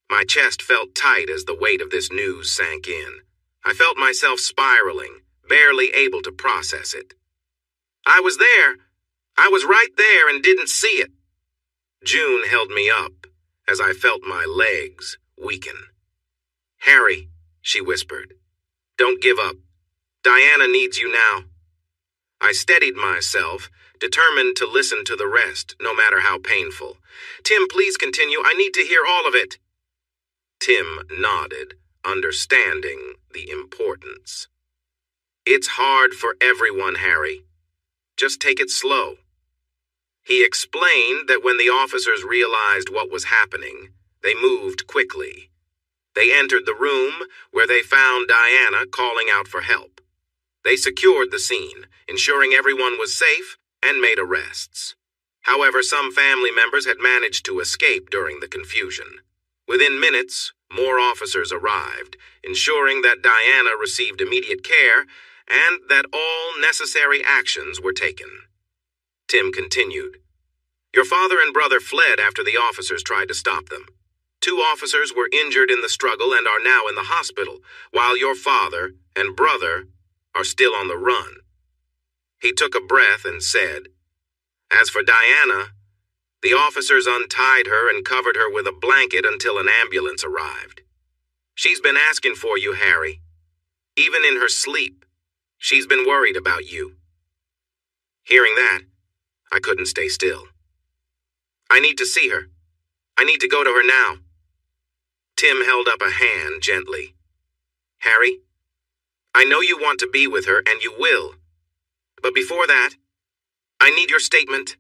My chest felt tight as the weight of this news sank in. I felt myself spiraling, barely able to process it. I was there. I was right there and didn't see it. June held me up as I felt my legs weaken. Harry, she whispered, don't give up. Diana needs you now. I steadied myself, determined to listen to the rest, no matter how painful. Tim, please continue. I need to hear all of it. Tim nodded, understanding the importance. It's hard for everyone, Harry. Just take it slow. He explained that when the officers realized what was happening, they moved quickly. They entered the room where they found Diana calling out for help. They secured the scene, ensuring everyone was safe, and made arrests. However, some family members had managed to escape during the confusion. Within minutes, more officers arrived, ensuring that Diana received immediate care and that all necessary actions were taken. Tim continued, Your father and brother fled after the officers tried to stop them. 2 officers were injured in the struggle and are now in the hospital, while your father and brother are still on the run. He took a breath and said, As for Diana, the officers untied her and covered her with a blanket until an ambulance arrived. She's been asking for you, Harry. Even in her sleep, she's been worried about you. Hearing that, I couldn't stay still. I need to see her. I need to go to her now. Tim held up a hand gently. Harry, I know you want to be with her, and you will. But before that, I need your statement.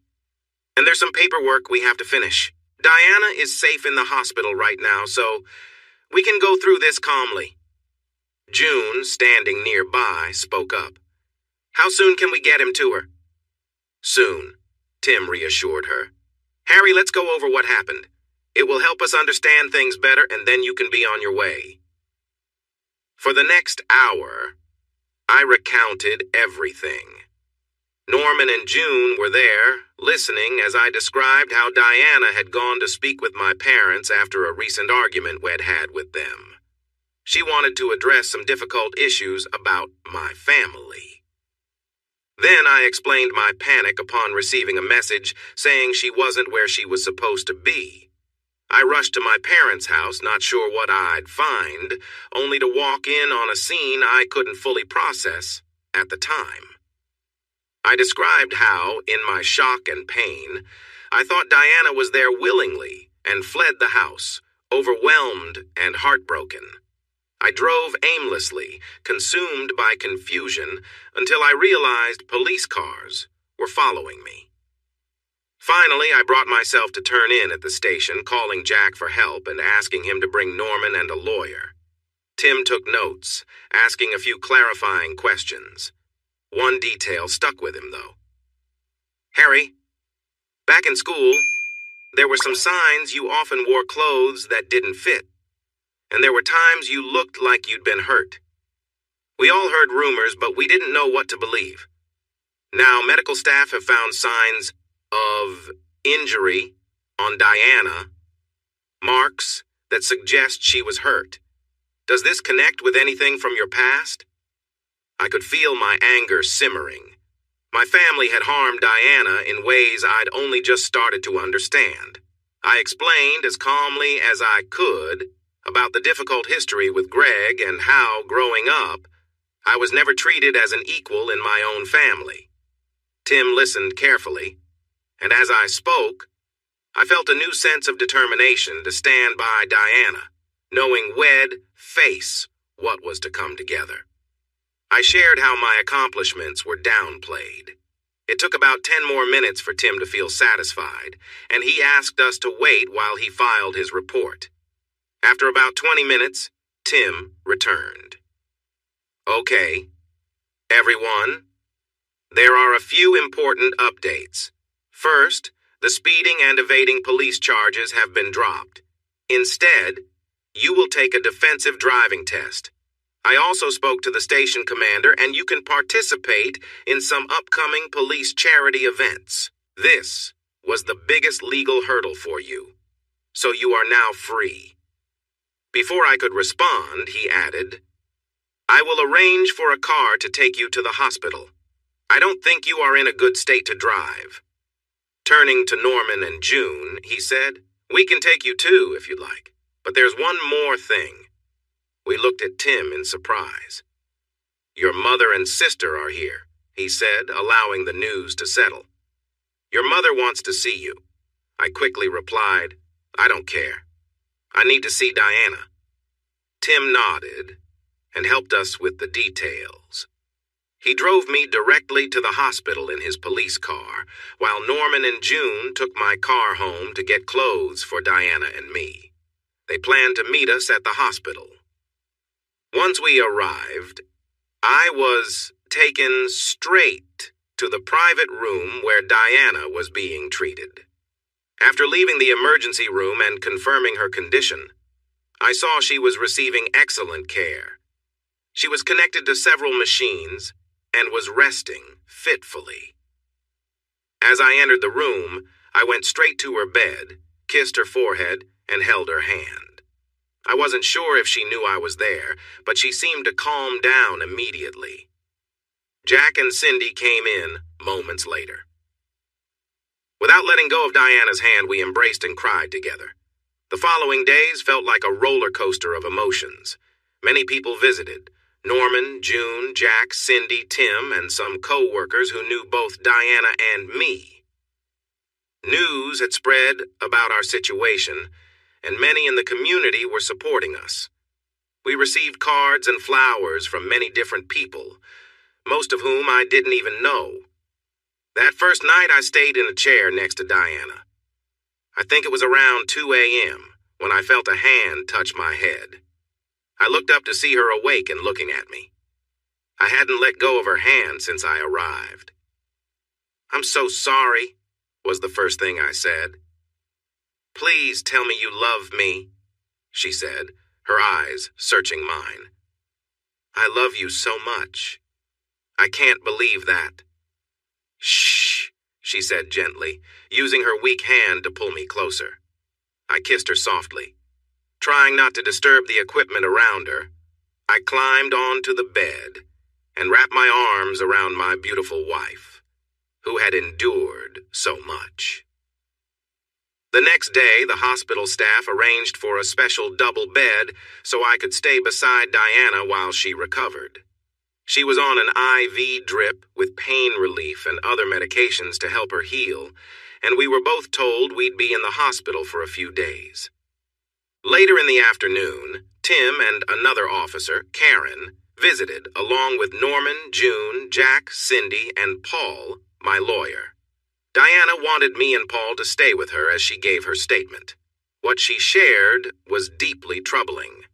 And there's some paperwork we have to finish. Diana is safe in the hospital right now, so we can go through this calmly. June, standing nearby, spoke up. How soon can we get him to her? Soon, Tim reassured her. Harry, let's go over what happened. It will help us understand things better, and then you can be on your way. For the next hour, I recounted everything. Norman and June were there, listening as I described how Diana had gone to speak with my parents after a recent argument we'd had with them. She wanted to address some difficult issues about my family. Then I explained my panic upon receiving a message saying she wasn't where she was supposed to be. I rushed to my parents' house, not sure what I'd find, only to walk in on a scene I couldn't fully process at the time. I described how, in my shock and pain, I thought Diana was there willingly and fled the house, overwhelmed and heartbroken. I drove aimlessly, consumed by confusion, until I realized police cars were following me. Finally, I brought myself to turn in at the station, calling Jack for help and asking him to bring Norman and a lawyer. Tim took notes, asking a few clarifying questions. One detail stuck with him, though. "Harry, back in school, there were some signs you often wore clothes that didn't fit, and there were times you looked like you'd been hurt. We all heard rumors, but we didn't know what to believe. Now, medical staff have found signs of injury on Diana, marks that suggest she was hurt. Does this connect with anything from your past?" I could feel my anger simmering. My family had harmed Diana in ways I'd only just started to understand. I explained as calmly as I could about the difficult history with Greg and how, growing up, I was never treated as an equal in my own family. Tim listened carefully, and as I spoke, I felt a new sense of determination to stand by Diana, knowing we'd face what was to come together. I shared how my accomplishments were downplayed. It took about 10 more minutes for Tim to feel satisfied, and he asked us to wait while he filed his report. After about 20 minutes, Tim returned. "Okay, everyone, there are a few important updates. First, the speeding and evading police charges have been dropped. Instead, you will take a defensive driving test. I also spoke to the station commander, and you can participate in some upcoming police charity events. This was the biggest legal hurdle for you, so you are now free." Before I could respond, he added, "I will arrange for a car to take you to the hospital. I don't think you are in a good state to drive." Turning to Norman and June, he said, "We can take you too, if you'd like. But there's one more thing." We looked at Tim in surprise. "Your mother and sister are here," he said, allowing the news to settle. "Your mother wants to see you." I quickly replied, "I don't care. I need to see Diana." Tim nodded and helped us with the details. He drove me directly to the hospital in his police car, while Norman and June took my car home to get clothes for Diana and me. They planned to meet us at the hospital. Once we arrived, I was taken straight to the private room where Diana was being treated. After leaving the emergency room and confirming her condition, I saw she was receiving excellent care. She was connected to several machines and was resting fitfully. As I entered the room, I went straight to her bed, kissed her forehead, and held her hand. I wasn't sure if she knew I was there, but she seemed to calm down immediately. Jack and Cindy came in moments later. Without letting go of Diana's hand, we embraced and cried together. The following days felt like a roller coaster of emotions. Many people visited: Norman, June, Jack, Cindy, Tim, and some co-workers who knew both Diana and me. News had spread about our situation, and many in the community were supporting us. We received cards and flowers from many different people, most of whom I didn't even know. That first night, I stayed in a chair next to Diana. I think it was around 2 a.m. when I felt a hand touch my head. I looked up to see her awake and looking at me. I hadn't let go of her hand since I arrived. "I'm so sorry," was the first thing I said. "Please tell me you love me," she said, her eyes searching mine. "I love you so much. I can't believe that." "Shh," she said gently, using her weak hand to pull me closer. I kissed her softly. Trying not to disturb the equipment around her, I climbed onto the bed and wrapped my arms around my beautiful wife, who had endured so much. The next day, the hospital staff arranged for a special double bed so I could stay beside Diana while she recovered. She was on an IV drip with pain relief and other medications to help her heal, and we were both told we'd be in the hospital for a few days. Later in the afternoon, Tim and another officer, Karen, visited along with Norman, June, Jack, Cindy, and Paul, my lawyer. Diana wanted me and Paul to stay with her as she gave her statement. What she shared was deeply troubling.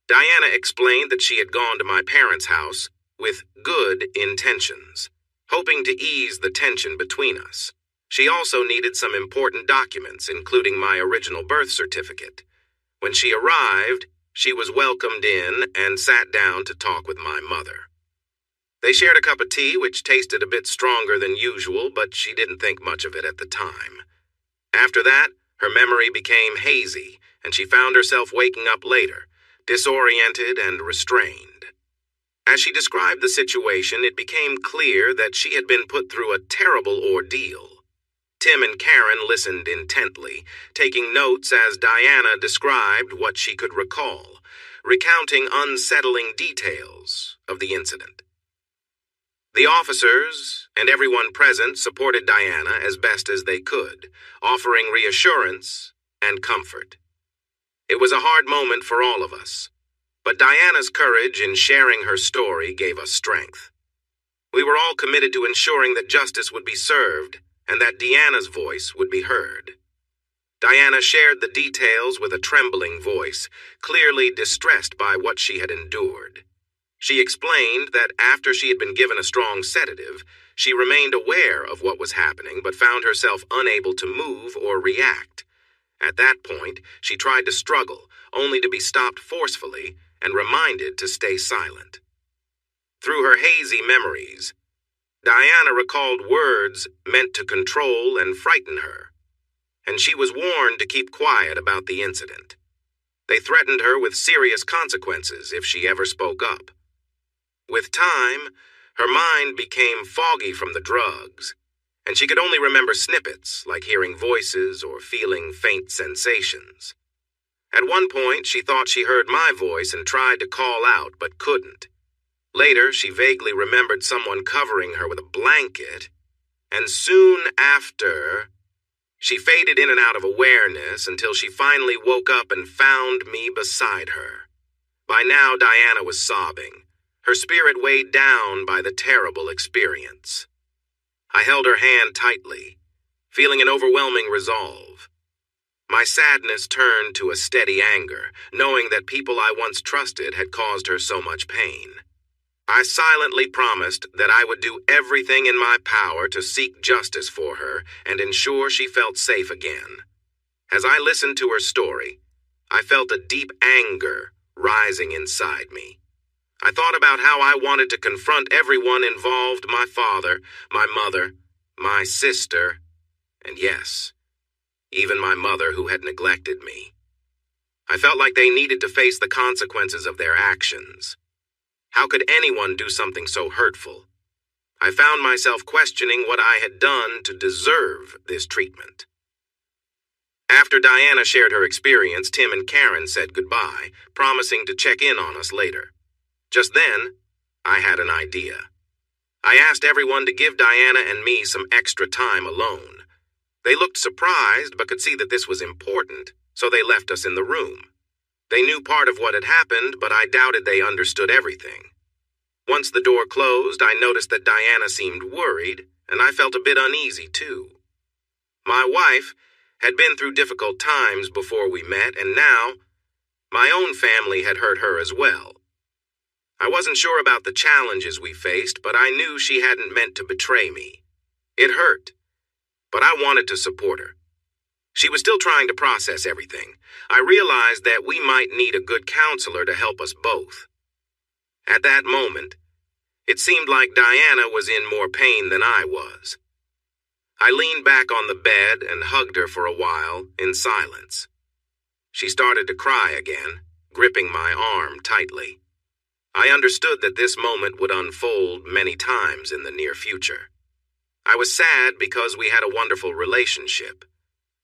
Diana explained that she had gone to my parents' house with good intentions, hoping to ease the tension between us. She also needed some important documents, including my original birth certificate. When she arrived, she was welcomed in and sat down to talk with my mother. They shared a cup of tea, which tasted a bit stronger than usual, but she didn't think much of it at the time. After that, her memory became hazy, and she found herself waking up later, disoriented and restrained. As she described the situation, it became clear that she had been put through a terrible ordeal. Tim and Karen listened intently, taking notes as Diana described what she could recall, recounting unsettling details of the incident. The officers and everyone present supported Diana as best as they could, offering reassurance and comfort. It was a hard moment for all of us, but Diana's courage in sharing her story gave us strength. We were all committed to ensuring that justice would be served and that Deanna's voice would be heard. Diana shared the details with a trembling voice, clearly distressed by what she had endured. She explained that after she had been given a strong sedative, she remained aware of what was happening but found herself unable to move or react. At that point, she tried to struggle, only to be stopped forcefully and reminded to stay silent. Through her hazy memories, Diana recalled words meant to control and frighten her, and she was warned to keep quiet about the incident. They threatened her with serious consequences if she ever spoke up. With time, her mind became foggy from the drugs, and she could only remember snippets, like hearing voices or feeling faint sensations. At one point, she thought she heard my voice and tried to call out, but couldn't. Later, she vaguely remembered someone covering her with a blanket, and soon after, she faded in and out of awareness until she finally woke up and found me beside her. By now, Diana was sobbing, her spirit weighed down by the terrible experience. I held her hand tightly, feeling an overwhelming resolve. My sadness turned to a steady anger, knowing that people I once trusted had caused her so much pain. I silently promised that I would do everything in my power to seek justice for her and ensure she felt safe again. As I listened to her story, I felt a deep anger rising inside me. I thought about how I wanted to confront everyone involved: my father, my mother, my sister, and yes, even my mother who had neglected me. I felt like they needed to face the consequences of their actions. How could anyone do something so hurtful? I found myself questioning what I had done to deserve this treatment. After Diana shared her experience, Tim and Karen said goodbye, promising to check in on us later. Just then, I had an idea. I asked everyone to give Diana and me some extra time alone. They looked surprised but could see that this was important, so they left us in the room. They knew part of what had happened, but I doubted they understood everything. Once the door closed, I noticed that Diana seemed worried, and I felt a bit uneasy too. My wife had been through difficult times before we met, and now my own family had hurt her as well. I wasn't sure about the challenges we faced, but I knew she hadn't meant to betray me. It hurt, but I wanted to support her. She was still trying to process everything. I realized that we might need a good counselor to help us both. At that moment, it seemed like Diana was in more pain than I was. I leaned back on the bed and hugged her for a while in silence. She started to cry again, gripping my arm tightly. I understood that this moment would unfold many times in the near future. I was sad because we had a wonderful relationship,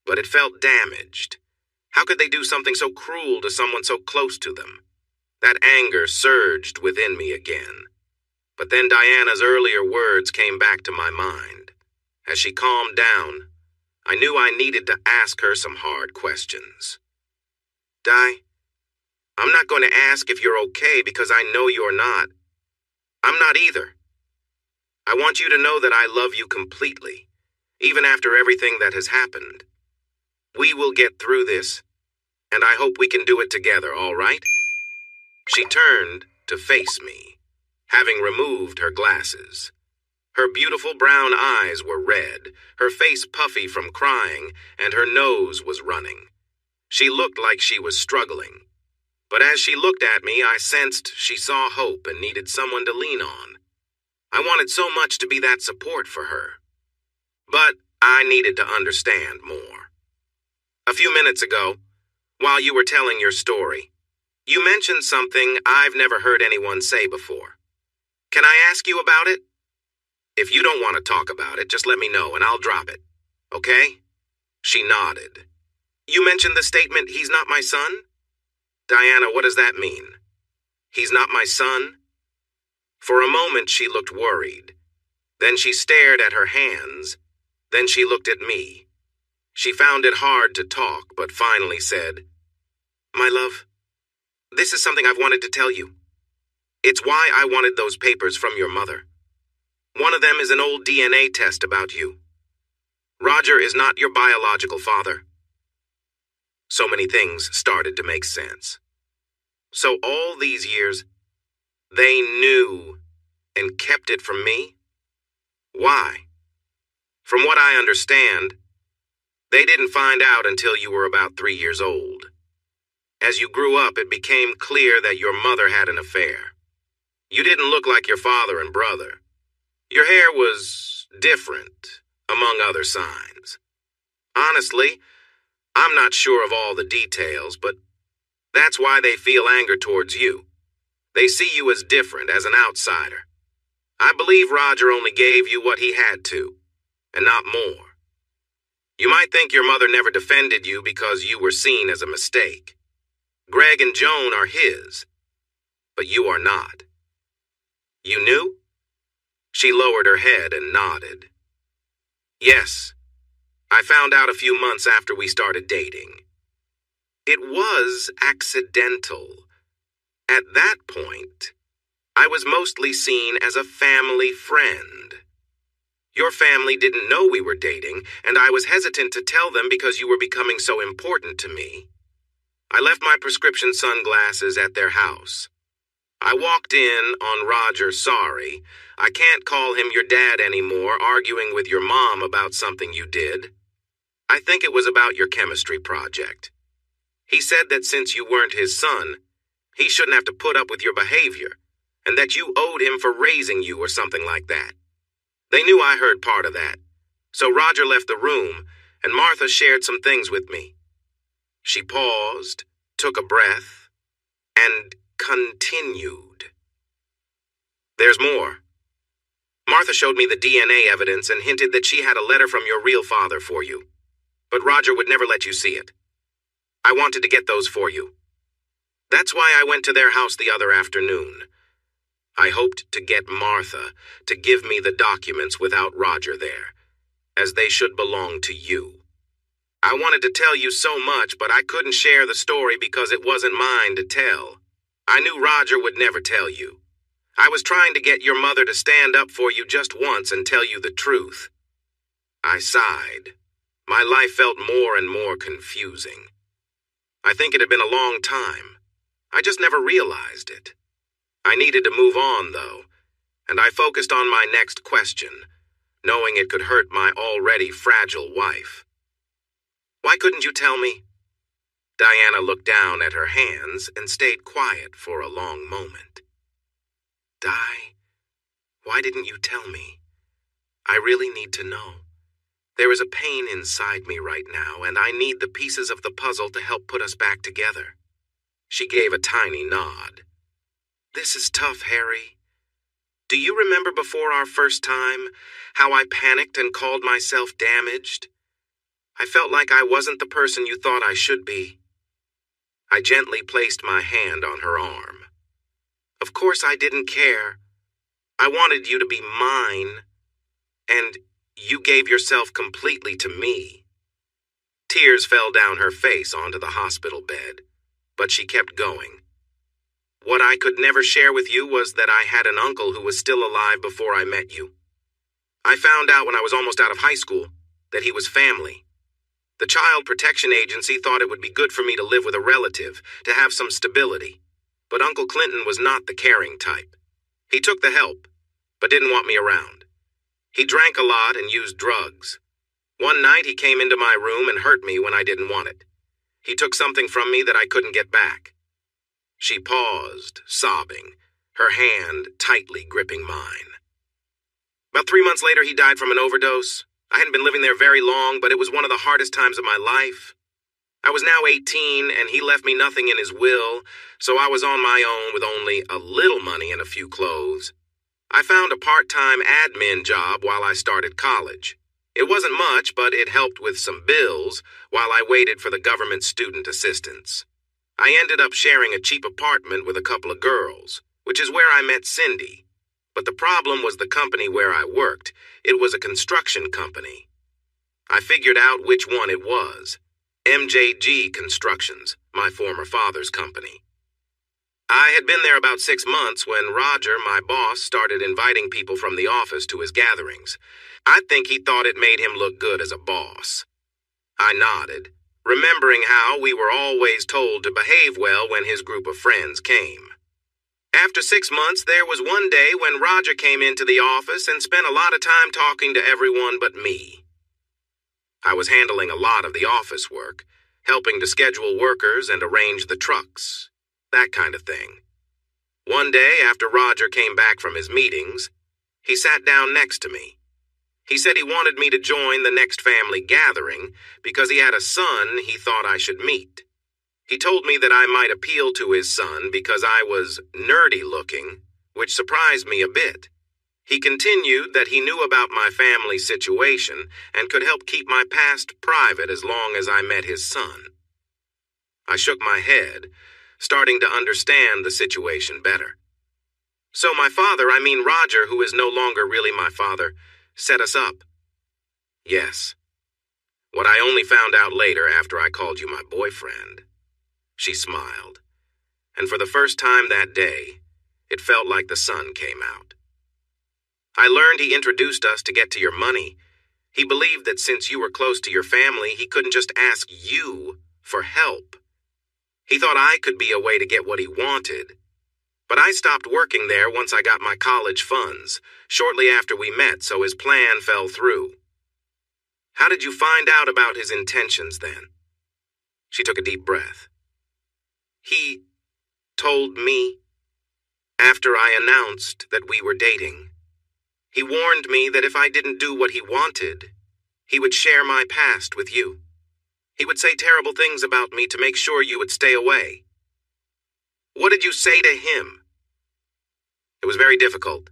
but it felt damaged. How could they do something so cruel to someone so close to them? That anger surged within me again. But then Diana's earlier words came back to my mind. As she calmed down, I knew I needed to ask her some hard questions. Di, I'm not going to ask if you're okay because I know you're not. I'm not either. I want you to know that I love you completely, even after everything that has happened. We will get through this, and I hope we can do it together, all right? She turned to face me, having removed her glasses. Her beautiful brown eyes were red, her face puffy from crying, and her nose was running. She looked like she was struggling. But as she looked at me, I sensed she saw hope and needed someone to lean on. I wanted so much to be that support for her. But I needed to understand more. A few minutes ago, while you were telling your story, you mentioned something I've never heard anyone say before. Can I ask you about it? If you don't want to talk about it, just let me know and I'll drop it. Okay? She nodded. You mentioned the statement, "He's not my son"? Diana, what does that mean? He's not my son? For a moment she looked worried. Then she stared at her hands. Then she looked at me. She found it hard to talk, but finally said, "My love, this is something I've wanted to tell you. It's why I wanted those papers from your mother. One of them is an old DNA test about you. Roger is not your biological father." So many things started to make sense. So all these years, they knew and kept it from me? Why? From what I understand, they didn't find out until you were about 3 years old. As you grew up, it became clear that your mother had an affair. You didn't look like your father and brother. Your hair was different, among other signs. Honestly, I'm not sure of all the details, but that's why they feel anger towards you. They see you as different, as an outsider. I believe Roger only gave you what he had to, and not more. You might think your mother never defended you because you were seen as a mistake. Greg and Joan are his, but you are not. You knew? She lowered her head and nodded. Yes, I found out a few months after we started dating. It was accidental. At that point, I was mostly seen as a family friend. Your family didn't know we were dating, and I was hesitant to tell them because you were becoming so important to me. I left my prescription sunglasses at their house. I walked in on Roger sorry. I can't call him your dad anymore, arguing with your mom about something you did. I think it was about your chemistry project. He said that since you weren't his son, he shouldn't have to put up with your behavior, and that you owed him for raising you or something like that. They knew I heard part of that, so Roger left the room, and Martha shared some things with me. She paused, took a breath, and continued. There's more. Martha showed me the DNA evidence and hinted that she had a letter from your real father for you, but Roger would never let you see it. I wanted to get those for you. That's why I went to their house the other afternoon. I hoped to get Martha to give me the documents without Roger there, as they should belong to you. I wanted to tell you so much, but I couldn't share the story because it wasn't mine to tell. I knew Roger would never tell you. I was trying to get your mother to stand up for you just once and tell you the truth. I sighed. My life felt more and more confusing. I think it had been a long time. I just never realized it. I needed to move on, though, and I focused on my next question, knowing it could hurt my already fragile wife. Why couldn't you tell me? Diana looked down at her hands and stayed quiet for a long moment. Di, why didn't you tell me? I really need to know. There is a pain inside me right now, and I need the pieces of the puzzle to help put us back together. She gave a tiny nod. This is tough, Harry. Do you remember before our first time, how I panicked and called myself damaged? I felt like I wasn't the person you thought I should be. I gently placed my hand on her arm. Of course I didn't care. I wanted you to be mine, and you gave yourself completely to me. Tears fell down her face onto the hospital bed, but she kept going. What I could never share with you was that I had an uncle who was still alive before I met you. I found out when I was almost out of high school, that he was family. The Child Protection Agency thought it would be good for me to live with a relative, to have some stability. But Uncle Clinton was not the caring type. He took the help, but didn't want me around. He drank a lot and used drugs. One night he came into my room and hurt me when I didn't want it. He took something from me that I couldn't get back. She paused, sobbing, her hand tightly gripping mine. About 3 months later, he died from an overdose. I hadn't been living there very long, but it was one of the hardest times of my life. I was now 18, and he left me nothing in his will, so I was on my own with only a little money and a few clothes. I found a part-time admin job while I started college. It wasn't much, but it helped with some bills while I waited for the government student assistance. I ended up sharing a cheap apartment with a couple of girls, which is where I met Cindy. But the problem was the company where I worked. It was a construction company. I figured out which one it was. MJG Constructions, my former father's company. I had been there about 6 months when Roger, my boss, started inviting people from the office to his gatherings. I think he thought it made him look good as a boss. I nodded, remembering how we were always told to behave well when his group of friends came. After 6 months, there was one day when Roger came into the office and spent a lot of time talking to everyone but me. I was handling a lot of the office work, helping to schedule workers and arrange the trucks, that kind of thing. One day, after Roger came back from his meetings, he sat down next to me. He said he wanted me to join the next family gathering because he had a son he thought I should meet. He told me that I might appeal to his son because I was nerdy-looking, which surprised me a bit. He continued that he knew about my family situation and could help keep my past private as long as I met his son. I shook my head, starting to understand the situation better. So my father, Roger, who is no longer really my father, set us up. Yes. What I only found out later after I called you my boyfriend. She smiled, and for the first time that day, it felt like the sun came out. I learned he introduced us to get to your money. He believed that since you were close to your family, he couldn't just ask you for help. He thought I could be a way to get what he wanted. But I stopped working there once I got my college funds, shortly after we met, so his plan fell through. How did you find out about his intentions then? She took a deep breath. He told me after I announced that we were dating. He warned me that if I didn't do what he wanted, he would share my past with you. He would say terrible things about me to make sure you would stay away. What did you say to him? It was very difficult.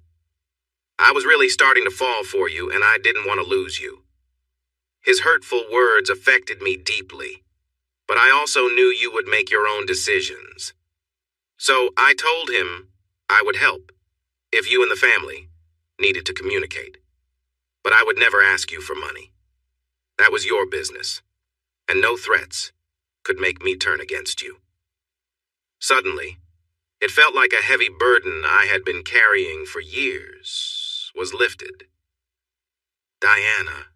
I was really starting to fall for you, and I didn't want to lose you. His hurtful words affected me deeply, but I also knew you would make your own decisions. So I told him I would help if you and the family needed to communicate. But I would never ask you for money. That was your business, and no threats could make me turn against you. Suddenly, it felt like a heavy burden I had been carrying for years was lifted. Diana,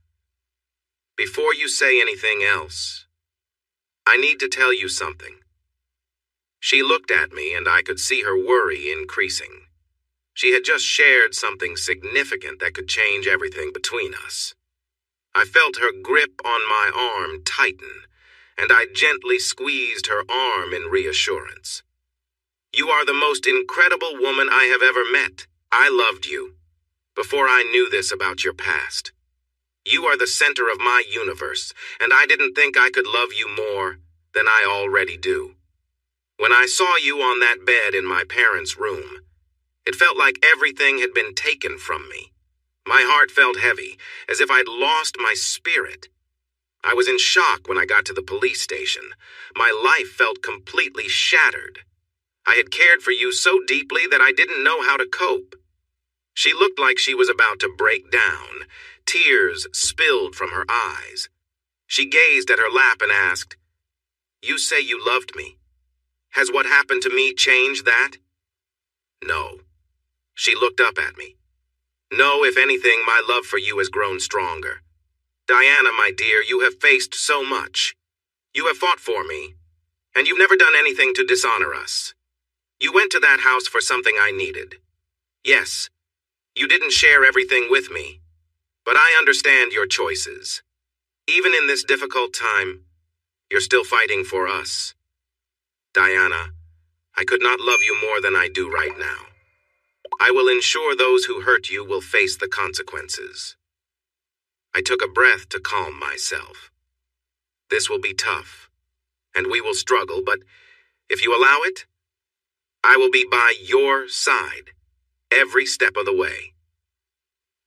before you say anything else, I need to tell you something. She looked at me and I could see her worry increasing. She had just shared something significant that could change everything between us. I felt her grip on my arm tighten, and I gently squeezed her arm in reassurance. You are the most incredible woman I have ever met. I loved you before I knew this about your past. You are the center of my universe, and I didn't think I could love you more than I already do. When I saw you on that bed in my parents' room, it felt like everything had been taken from me. My heart felt heavy, as if I'd lost my spirit. I was in shock when I got to the police station. My life felt completely shattered. I had cared for you so deeply that I didn't know how to cope. She looked like she was about to break down. Tears spilled from her eyes. She gazed at her lap and asked, You say you loved me. Has what happened to me changed that? No. She looked up at me. No, if anything, my love for you has grown stronger. Diana, my dear, you have faced so much. You have fought for me, and you've never done anything to dishonor us. You went to that house for something I needed. Yes, you didn't share everything with me, but I understand your choices. Even in this difficult time, you're still fighting for us. Diana, I could not love you more than I do right now. I will ensure those who hurt you will face the consequences. I took a breath to calm myself. This will be tough, and we will struggle, but if you allow it, I will be by your side every step of the way.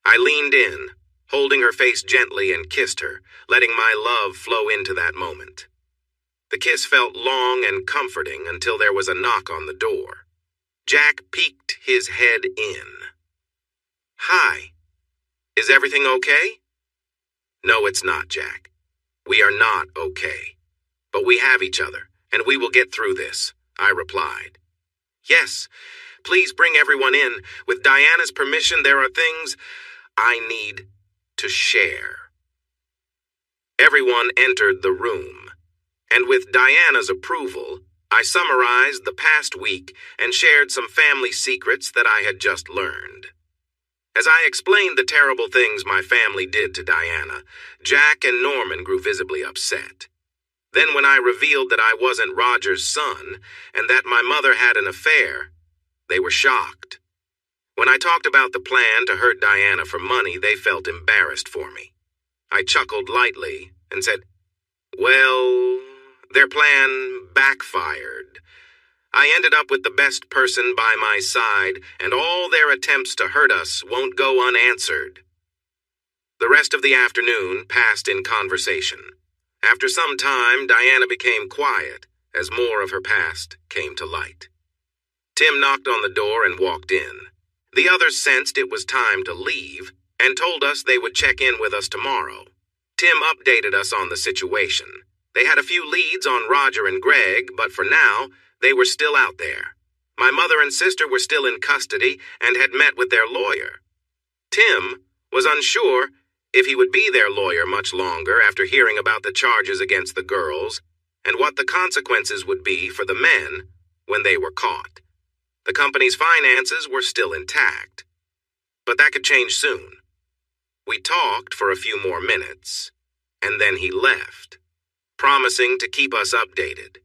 I leaned in, holding her face gently, and kissed her, letting my love flow into that moment. The kiss felt long and comforting until there was a knock on the door. Jack peeked his head in. Hi. Is everything okay? No, it's not, Jack. We are not okay. But we have each other, and we will get through this, I replied. Yes, please bring everyone in. With Diana's permission, there are things I need to share. Everyone entered the room, and with Diana's approval, I summarized the past week and shared some family secrets that I had just learned. As I explained the terrible things my family did to Diana, Jack and Norman grew visibly upset. Then when I revealed that I wasn't Roger's son and that my mother had an affair, they were shocked. When I talked about the plan to hurt Diana for money, they felt embarrassed for me. I chuckled lightly and said, well, their plan backfired. I ended up with the best person by my side, and all their attempts to hurt us won't go unanswered. The rest of the afternoon passed in conversation. After some time, Diana became quiet as more of her past came to light. Tim knocked on the door and walked in. The others sensed it was time to leave and told us they would check in with us tomorrow. Tim updated us on the situation. They had a few leads on Roger and Greg, but for now, they were still out there. My mother and sister were still in custody and had met with their lawyer. Tim was unsure if he would be their lawyer much longer after hearing about the charges against the girls and what the consequences would be for the men when they were caught. The company's finances were still intact, but that could change soon. We talked for a few more minutes, and then he left, promising to keep us updated.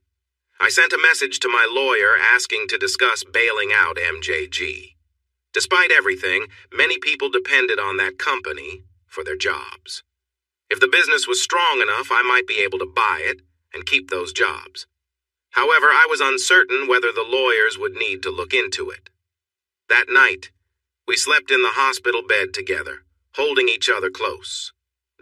I sent a message to my lawyer asking to discuss bailing out MJG. Despite everything, many people depended on that company for their jobs. If the business was strong enough, I might be able to buy it and keep those jobs. However, I was uncertain whether the lawyers would need to look into it. That night, we slept in the hospital bed together, holding each other close.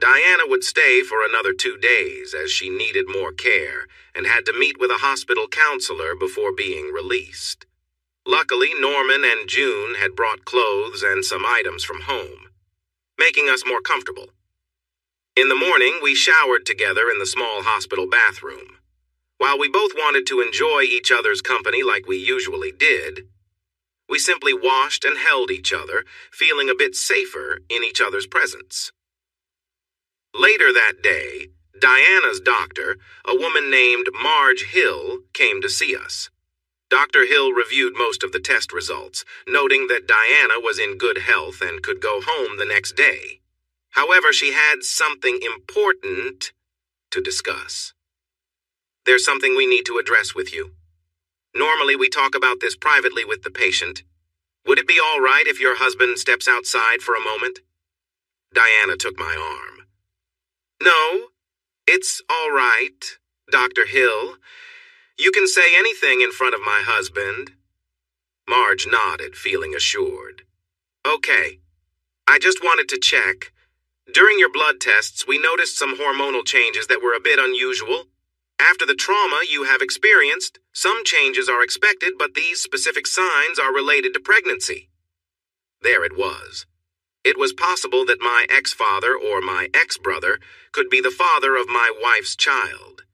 Diana would stay for another 2 days as she needed more care and had to meet with a hospital counselor before being released. Luckily, Norman and June had brought clothes and some items from home, making us more comfortable. In the morning, we showered together in the small hospital bathroom. While we both wanted to enjoy each other's company like we usually did, we simply washed and held each other, feeling a bit safer in each other's presence. Later that day, Diana's doctor, a woman named Marge Hill, came to see us. Dr. Hill reviewed most of the test results, noting that Diana was in good health and could go home the next day. However, she had something important to discuss. There's something we need to address with you. Normally, we talk about this privately with the patient. Would it be all right if your husband steps outside for a moment? Diana took my arm. No, it's all right, Dr. Hill. You can say anything in front of my husband. Marge nodded, feeling assured. Okay, I just wanted to check. During your blood tests, we noticed some hormonal changes that were a bit unusual. After the trauma you have experienced, some changes are expected, but these specific signs are related to pregnancy. There it was. It was possible that my ex-father or my ex-brother could be the father of my wife's child.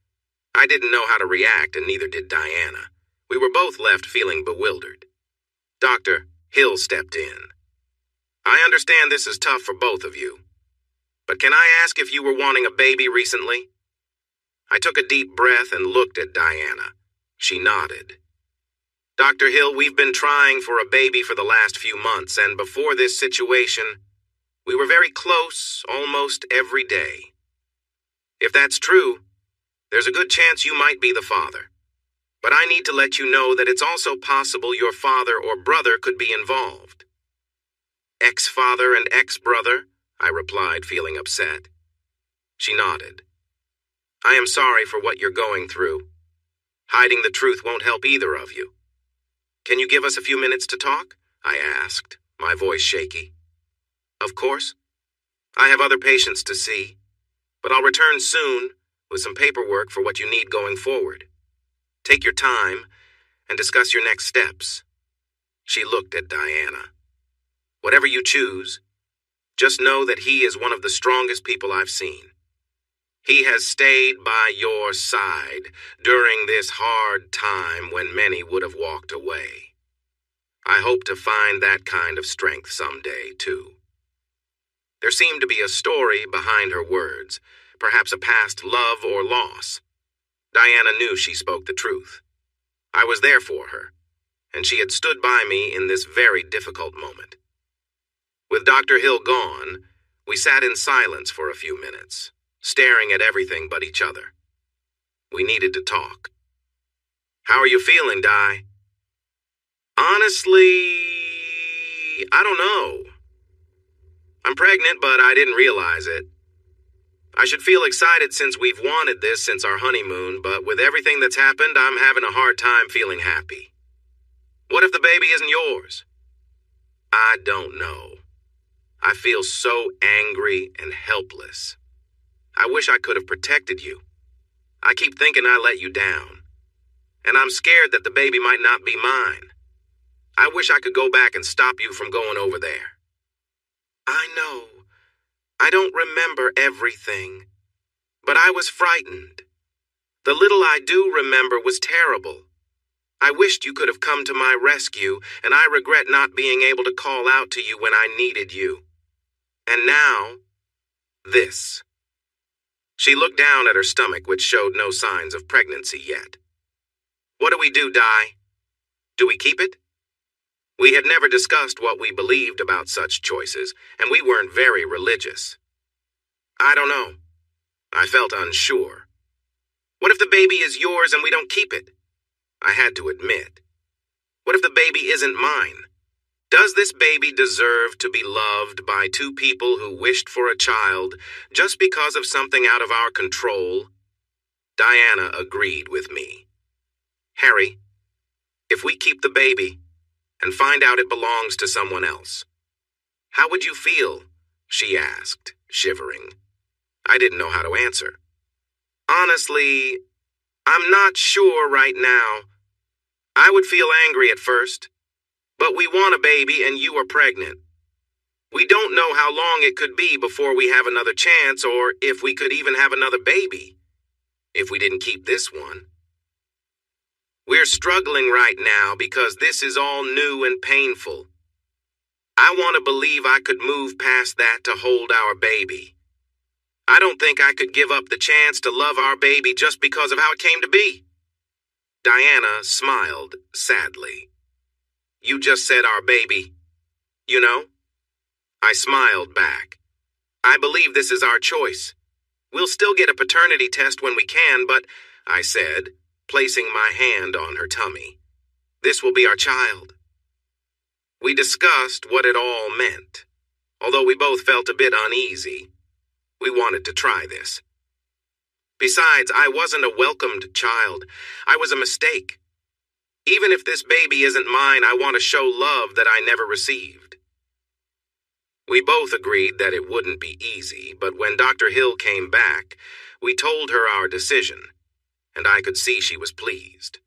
I didn't know how to react, and neither did Diana. We were both left feeling bewildered. Dr. Hill stepped in. I understand this is tough for both of you. But can I ask if you were wanting a baby recently? I took a deep breath and looked at Diana. She nodded. Dr. Hill, we've been trying for a baby for the last few months, and before this situation, we were very close almost every day. If that's true, there's a good chance you might be the father. But I need to let you know that it's also possible your father or brother could be involved. Ex-father and ex-brother, I replied, feeling upset. She nodded. I am sorry for what you're going through. Hiding the truth won't help either of you. Can you give us a few minutes to talk? I asked, my voice shaky. Of course. I have other patients to see, but I'll return soon with some paperwork for what you need going forward. Take your time and discuss your next steps. She looked at Diana. Whatever you choose, just know that he is one of the strongest people I've seen. He has stayed by your side during this hard time when many would have walked away. I hope to find that kind of strength someday, too. There seemed to be a story behind her words, perhaps a past love or loss. Diana knew she spoke the truth. I was there for her, and she had stood by me in this very difficult moment. With Dr. Hill gone, we sat in silence for a few minutes, staring at everything but each other. We needed to talk. How are you feeling, Di? Honestly, I don't know. I'm pregnant, but I didn't realize it. I should feel excited since we've wanted this since our honeymoon, but with everything that's happened, I'm having a hard time feeling happy. What if the baby isn't yours? I don't know. I feel so angry and helpless. I wish I could have protected you. I keep thinking I let you down. And I'm scared that the baby might not be mine. I wish I could go back and stop you from going over there. I know. I don't remember everything. But I was frightened. The little I do remember was terrible. I wished you could have come to my rescue, and I regret not being able to call out to you when I needed you. And now, this. She looked down at her stomach, which showed no signs of pregnancy yet. What do we do, Di? Do we keep it? We had never discussed what we believed about such choices, and we weren't very religious. I don't know. I felt unsure. What if the baby is yours and we don't keep it? I had to admit. What if the baby isn't mine? Does this baby deserve to be loved by two people who wished for a child just because of something out of our control? Diana agreed with me. Harry, if we keep the baby and find out it belongs to someone else, how would you feel? She asked, shivering. I didn't know how to answer. Honestly, I'm not sure right now. I would feel angry at first. But we want a baby and you are pregnant. We don't know how long it could be before we have another chance or if we could even have another baby, if we didn't keep this one. We're struggling right now because this is all new and painful. I want to believe I could move past that to hold our baby. I don't think I could give up the chance to love our baby just because of how it came to be. Diana smiled sadly. You just said our baby, you know? I smiled back. I believe this is our choice. We'll still get a paternity test when we can, but, I said, placing my hand on her tummy, this will be our child. We discussed what it all meant. Although we both felt a bit uneasy, we wanted to try this. Besides, I wasn't a welcomed child. I was a mistake. Even if this baby isn't mine, I want to show love that I never received. We both agreed that it wouldn't be easy, but when Dr. Hill came back, we told her our decision, and I could see she was pleased.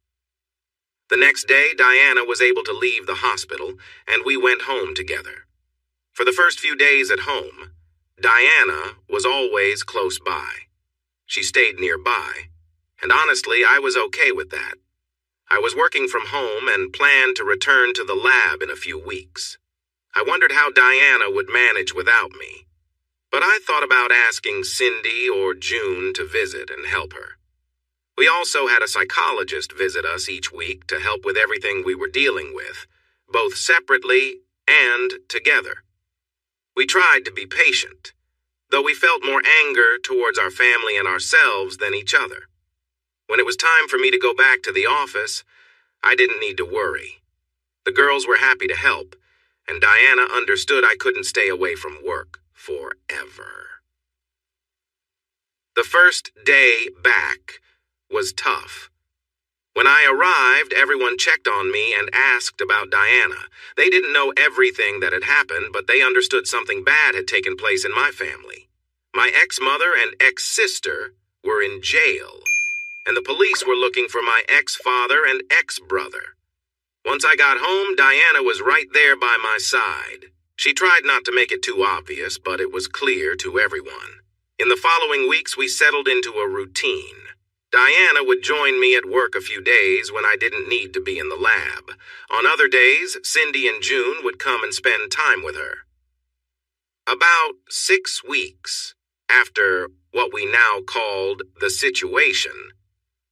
The next day, Diana was able to leave the hospital, and we went home together. For the first few days at home, Diana was always close by. She stayed nearby, and honestly, I was okay with that. I was working from home and planned to return to the lab in a few weeks. I wondered how Diana would manage without me. But I thought about asking Cindy or June to visit and help her. We also had a psychologist visit us each week to help with everything we were dealing with, both separately and together. We tried to be patient, though we felt more anger towards our family and ourselves than each other. When it was time for me to go back to the office, I didn't need to worry. The girls were happy to help, and Diana understood I couldn't stay away from work forever. The first day back was tough. When I arrived, everyone checked on me and asked about Diana. They didn't know everything that had happened, but they understood something bad had taken place in my family. My ex-mother and ex-sister were in jail, and the police were looking for my ex-father and ex-brother. Once I got home, Diana was right there by my side. She tried not to make it too obvious, but it was clear to everyone. In the following weeks, we settled into a routine. Diana would join me at work a few days when I didn't need to be in the lab. On other days, Cindy and June would come and spend time with her. About 6 weeks after what we now called the situation,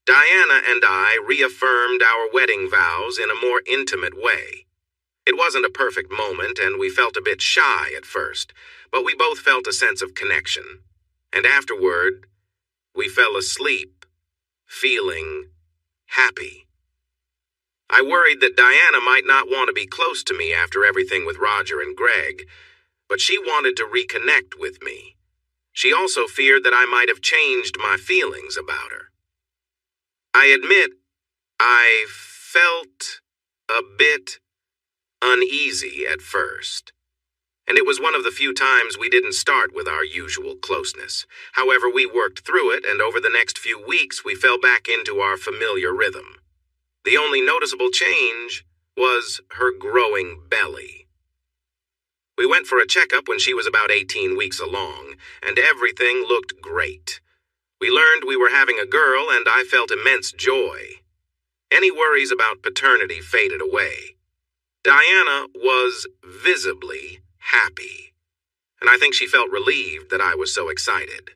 Diana and I reaffirmed our wedding vows in a more intimate way. It wasn't a perfect moment, and we felt a bit shy at first, but we both felt a sense of connection. And afterward, we fell asleep, feeling happy. I worried that Diana might not want to be close to me after everything with Roger and Greg, but she wanted to reconnect with me. She also feared that I might have changed my feelings about her. I admit, I felt a bit uneasy at first, and it was one of the few times we didn't start with our usual closeness. However, we worked through it, and over the next few weeks, we fell back into our familiar rhythm. The only noticeable change was her growing belly. We went for a checkup when she was about 18 weeks along, and everything looked great. We learned we were having a girl, and I felt immense joy. Any worries about paternity faded away. Diana was visibly happy, and I think she felt relieved that I was so excited.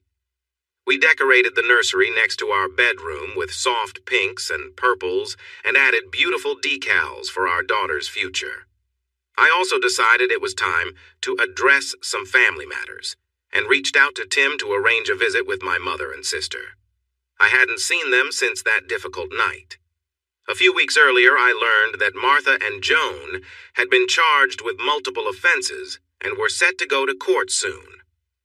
We decorated the nursery next to our bedroom with soft pinks and purples and added beautiful decals for our daughter's future. I also decided it was time to address some family matters and reached out to Tim to arrange a visit with my mother and sister. I hadn't seen them since that difficult night. A few weeks earlier, I learned that Martha and Joan had been charged with multiple offenses and were set to go to court soon.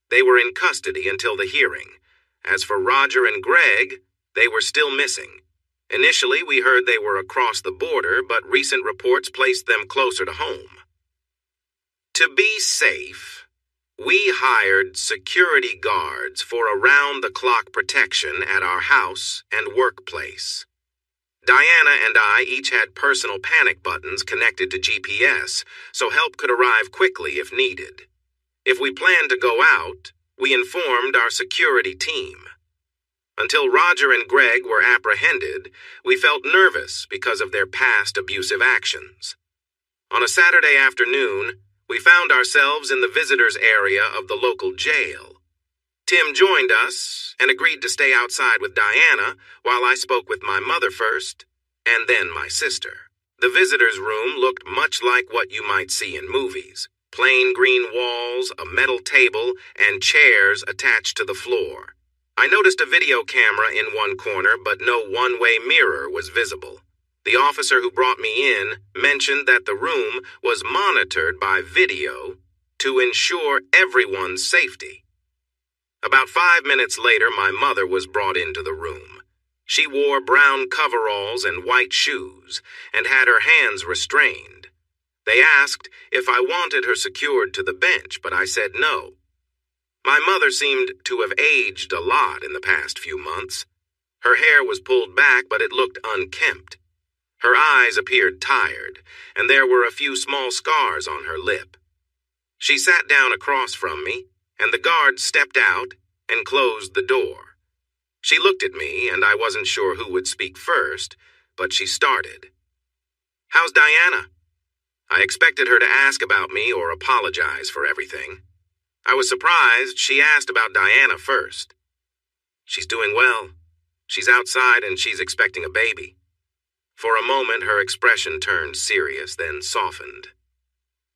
They were in custody until the hearing. As for Roger and Greg, they were still missing. Initially, we heard they were across the border, but recent reports placed them closer to home. To be safe, we hired security guards for around-the-clock protection at our house and workplace. Diana and I each had personal panic buttons connected to GPS, so help could arrive quickly if needed. If we planned to go out, we informed our security team. Until Roger and Greg were apprehended, we felt nervous because of their past abusive actions. On a Saturday afternoon, we found ourselves in the visitors area of the local jail. Tim joined us and agreed to stay outside with Diana while I spoke with my mother first, and then my sister. The visitors' room looked much like what you might see in movies. Plain green walls, a metal table, and chairs attached to the floor. I noticed a video camera in one corner, but no one-way mirror was visible. The officer who brought me in mentioned that the room was monitored by video to ensure everyone's safety. About 5 minutes later, my mother was brought into the room. She wore brown coveralls and white shoes and had her hands restrained. They asked if I wanted her secured to the bench, but I said no. My mother seemed to have aged a lot in the past few months. Her hair was pulled back, but it looked unkempt. Her eyes appeared tired, and there were a few small scars on her lip. She sat down across from me, and the guard stepped out and closed the door. She looked at me, and I wasn't sure who would speak first, but she started. "How's Diana?" I expected her to ask about me or apologize for everything. I was surprised she asked about Diana first. She's doing well. She's outside and she's expecting a baby. For a moment, her expression turned serious, then softened.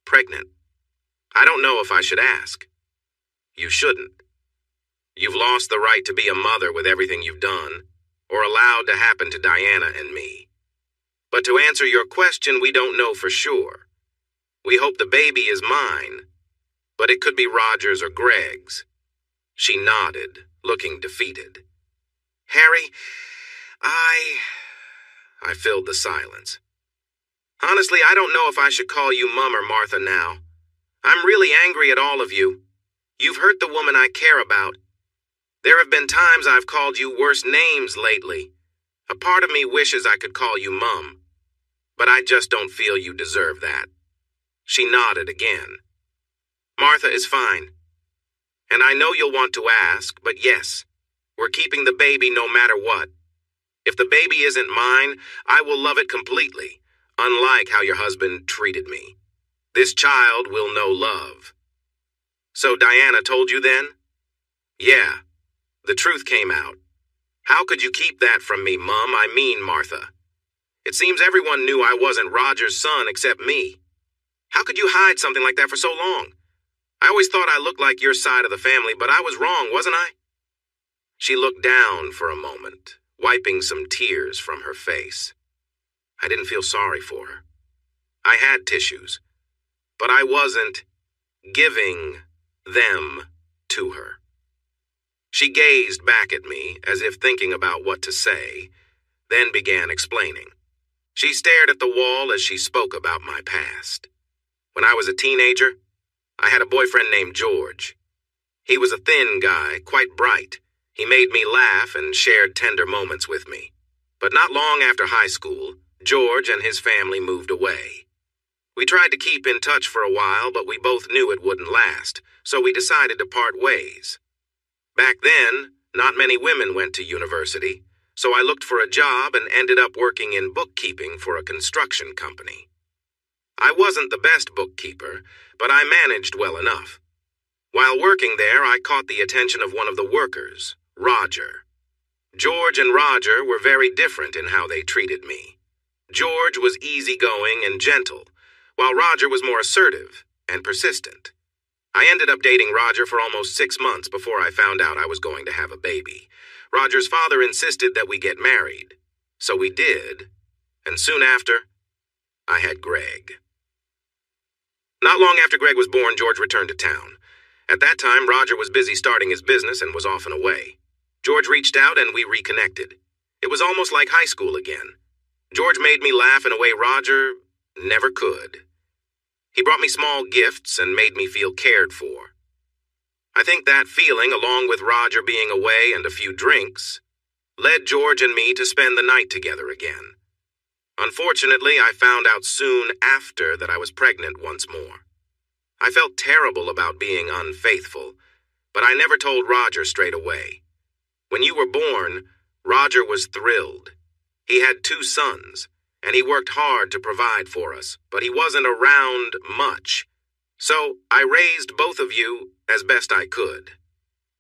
Pregnant. I don't know if I should ask. You shouldn't. You've lost the right to be a mother with everything you've done, or allowed to happen to Diana and me. But to answer your question, we don't know for sure. We hope the baby is mine, but it could be Roger's or Greg's. She nodded, looking defeated. Harry, I filled the silence. Honestly, I don't know if I should call you Mum or Martha now. I'm really angry at all of you. You've hurt the woman I care about. There have been times I've called you worse names lately. A part of me wishes I could call you Mum, but I just don't feel you deserve that. She nodded again. Martha is fine. And I know you'll want to ask, but yes, we're keeping the baby no matter what. If the baby isn't mine, I will love it completely, unlike how your husband treated me. This child will know love. So Diana told you then? Yeah, the truth came out. How could you keep that from me, Mum? I mean, Martha. It seems everyone knew I wasn't Roger's son except me. How could you hide something like that for so long? I always thought I looked like your side of the family, but I was wrong, wasn't I? She looked down for a moment, wiping some tears from her face. I didn't feel sorry for her. I had tissues, but I wasn't giving them to her. She gazed back at me as if thinking about what to say, then began explaining. She stared at the wall as she spoke about my past. When I was a teenager, I had a boyfriend named George. He was a thin guy, quite bright. He made me laugh and shared tender moments with me. But not long after high school, George and his family moved away. We tried to keep in touch for a while, but we both knew it wouldn't last, so we decided to part ways. Back then, not many women went to university, so I looked for a job and ended up working in bookkeeping for a construction company. I wasn't the best bookkeeper, but I managed well enough. While working there, I caught the attention of one of the workers, Roger. George and Roger were very different in how they treated me. George was easygoing and gentle, while Roger was more assertive and persistent. I ended up dating Roger for almost 6 months before I found out I was going to have a baby. Roger's father insisted that we get married, so we did, and soon after, I had Greg. Not long after Greg was born, George returned to town. At that time, Roger was busy starting his business and was off and away. George reached out and we reconnected. It was almost like high school again. George made me laugh in a way Roger never could. He brought me small gifts and made me feel cared for. I think that feeling, along with Roger being away and a few drinks, led George and me to spend the night together again. Unfortunately, I found out soon after that I was pregnant once more. I felt terrible about being unfaithful, but I never told Roger straight away. When you were born, Roger was thrilled. He had 2 sons, and he worked hard to provide for us, but he wasn't around much. So I raised both of you as best I could.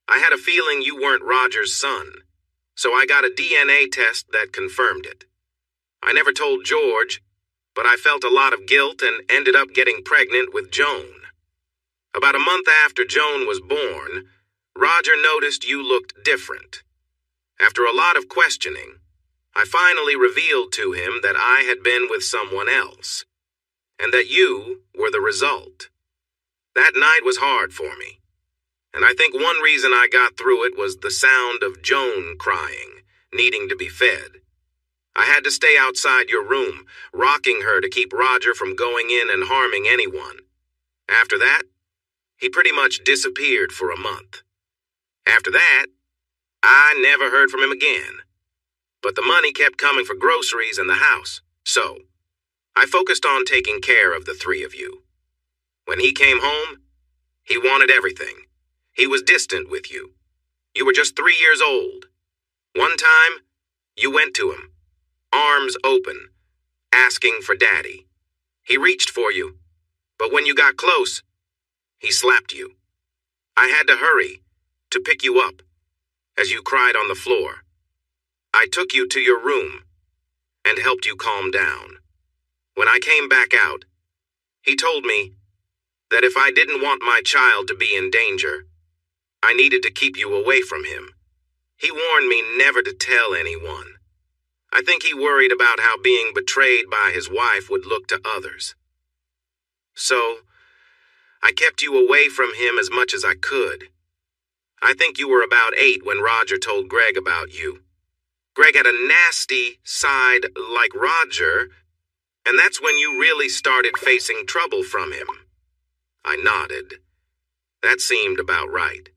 I had a feeling you weren't Roger's son, so I got a DNA test that confirmed it. I never told George, but I felt a lot of guilt and ended up getting pregnant with Joan. About a month after Joan was born, Roger noticed you looked different. After a lot of questioning, I finally revealed to him that I had been with someone else, and that you were the result. That night was hard for me, and I think one reason I got through it was the sound of Joan crying, needing to be fed. I had to stay outside your room, rocking her to keep Roger from going in and harming anyone. After that, he pretty much disappeared for a month. After that, I never heard from him again. But the money kept coming for groceries and the house, so I focused on taking care of the 3 of you. When he came home, he wanted everything. He was distant with you. You were just 3 years old. One time, you went to him, arms open, asking for Daddy. He reached for you, but when you got close, he slapped you. I had to hurry to pick you up as you cried on the floor. I took you to your room and helped you calm down. When I came back out, he told me that if I didn't want my child to be in danger, I needed to keep you away from him. He warned me never to tell anyone. I think he worried about how being betrayed by his wife would look to others. So, I kept you away from him as much as I could. I think you were about 8 when Roger told Greg about you. Greg had a nasty side like Roger, and that's when you really started facing trouble from him. I nodded. That seemed about right.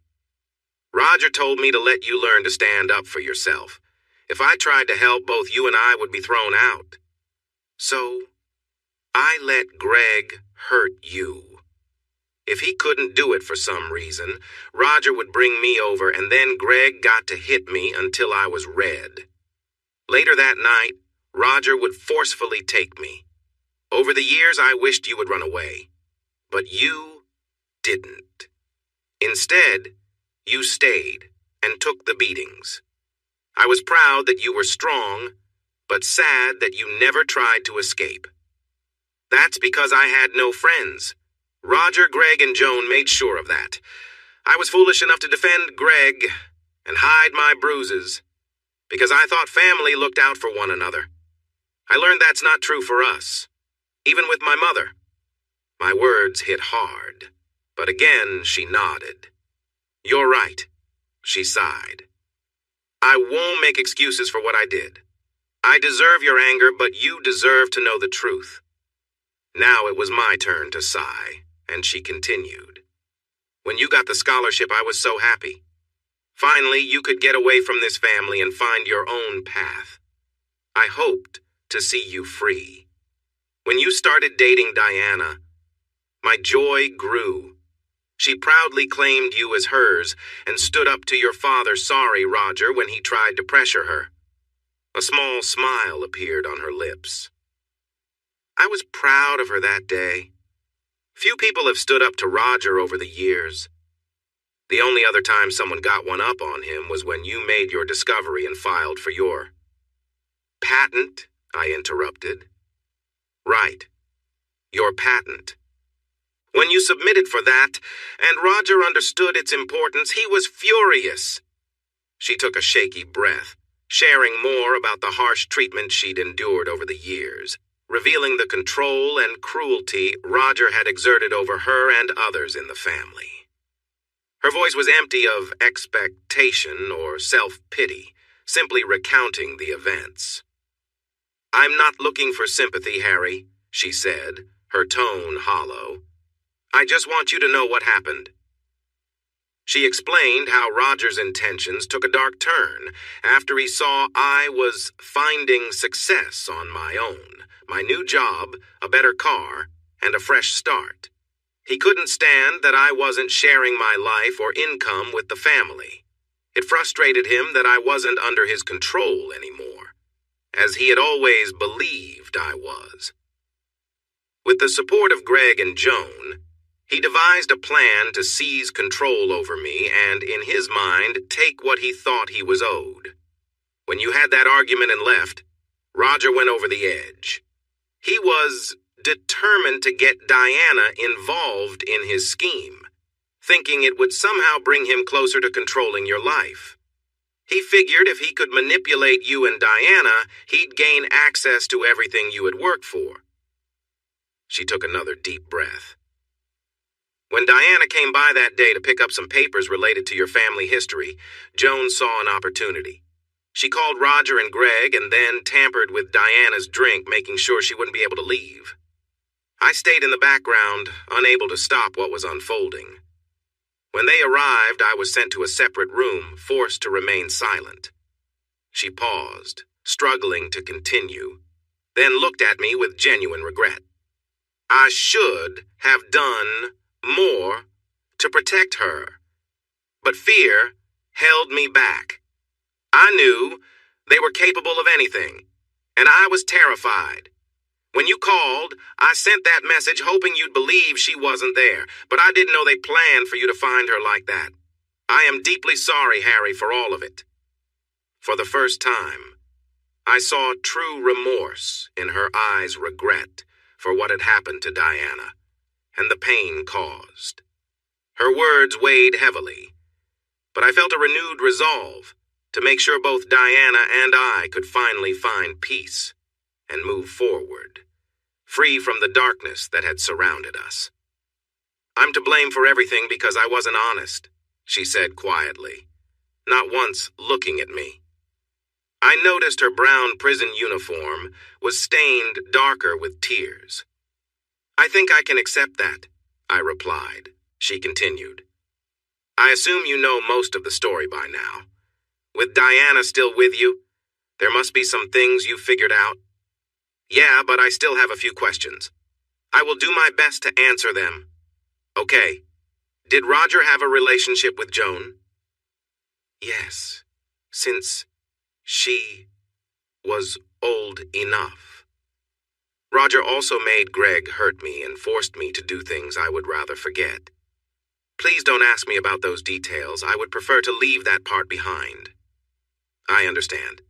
Roger told me to let you learn to stand up for yourself. If I tried to help, both you and I would be thrown out. So, I let Greg hurt you. If he couldn't do it for some reason, Roger would bring me over, and then Greg got to hit me until I was red. Later that night, Roger would forcefully take me. Over the years, I wished you would run away. But you didn't. Instead, you stayed and took the beatings. I was proud that you were strong, but sad that you never tried to escape. That's because I had no friends. Roger, Greg, and Joan made sure of that. I was foolish enough to defend Greg and hide my bruises because I thought family looked out for one another. I learned that's not true for us, even with my mother. My words hit hard, but again she nodded. You're right, she sighed. I won't make excuses for what I did. I deserve your anger, but you deserve to know the truth. Now it was my turn to sigh, and she continued. When you got the scholarship, I was so happy. Finally, you could get away from this family and find your own path. I hoped to see you free. When you started dating Diana, my joy grew. She proudly claimed you as hers and stood up to your father, sorry, Roger, when he tried to pressure her. A small smile appeared on her lips. I was proud of her that day. Few people have stood up to Roger over the years. The only other time someone got one up on him was when you made your discovery and filed for your patent, I interrupted. Right. Your patent. When you submitted for that, and Roger understood its importance, he was furious. She took a shaky breath, sharing more about the harsh treatment she'd endured over the years, revealing the control and cruelty Roger had exerted over her and others in the family. Her voice was empty of expectation or self-pity, simply recounting the events. I'm not looking for sympathy, Harry, she said, her tone hollow. I just want you to know what happened. She explained how Roger's intentions took a dark turn after he saw I was finding success on my own, my new job, a better car, and a fresh start. He couldn't stand that I wasn't sharing my life or income with the family. It frustrated him that I wasn't under his control anymore, as he had always believed I was. With the support of Greg and Joan, he devised a plan to seize control over me and, in his mind, take what he thought he was owed. When you had that argument and left, Roger went over the edge. He was determined to get Diana involved in his scheme, thinking it would somehow bring him closer to controlling your life. He figured if he could manipulate you and Diana, he'd gain access to everything you had worked for. She took another deep breath. When Diana came by that day to pick up some papers related to your family history, Joan saw an opportunity. She called Roger and Greg and then tampered with Diana's drink, making sure she wouldn't be able to leave. I stayed in the background, unable to stop what was unfolding. When they arrived, I was sent to a separate room, forced to remain silent. She paused, struggling to continue, then looked at me with genuine regret. I should have done more to protect her, but fear held me back. I knew they were capable of anything, and I was terrified. When you called, I sent that message hoping you'd believe she wasn't there, but I didn't know they planned for you to find her like that. I am deeply sorry, Harry, for all of it." For the first time, I saw true remorse in her eyes' regret for what had happened to Diana, and the pain caused. Her words weighed heavily, but I felt a renewed resolve to make sure both Diana and I could finally find peace and move forward, free from the darkness that had surrounded us. "I'm to blame for everything because I wasn't honest," she said quietly, not once looking at me. I noticed her brown prison uniform was stained darker with tears. "I think I can accept that," I replied. She continued, "I assume you know most of the story by now. With Diana still with you, there must be some things you figured out." "Yeah, but I still have a few questions. I will do my best to answer them." "Okay. Did Roger have a relationship with Joan?" "Yes, since she was old enough. Roger also made Greg hurt me and forced me to do things I would rather forget. Please don't ask me about those details. I would prefer to leave that part behind." "I understand.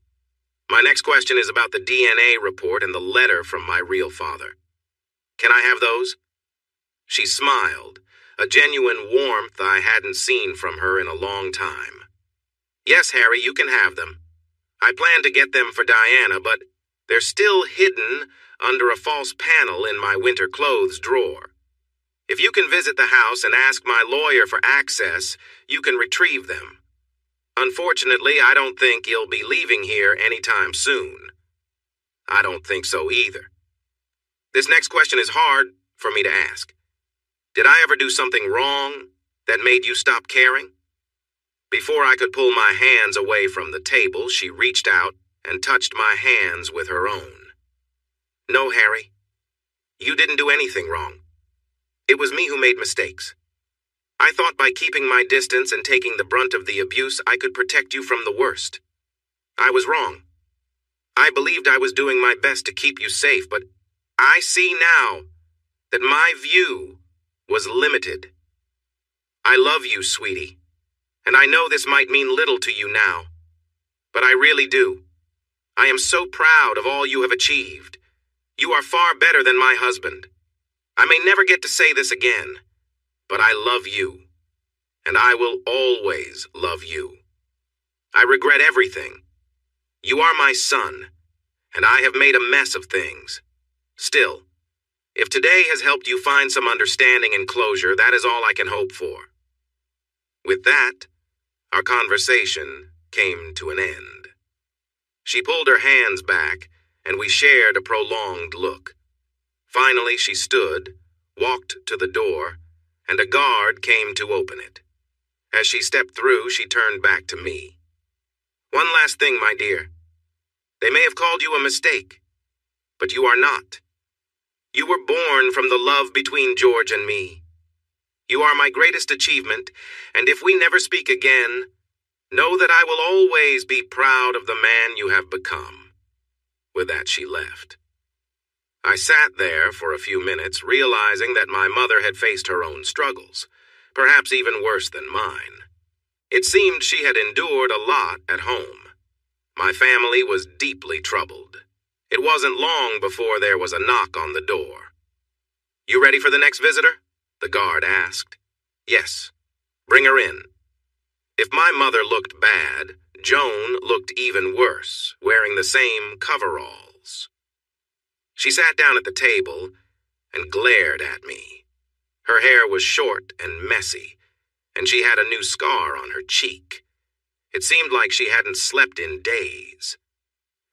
My next question is about the DNA report and the letter from my real father. Can I have those?" She smiled, a genuine warmth I hadn't seen from her in a long time. "Yes, Harry, you can have them. I plan to get them for Diana, but they're still hidden under a false panel in my winter clothes drawer. If you can visit the house and ask my lawyer for access, you can retrieve them. Unfortunately, I don't think you'll be leaving here anytime soon." "I don't think so either." This next question is hard for me to ask. Did I ever do something wrong that made you stop caring? Before I could pull my hands away from the table, she reached out and touched my hands with her own. "No, Harry, you didn't do anything wrong. It was me who made mistakes. I thought by keeping my distance and taking the brunt of the abuse, I could protect you from the worst. I was wrong. I believed I was doing my best to keep you safe, but I see now that my view was limited. I love you, sweetie, and I know this might mean little to you now, but I really do. I am so proud of all you have achieved. You are far better than my husband. I may never get to say this again, but I love you, and I will always love you. I regret everything. You are my son, and I have made a mess of things. Still, if today has helped you find some understanding and closure, that is all I can hope for." With that, our conversation came to an end. She pulled her hands back, and we shared a prolonged look. Finally, she stood, walked to the door, and a guard came to open it. As she stepped through, she turned back to me. "One last thing, my dear. They may have called you a mistake, but you are not. You were born from the love between George and me. You are my greatest achievement, and if we never speak again, know that I will always be proud of the man you have become." With that, she left. I sat there for a few minutes, realizing that my mother had faced her own struggles, perhaps even worse than mine. It seemed she had endured a lot at home. My family was deeply troubled. It wasn't long before there was a knock on the door. "You ready for the next visitor?" the guard asked. "Yes. Bring her in." If my mother looked bad, Joan looked even worse, wearing the same coveralls. She sat down at the table and glared at me. Her hair was short and messy, and she had a new scar on her cheek. It seemed like she hadn't slept in days.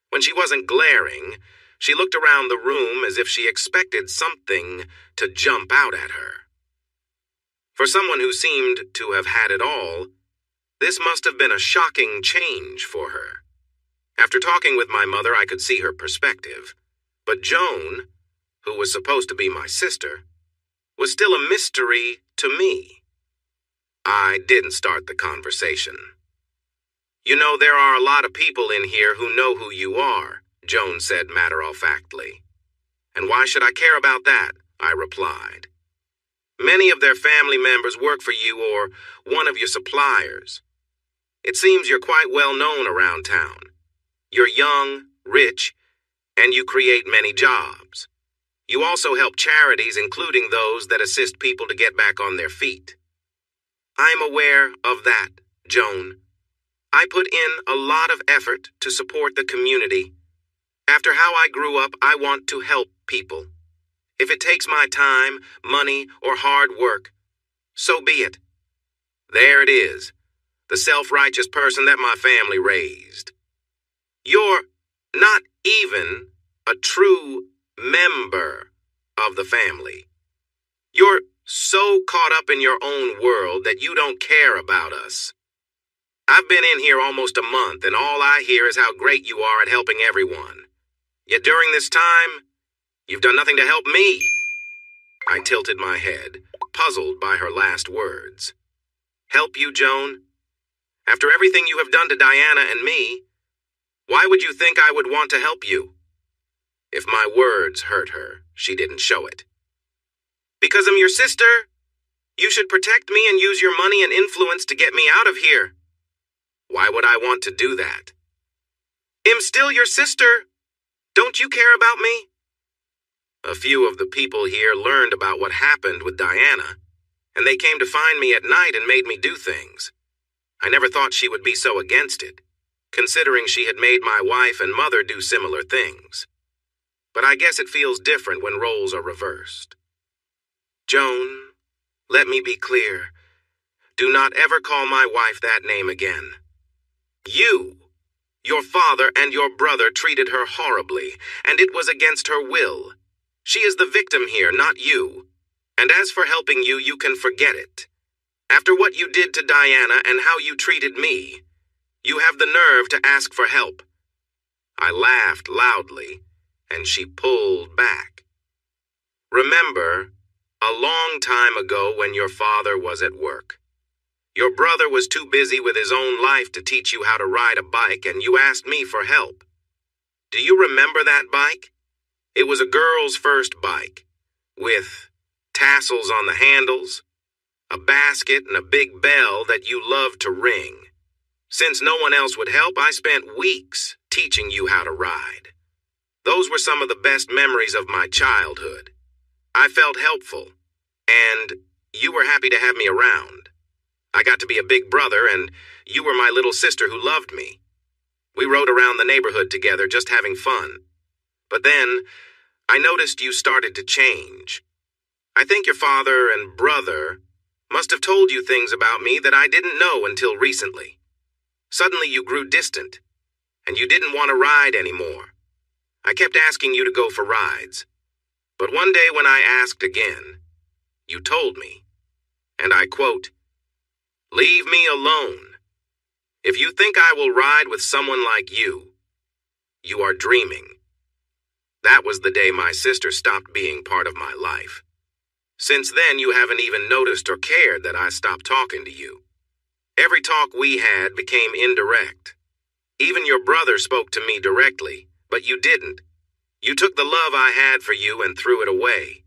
When she wasn't glaring, she looked around the room as if she expected something to jump out at her. For someone who seemed to have had it all, this must have been a shocking change for her. After talking with my mother, I could see her perspective. But Joan, who was supposed to be my sister, was still a mystery to me. I didn't start the conversation. "You know, there are a lot of people in here who know who you are," Joan said matter-of-factly. And why should I care about that? I replied. Many of their family members work for you or one of your suppliers. It seems you're quite well known around town. You're young, rich, and you create many jobs. You also help charities, including those that assist people to get back on their feet. I'm aware of that, Joan. I put in a lot of effort to support the community. After how I grew up, I want to help people. If it takes my time, money, or hard work, so be it. There it is, the self-righteous person that my family raised. You're not even a true member of the family. You're so caught up in your own world that you don't care about us. I've been in here almost a month, and all I hear is how great you are at helping everyone. Yet during this time, you've done nothing to help me. I tilted my head, puzzled by her last words. Help you, Joan? After everything you have done to Diana and me, why would you think I would want to help you? If my words hurt her, she didn't show it. Because I'm your sister, you should protect me and use your money and influence to get me out of here. Why would I want to do that? I'm still your sister. Don't you care about me? A few of the people here learned about what happened with Diana, and they came to find me at night and made me do things. I never thought she would be so against it, considering she had made my wife and mother do similar things. But I guess it feels different when roles are reversed. Joan, let me be clear. Do not ever call my wife that name again. You, your father, and your brother treated her horribly, and it was against her will. She is the victim here, not you. And as for helping you, you can forget it. After what you did to Diana and how you treated me, you have the nerve to ask for help. I laughed loudly, and she pulled back. Remember, a long time ago when your father was at work. Your brother was too busy with his own life to teach you how to ride a bike, and you asked me for help. Do you remember that bike? It was a girl's first bike, with tassels on the handles, a basket, and a big bell that you loved to ring. Since no one else would help, I spent weeks teaching you how to ride. Those were some of the best memories of my childhood. I felt helpful, and you were happy to have me around. I got to be a big brother, and you were my little sister who loved me. We rode around the neighborhood together, just having fun. But then, I noticed you started to change. I think your father and brother must have told you things about me that I didn't know until recently. Suddenly you grew distant, and you didn't want to ride anymore. I kept asking you to go for rides. But one day when I asked again, you told me, and I quote, "Leave me alone. If you think I will ride with someone like you, you are dreaming." That was the day my sister stopped being part of my life. Since then, you haven't even noticed or cared that I stopped talking to you. Every talk we had became indirect. Even your brother spoke to me directly, but you didn't. You took the love I had for you and threw it away.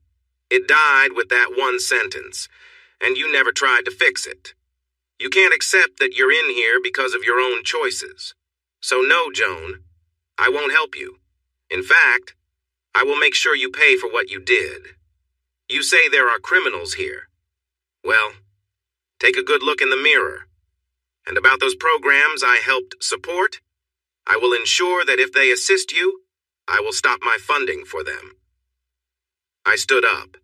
It died with that one sentence, and you never tried to fix it. You can't accept that you're in here because of your own choices. So no, Joan, I won't help you. In fact, I will make sure you pay for what you did. You say there are criminals here. Well, take a good look in the mirror. And about those programs I helped support, I will ensure that if they assist you, I will stop my funding for them. I stood up.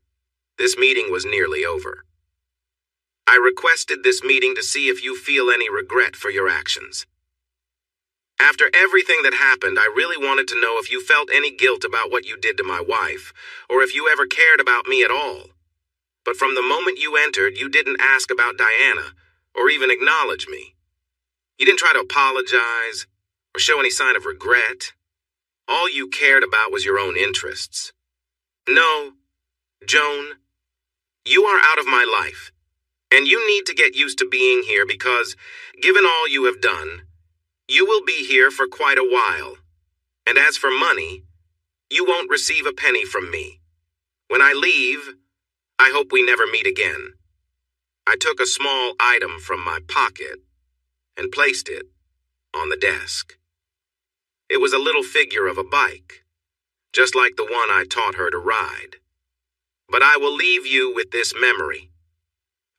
This meeting was nearly over. I requested this meeting to see if you feel any regret for your actions. After everything that happened, I really wanted to know if you felt any guilt about what you did to my wife, or if you ever cared about me at all. But from the moment you entered, you didn't ask about Diana, or even acknowledge me. You didn't try to apologize, or show any sign of regret. All you cared about was your own interests. No, Joan, you are out of my life, and you need to get used to being here because, given all you have done, you will be here for quite a while. And as for money, You won't receive a penny from me. When I leave, I hope we never meet again." I took a small item from my pocket and placed it on the desk. It was a little figure of a bike, just like the one I taught her to ride. But I will leave you with this memory,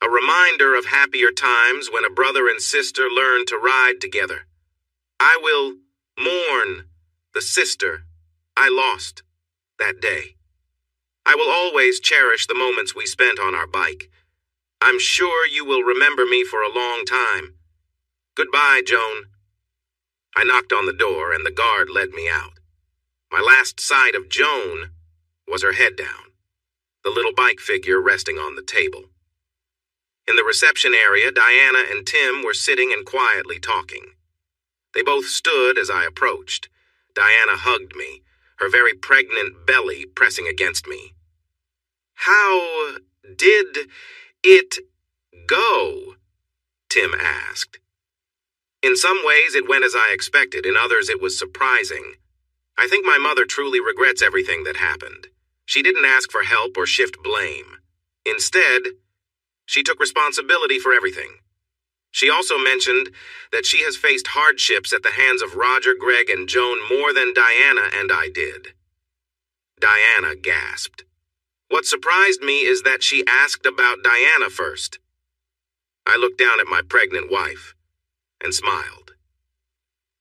a reminder of happier times when a brother and sister learned to ride together. I will mourn the sister I lost that day. I will always cherish the moments we spent on our bike. I'm sure you will remember me for a long time. Goodbye, Joan. I knocked on the door and the guard led me out. My last sight of Joan was her head down, the little bike figure resting on the table. In the reception area, Diana and Tim were sitting and quietly talking. They both stood as I approached. Diana hugged me, her very pregnant belly pressing against me. "How did it go?" Tim asked. In some ways, it went as I expected. In others, it was surprising. I think my mother truly regrets everything that happened. She didn't ask for help or shift blame. Instead, she took responsibility for everything. She also mentioned that she has faced hardships at the hands of Roger, Greg, and Joan more than Diana and I did. Diana gasped. What surprised me is that she asked about Diana first. I looked down at my pregnant wife and smiled.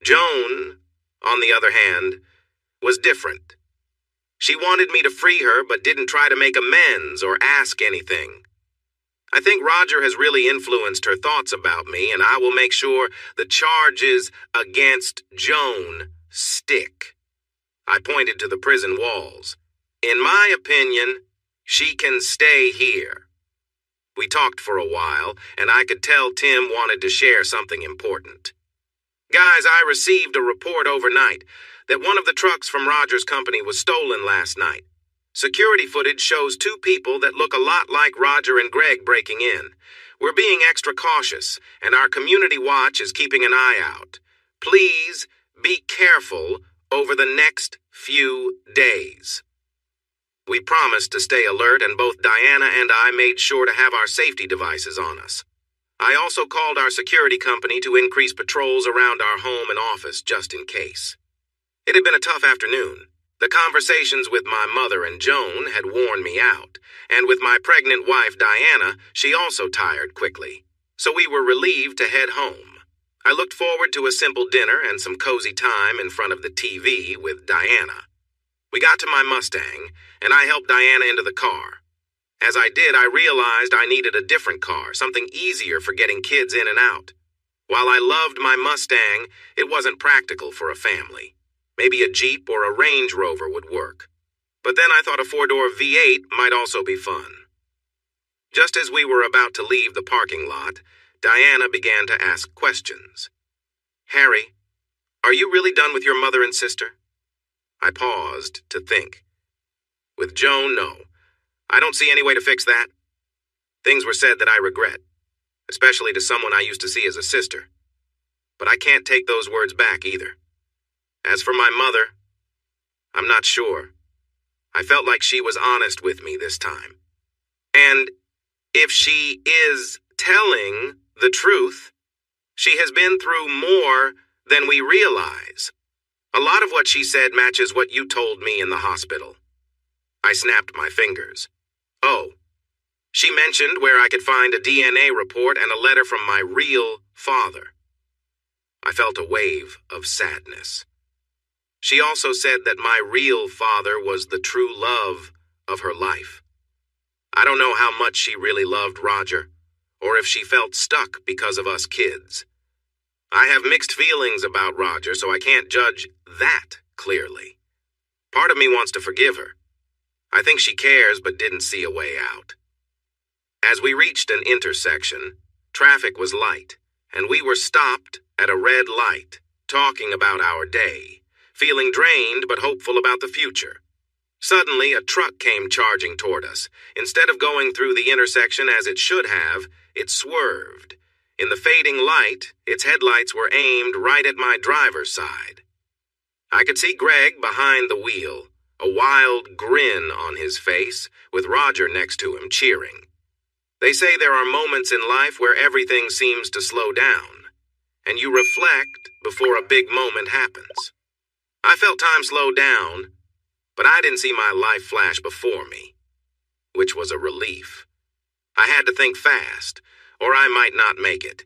Joan, on the other hand, was different. She wanted me to free her but didn't try to make amends or ask anything. I think Roger has really influenced her thoughts about me, and I will make sure the charges against Joan stick. I pointed to the prison walls. In my opinion, she can stay here. We talked for a while, and I could tell Tim wanted to share something important. Guys, I received a report overnight that one of the trucks from Roger's company was stolen last night. Security footage shows two people that look a lot like Roger and Greg breaking in. We're being extra cautious, and our community watch is keeping an eye out. Please be careful over the next few days. We promised to stay alert, and both Diana and I made sure to have our safety devices on us. I also called our security company to increase patrols around our home and office just in case. It had been a tough afternoon. The conversations with my mother and Joan had worn me out, and with my pregnant wife, Diana, she also tired quickly. So we were relieved to head home. I looked forward to a simple dinner and some cozy time in front of the TV with Diana. We got to my Mustang, and I helped Diana into the car. As I did, I realized I needed a different car, something easier for getting kids in and out. While I loved my Mustang, it wasn't practical for a family. Maybe a Jeep or a Range Rover would work. But then I thought a four-door V8 might also be fun. Just as we were about to leave the parking lot, Diana began to ask questions. "Harry, are you really done with your mother and sister?" I paused to think. With Joan, no. I don't see any way to fix that. Things were said that I regret, especially to someone I used to see as a sister. But I can't take those words back either. As for my mother, I'm not sure. I felt like she was honest with me this time. And if she is telling the truth, she has been through more than we realize. A lot of what she said matches what you told me in the hospital. I snapped my fingers. Oh, she mentioned where I could find a DNA report and a letter from my real father. I felt a wave of sadness. She also said that my real father was the true love of her life. I don't know how much she really loved Roger, or if she felt stuck because of us kids. I have mixed feelings about Roger, so I can't judge that clearly. Part of me wants to forgive her. I think she cares but didn't see a way out. As we reached an intersection, traffic was light, and we were stopped at a red light, talking about our day. Feeling drained but hopeful about the future. Suddenly, a truck came charging toward us. Instead of going through the intersection as it should have, it swerved. In the fading light, its headlights were aimed right at my driver's side. I could see Greg behind the wheel, a wild grin on his face, with Roger next to him cheering. They say there are moments in life where everything seems to slow down, and you reflect before a big moment happens. I felt time slow down, but I didn't see my life flash before me, which was a relief. I had to think fast, or I might not make it.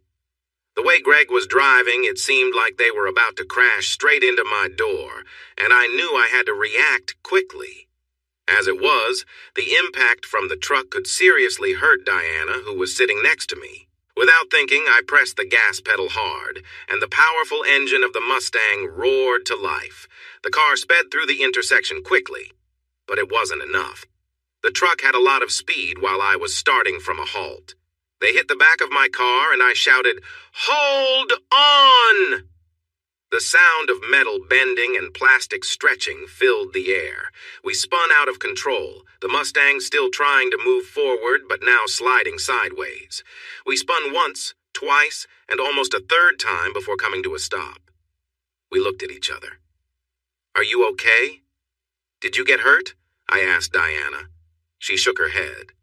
The way Greg was driving, it seemed like they were about to crash straight into my door, and I knew I had to react quickly. As it was, the impact from the truck could seriously hurt Diana, who was sitting next to me. Without thinking, I pressed the gas pedal hard, and the powerful engine of the Mustang roared to life. The car sped through the intersection quickly, but it wasn't enough. The truck had a lot of speed while I was starting from a halt. They hit the back of my car, and I shouted, "Hold on!" The sound of metal bending and plastic stretching filled the air. We spun out of control, the Mustang still trying to move forward but now sliding sideways. We spun once, twice, and almost a third time before coming to a stop. We looked at each other. "Are you okay? Did you get hurt?" I asked Diana. She shook her head.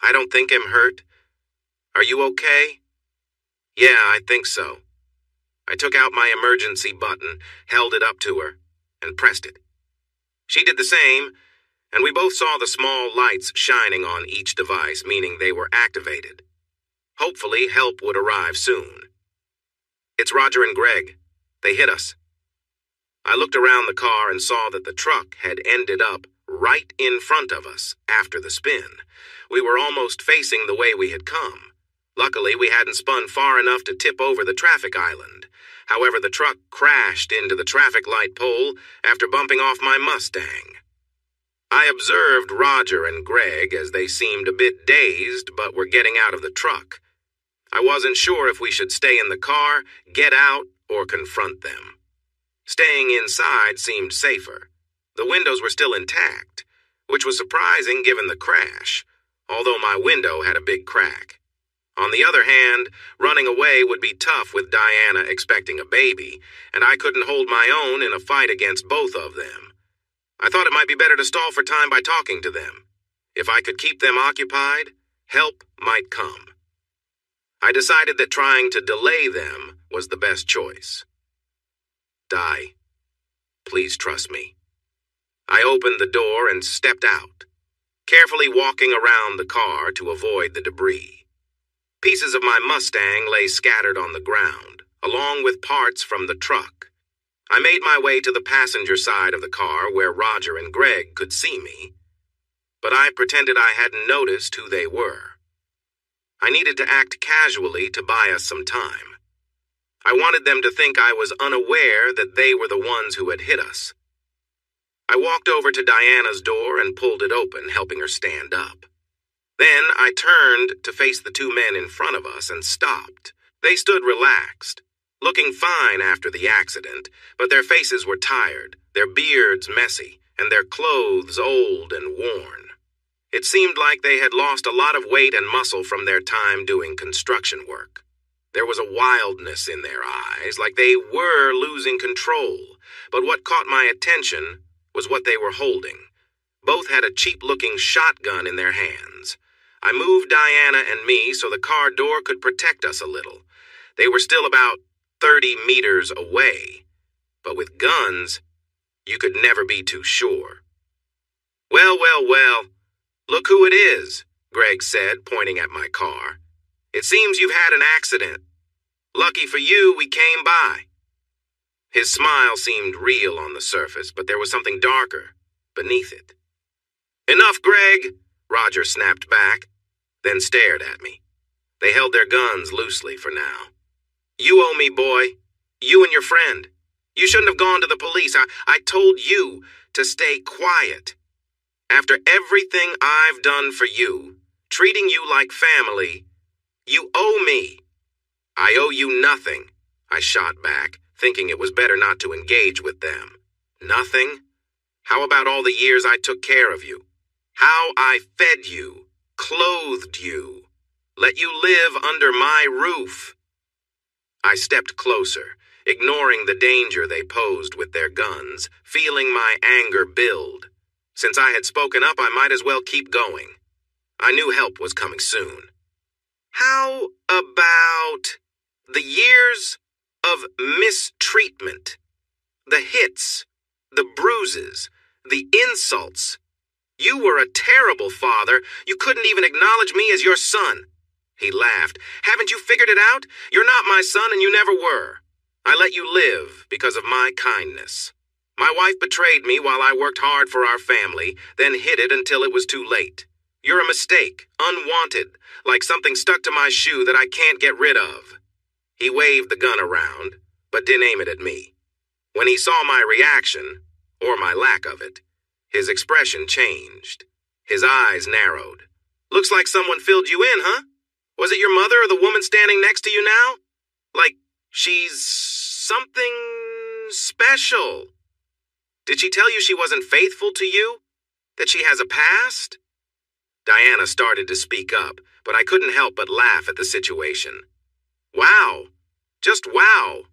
"I don't think I'm hurt. Are you okay?" "Yeah, I think so." I took out my emergency button, held it up to her, and pressed it. She did the same, and we both saw the small lights shining on each device, meaning they were activated. Hopefully, help would arrive soon. "It's Roger and Greg. They hit us." I looked around the car and saw that the truck had ended up right in front of us after the spin. We were almost facing the way we had come. Luckily, we hadn't spun far enough to tip over the traffic island. However, the truck crashed into the traffic light pole after bumping off my Mustang. I observed Roger and Greg as they seemed a bit dazed but were getting out of the truck. I wasn't sure if we should stay in the car, get out, or confront them. Staying inside seemed safer. The windows were still intact, which was surprising given the crash, although my window had a big crack. On the other hand, running away would be tough with Diana expecting a baby, and I couldn't hold my own in a fight against both of them. I thought it might be better to stall for time by talking to them. If I could keep them occupied, help might come. I decided that trying to delay them was the best choice. "Di, please trust me." I opened the door and stepped out, carefully walking around the car to avoid the debris. Pieces of my Mustang lay scattered on the ground, along with parts from the truck. I made my way to the passenger side of the car where Roger and Greg could see me, but I pretended I hadn't noticed who they were. I needed to act casually to buy us some time. I wanted them to think I was unaware that they were the ones who had hit us. I walked over to Diana's door and pulled it open, helping her stand up. Then I turned to face the two men in front of us and stopped. They stood relaxed, looking fine after the accident, but their faces were tired, their beards messy, and their clothes old and worn. It seemed like they had lost a lot of weight and muscle from their time doing construction work. There was a wildness in their eyes, like they were losing control, but what caught my attention was what they were holding. Both had a cheap-looking shotgun in their hands. I moved Diana and me so the car door could protect us a little. They were still about 30 meters away, but with guns, you could never be too sure. Well, look who it is," Greg said, pointing at my car. "It seems you've had an accident. Lucky for you, we came by." His smile seemed real on the surface, but there was something darker beneath it. "Enough, Greg," Roger snapped back, then stared at me. They held their guns loosely for now. "You owe me, boy. You and your friend. You shouldn't have gone to the police. I told you to stay quiet. After everything I've done for you, treating you like family, you owe me." "I owe you nothing," I shot back, thinking it was better not to engage with them. "Nothing? How about all the years I took care of you? How I fed you, clothed you, let you live under my roof?" I stepped closer, ignoring the danger they posed with their guns, feeling my anger build. Since I had spoken up, I might as well keep going. I knew help was coming soon. How about the years of mistreatment? The hits, the bruises, the insults. You were a terrible father. You couldn't even acknowledge me as your son. He laughed. Haven't you figured it out? You're not my son and you never were. I let you live because of my kindness. My wife betrayed me while I worked hard for our family, then hid it until it was too late. You're a mistake, unwanted, like something stuck to my shoe that I can't get rid of. He waved the gun around, but didn't aim it at me. When he saw my reaction, or my lack of it, his expression changed. His eyes narrowed. Looks like someone filled you in, huh? Was it your mother or the woman standing next to you now? Like she's something special. Did she tell you she wasn't faithful to you? That she has a past? Diana started to speak up, but I couldn't help but laugh at the situation. Wow. Just wow.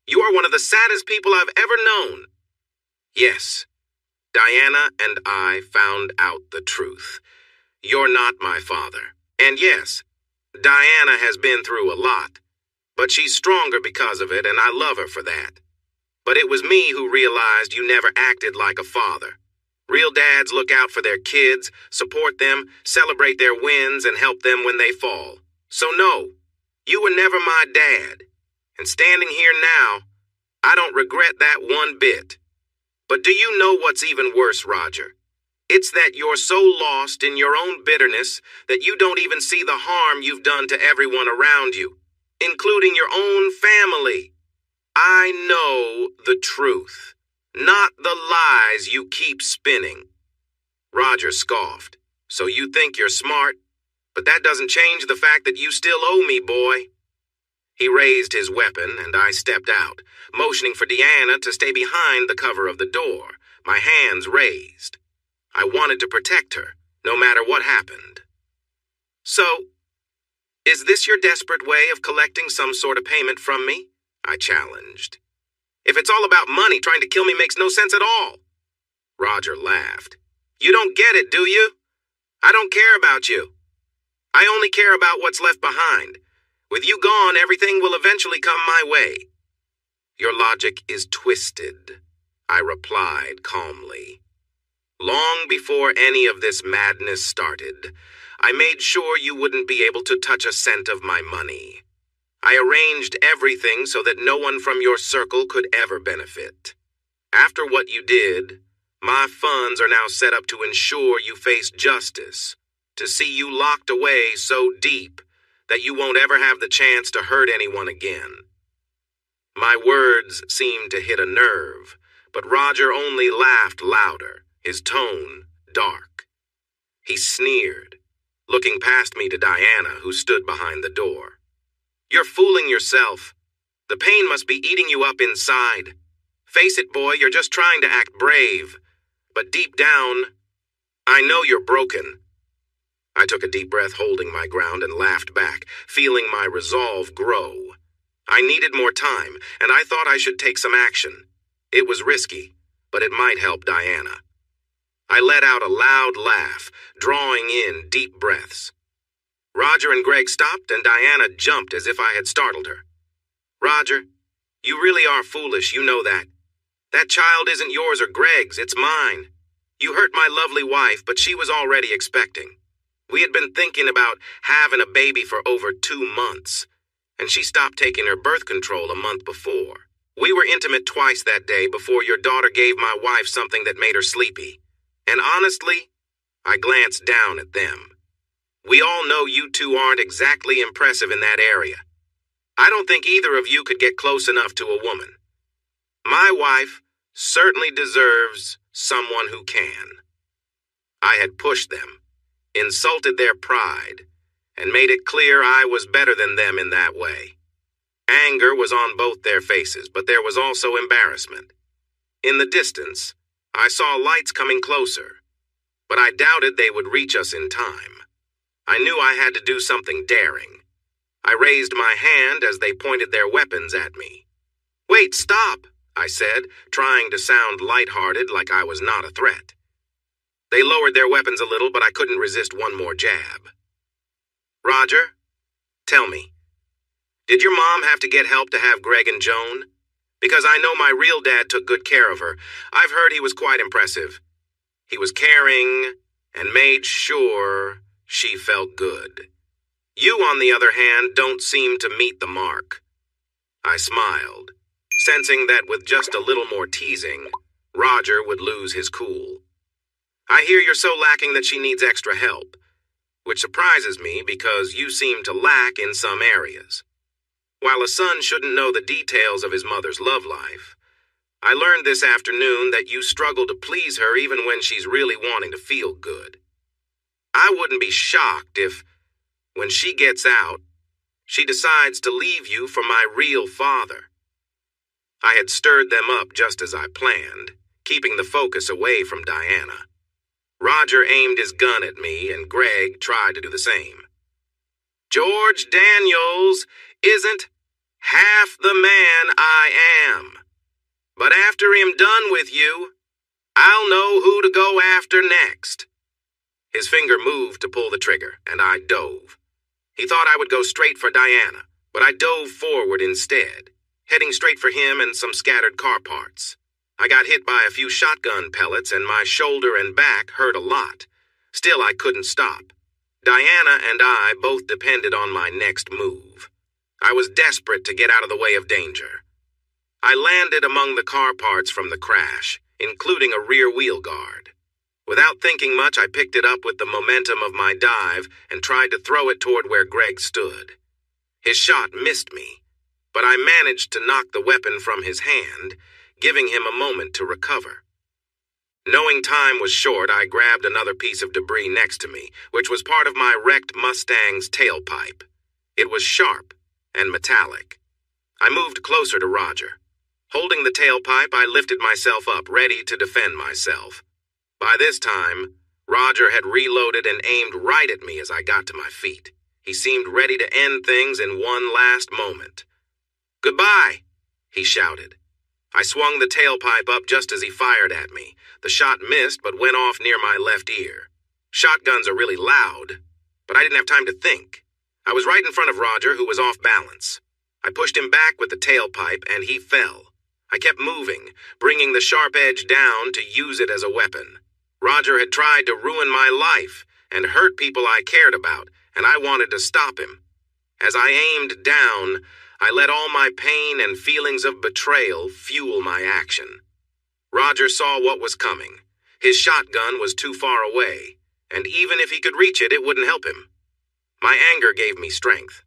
You are one of the saddest people I've ever known. Yes. Diana and I found out the truth. You're not my father. And yes, Diana has been through a lot, but she's stronger because of it, and I love her for that. But it was me who realized you never acted like a father. Real dads look out for their kids, support them, celebrate their wins, and help them when they fall. So no, you were never my dad. And standing here now, I don't regret that one bit. But do you know what's even worse, Roger? It's that you're so lost in your own bitterness that you don't even see the harm you've done to everyone around you, including your own family. I know the truth, not the lies you keep spinning. Roger scoffed. So you think you're smart, but that doesn't change the fact that you still owe me, boy. He raised his weapon, and I stepped out, motioning for Deanna to stay behind the cover of the door, my hands raised. I wanted to protect her, no matter what happened. So, is this your desperate way of collecting some sort of payment from me? I challenged. If it's all about money, trying to kill me makes no sense at all. Roger laughed. You don't get it, do you? I don't care about you. I only care about what's left behind. With you gone, everything will eventually come my way. Your logic is twisted, I replied calmly. Long before any of this madness started, I made sure you wouldn't be able to touch a cent of my money. I arranged everything so that no one from your circle could ever benefit. After what you did, my funds are now set up to ensure you face justice, to see you locked away so deep that you won't ever have the chance to hurt anyone again. My words seemed to hit a nerve, but Roger only laughed louder, his tone dark. He sneered, looking past me to Diana, who stood behind the door. You're fooling yourself. The pain must be eating you up inside. Face it, boy, you're just trying to act brave. But deep down, I know you're broken. I took a deep breath, holding my ground, and laughed back, feeling my resolve grow. I needed more time, and I thought I should take some action. It was risky, but it might help Diana. I let out a loud laugh, drawing in deep breaths. Roger and Greg stopped, and Diana jumped as if I had startled her. Roger, you really are foolish, you know that. That child isn't yours or Greg's, it's mine. You hurt my lovely wife, but she was already expecting. We had been thinking about having a baby for over 2 months, and she stopped taking her birth control a month before. We were intimate twice that day before your daughter gave my wife something that made her sleepy. And honestly, I glanced down at them. We all know you two aren't exactly impressive in that area. I don't think either of you could get close enough to a woman. My wife certainly deserves someone who can. I had pushed them, insulted their pride, and made it clear I was better than them in that way. Anger was on both their faces, but there was also embarrassment. In the distance, I saw lights coming closer, but I doubted they would reach us in time. I knew I had to do something daring. I raised my hand as they pointed their weapons at me. Wait, stop, I said, trying to sound lighthearted like I was not a threat. They lowered their weapons a little, but I couldn't resist one more jab. Roger, tell me, did your mom have to get help to have Greg and Joan? Because I know my real dad took good care of her. I've heard he was quite impressive. He was caring and made sure she felt good. You, on the other hand, don't seem to meet the mark. I smiled, sensing that with just a little more teasing, Roger would lose his cool. I hear you're so lacking that she needs extra help, which surprises me because you seem to lack in some areas. While a son shouldn't know the details of his mother's love life, I learned this afternoon that you struggle to please her even when she's really wanting to feel good. I wouldn't be shocked if, when she gets out, she decides to leave you for my real father. I had stirred them up just as I planned, keeping the focus away from Diana. Roger aimed his gun at me, and Greg tried to do the same. George Daniels isn't half the man I am. But after I'm done with you, I'll know who to go after next. His finger moved to pull the trigger, and I dove. He thought I would go straight for Diana, but I dove forward instead, heading straight for him and some scattered car parts. I got hit by a few shotgun pellets, and my shoulder and back hurt a lot. Still, I couldn't stop. Diana and I both depended on my next move. I was desperate to get out of the way of danger. I landed among the car parts from the crash, including a rear wheel guard. Without thinking much, I picked it up with the momentum of my dive and tried to throw it toward where Greg stood. His shot missed me, but I managed to knock the weapon from his hand, giving him a moment to recover. Knowing time was short, I grabbed another piece of debris next to me, which was part of my wrecked Mustang's tailpipe. It was sharp and metallic. I moved closer to Roger. Holding the tailpipe, I lifted myself up, ready to defend myself. By this time, Roger had reloaded and aimed right at me as I got to my feet. He seemed ready to end things in one last moment. "Goodbye," he shouted. I swung the tailpipe up just as he fired at me. The shot missed but went off near my left ear. Shotguns are really loud, but I didn't have time to think. I was right in front of Roger, who was off balance. I pushed him back with the tailpipe, and he fell. I kept moving, bringing the sharp edge down to use it as a weapon. Roger had tried to ruin my life and hurt people I cared about, and I wanted to stop him. As I aimed down, I let all my pain and feelings of betrayal fuel my action. Roger saw what was coming. His shotgun was too far away, and even if he could reach it, it wouldn't help him. My anger gave me strength.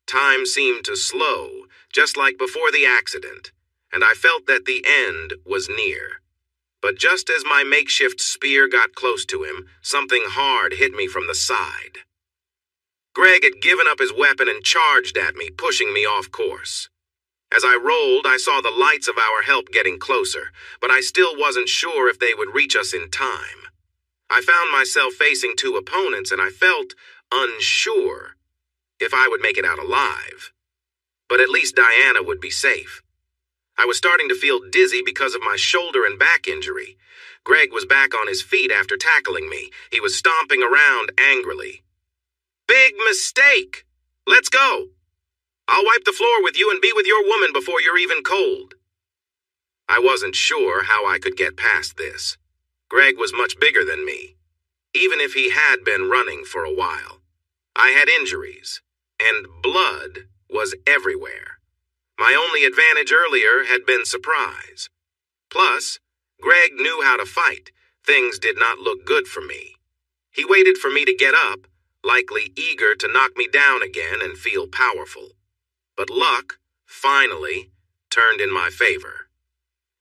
Time seemed to slow, just like before the accident, and I felt that the end was near. But just as my makeshift spear got close to him, something hard hit me from the side. Greg had given up his weapon and charged at me, pushing me off course. As I rolled, I saw the lights of our help getting closer, but I still wasn't sure if they would reach us in time. I found myself facing two opponents, and I felt unsure if I would make it out alive. But at least Diana would be safe. I was starting to feel dizzy because of my shoulder and back injury. Greg was back on his feet after tackling me. He was stomping around angrily. "Big mistake! Let's go! I'll wipe the floor with you and be with your woman before you're even cold." I wasn't sure how I could get past this. Greg was much bigger than me, even if he had been running for a while. I had injuries, and blood was everywhere. My only advantage earlier had been surprise. Plus, Greg knew how to fight. Things did not look good for me. He waited for me to get up, likely eager to knock me down again and feel powerful. But luck, finally, turned in my favor.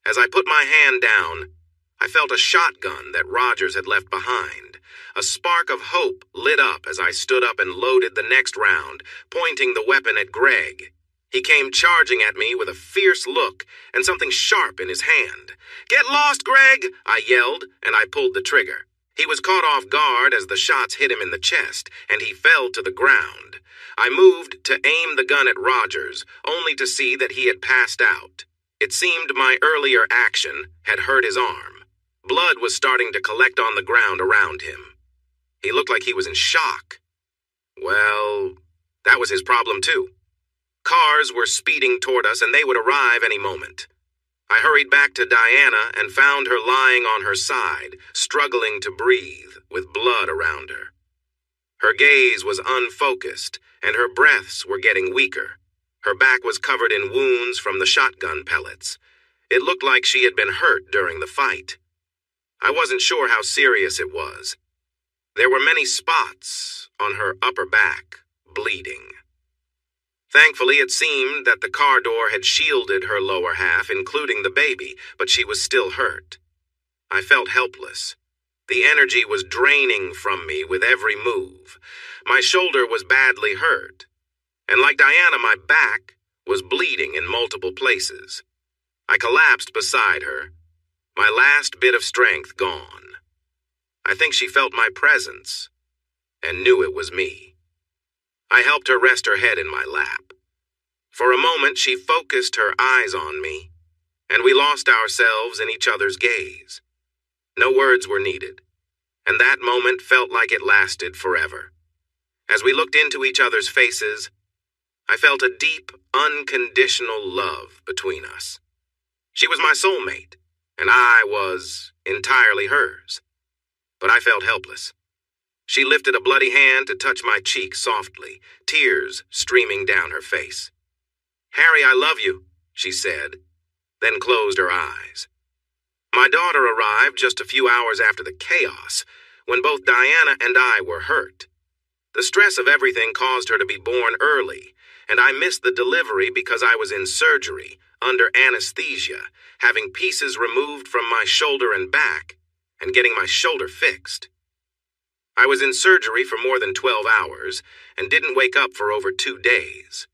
As I put my hand down, I felt a shotgun that Rogers had left behind. A spark of hope lit up as I stood up and loaded the next round, pointing the weapon at Greg. He came charging at me with a fierce look and something sharp in his hand. "Get lost, Greg!" I yelled, and I pulled the trigger. He was caught off guard as the shots hit him in the chest, and he fell to the ground. I moved to aim the gun at Rogers, only to see that he had passed out. It seemed my earlier action had hurt his arm. Blood was starting to collect on the ground around him. He looked like he was in shock. Well, that was his problem too. Cars were speeding toward us and they would arrive any moment. I hurried back to Diana and found her lying on her side, struggling to breathe, with blood around her. Her gaze was unfocused, and her breaths were getting weaker. Her back was covered in wounds from the shotgun pellets. It looked like she had been hurt during the fight. I wasn't sure how serious it was. There were many spots on her upper back, bleeding. Thankfully, it seemed that the car door had shielded her lower half, including the baby, but she was still hurt. I felt helpless. The energy was draining from me with every move. My shoulder was badly hurt, and like Diana, my back was bleeding in multiple places. I collapsed beside her, my last bit of strength gone. I think she felt my presence and knew it was me. I helped her rest her head in my lap. For a moment, she focused her eyes on me, and we lost ourselves in each other's gaze. No words were needed, and that moment felt like it lasted forever. As we looked into each other's faces, I felt a deep, unconditional love between us. She was my soulmate, and I was entirely hers. But I felt helpless. She lifted a bloody hand to touch my cheek softly, tears streaming down her face. "Harry, I love you," she said, then closed her eyes. My daughter arrived just a few hours after the chaos, when both Diana and I were hurt. The stress of everything caused her to be born early, and I missed the delivery because I was in surgery, under anesthesia, having pieces removed from my shoulder and back, and getting my shoulder fixed. I was in surgery for more than 12 hours and didn't wake up for over 2 days.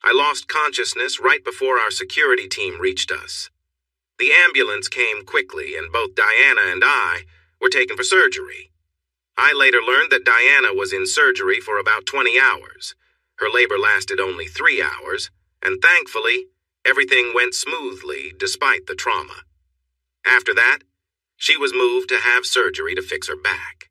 I lost consciousness right before our security team reached us. The ambulance came quickly, and both Diana and I were taken for surgery. I later learned that Diana was in surgery for about 20 hours. Her labor lasted only 3 hours, and thankfully, everything went smoothly despite the trauma. After that, she was moved to have surgery to fix her back.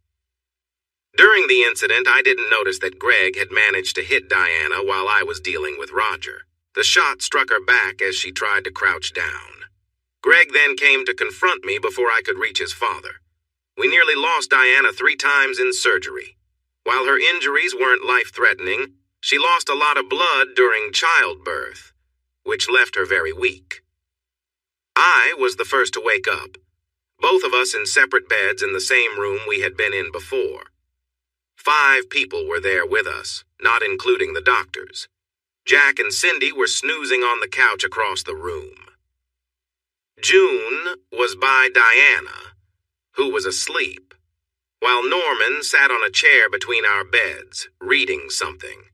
During the incident, I didn't notice that Greg had managed to hit Diana while I was dealing with Roger. The shot struck her back as she tried to crouch down. Greg then came to confront me before I could reach his father. We nearly lost Diana 3 times in surgery. While her injuries weren't life-threatening, she lost a lot of blood during childbirth, which left her very weak. I was the first to wake up, both of us in separate beds in the same room we had been in before. 5 people were there with us, not including the doctors. Jack and Cindy were snoozing on the couch across the room. June was by Diana, who was asleep, while Norman sat on a chair between our beds, reading something.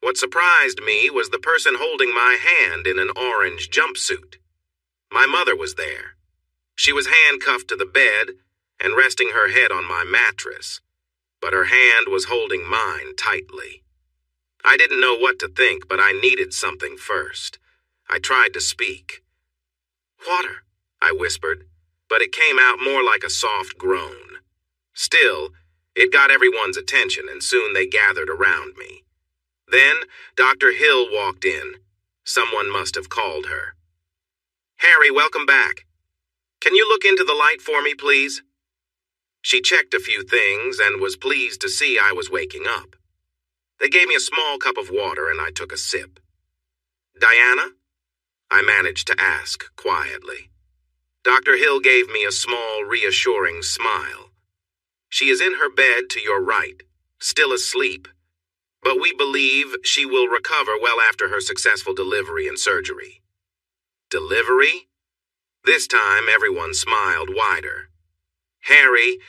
What surprised me was the person holding my hand in an orange jumpsuit. My mother was there. She was handcuffed to the bed and resting her head on my mattress, but her hand was holding mine tightly. I didn't know what to think, but I needed something first. I tried to speak. "Water," I whispered, but it came out more like a soft groan. Still, it got everyone's attention, and soon they gathered around me. Then, Dr. Hill walked in. Someone must have called her. "Harry, welcome back. Can you look into the light for me, please?" She checked a few things and was pleased to see I was waking up. They gave me a small cup of water and I took a sip. "Diana?" I managed to ask quietly. Dr. Hill gave me a small, reassuring smile. "She is in her bed to your right, still asleep, but we believe she will recover well after her successful delivery and surgery." Delivery? This time everyone smiled wider. "Harry,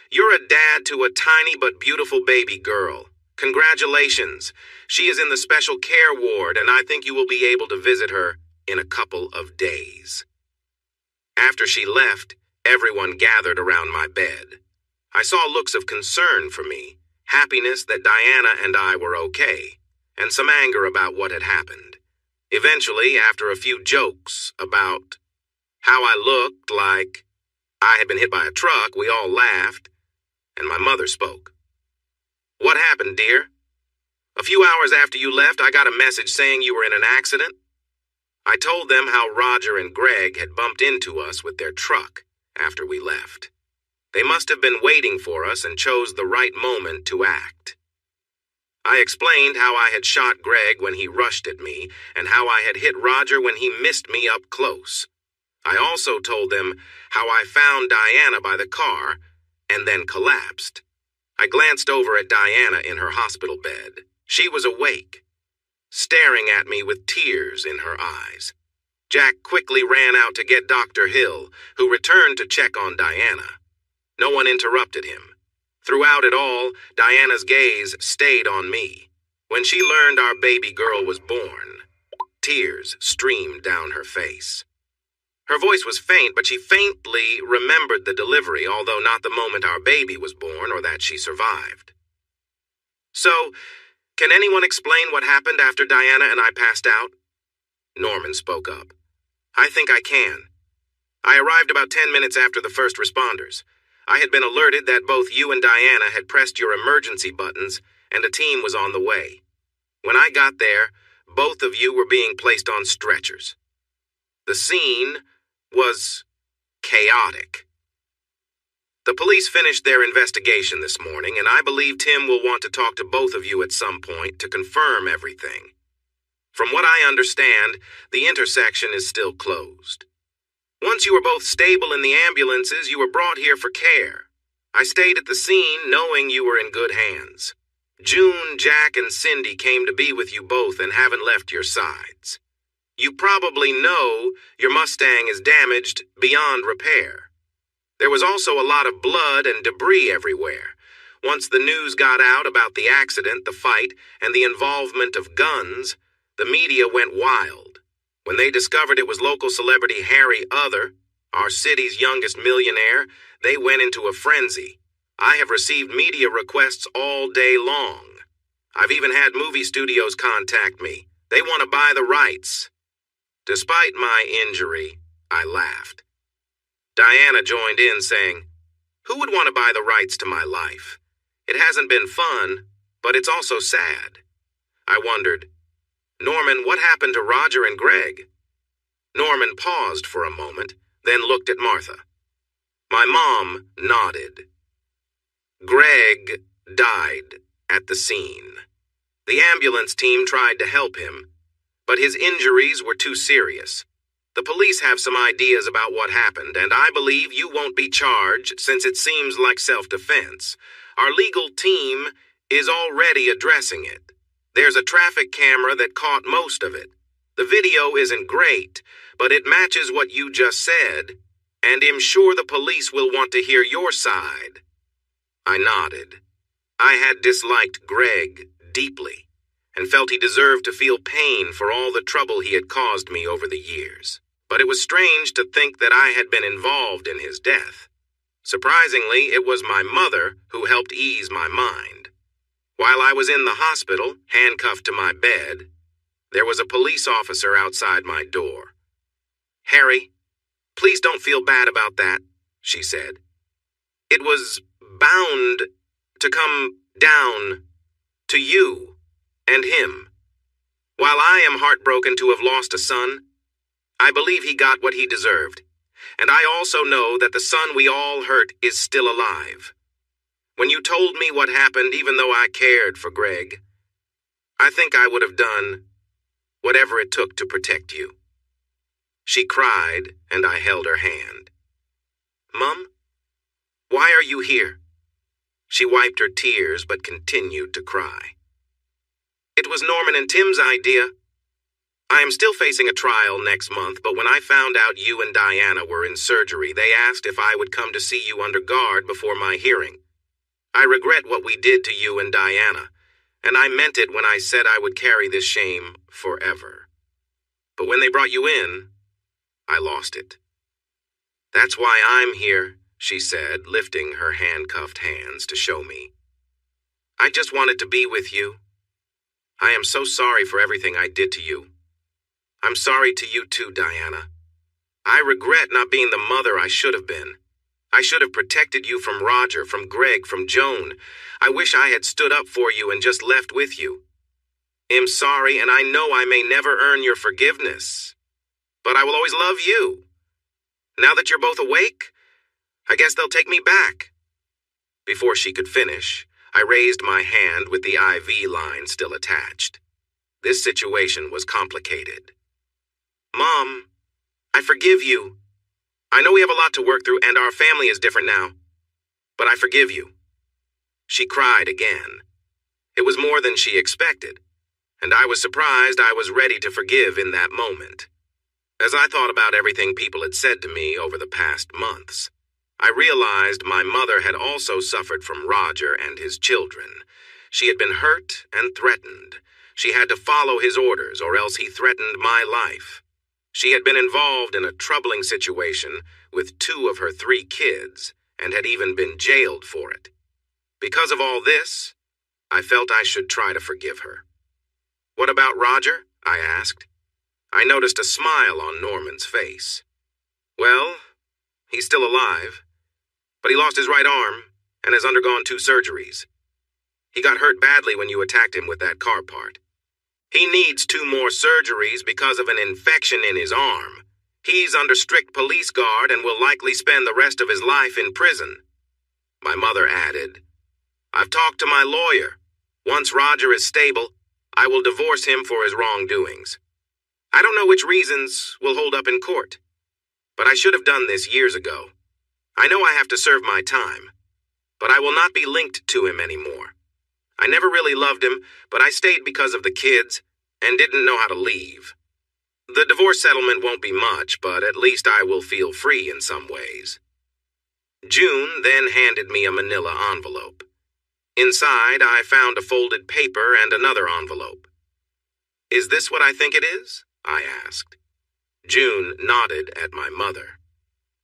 you're a dad to a tiny but beautiful baby girl. Congratulations. She is in the special care ward, and I think you will be able to visit her in a couple of days." After she left, everyone gathered around my bed. I saw looks of concern for me, happiness that Diana and I were okay, and some anger about what had happened. Eventually, after a few jokes about how I looked like I had been hit by a truck, we all laughed, and my mother spoke. "What happened, dear?" "A few hours after you left, I got a message saying you were in an accident." I told them how Roger and Greg had bumped into us with their truck after we left. They must have been waiting for us and chose the right moment to act. I explained how I had shot Greg when he rushed at me and how I had hit Roger when he missed me up close. I also told them how I found Diana by the car and then collapsed. I glanced over at Diana in her hospital bed. She was awake, staring at me with tears in her eyes. Jack quickly ran out to get Dr. Hill, who returned to check on Diana. No one interrupted him. Throughout it all, Diana's gaze stayed on me. When she learned our baby girl was born, tears streamed down her face. Her voice was faint, but she faintly remembered the delivery, although not the moment our baby was born or that she survived. "So, can anyone explain what happened after Diana and I passed out?" Norman spoke up. "I think I can. I arrived about 10 minutes after the first responders. I had been alerted that both you and Diana had pressed your emergency buttons, and a team was on the way. When I got there, both of you were being placed on stretchers. The scene was chaotic. The police finished their investigation this morning, and I believe Tim will want to talk to both of you at some point to confirm everything. From what I understand, the intersection is still closed. Once you were both stable in the ambulances, you were brought here for care. I stayed at the scene knowing you were in good hands. June, Jack, and Cindy came to be with you both and haven't left your sides. You probably know your Mustang is damaged beyond repair. There was also a lot of blood and debris everywhere. Once the news got out about the accident, the fight, and the involvement of guns, the media went wild. When they discovered it was local celebrity Harry Other, our city's youngest millionaire, they went into a frenzy. I have received media requests all day long. I've even had movie studios contact me. They want to buy the rights. Despite my injury, I laughed. Diana joined in, saying, "Who would want to buy the rights to my life? It hasn't been fun, but it's also sad." I wondered, "Norman, what happened to Roger and Greg?" Norman paused for a moment, then looked at Martha. My mom nodded. Greg died at the scene. The ambulance team tried to help him, but his injuries were too serious. The police have some ideas about what happened, and I believe you won't be charged since it seems like self-defense. Our legal team is already addressing it. There's a traffic camera that caught most of it. The video isn't great, but it matches what you just said, and I'm sure the police will want to hear your side. I nodded. I had disliked Greg deeply, and felt he deserved to feel pain for all the trouble he had caused me over the years. But it was strange to think that I had been involved in his death. Surprisingly, it was my mother who helped ease my mind. While I was in the hospital, handcuffed to my bed, there was a police officer outside my door. "Harry, please don't feel bad about that," she said. "It was bound to come down to you and him. While I am heartbroken to have lost a son, I believe he got what he deserved, and I also know that the son we all hurt is still alive. When you told me what happened, even though I cared for Greg, I think I would have done whatever it took to protect you." She cried, and I held her hand. "Mom, why are you here?" She wiped her tears but continued to cry. "It was Norman and Tim's idea. I am still facing a trial next month, but when I found out you and Diana were in surgery, they asked if I would come to see you under guard before my hearing. I regret what we did to you and Diana, and I meant it when I said I would carry this shame forever. But when they brought you in, I lost it. That's why I'm here," she said, lifting her handcuffed hands to show me. "I just wanted to be with you. I am so sorry for everything I did to you. I'm sorry to you too, Diana. I regret not being the mother I should have been. I should have protected you from Roger, from Greg, from Joan. I wish I had stood up for you and just left with you. I'm sorry, and I know I may never earn your forgiveness. But I will always love you. Now that you're both awake, I guess they'll take me back." Before she could finish, I raised my hand with the IV line still attached. This situation was complicated. "Mom, I forgive you. I know we have a lot to work through and our family is different now, but I forgive you." She cried again. It was more than she expected, and I was surprised I was ready to forgive in that moment. As I thought about everything people had said to me over the past months, I realized my mother had also suffered from Roger and his children. She had been hurt and threatened. She had to follow his orders or else he threatened my life. She had been involved in a troubling situation with 2 of her 3 kids and had even been jailed for it. Because of all this, I felt I should try to forgive her. "What about Roger?" I asked. I noticed a smile on Norman's face. "Well, he's still alive, but he lost his right arm and has undergone 2 surgeries. He got hurt badly when you attacked him with that car part. He needs 2 more surgeries because of an infection in his arm. He's under strict police guard and will likely spend the rest of his life in prison." My mother added, "I've talked to my lawyer. Once Roger is stable, I will divorce him for his wrongdoings. I don't know which reasons will hold up in court, but I should have done this years ago. I know I have to serve my time, but I will not be linked to him anymore. I never really loved him, but I stayed because of the kids and didn't know how to leave. The divorce settlement won't be much, but at least I will feel free in some ways." June then handed me a manila envelope. Inside, I found a folded paper and another envelope. "Is this what I think it is?" I asked. June nodded at my mother.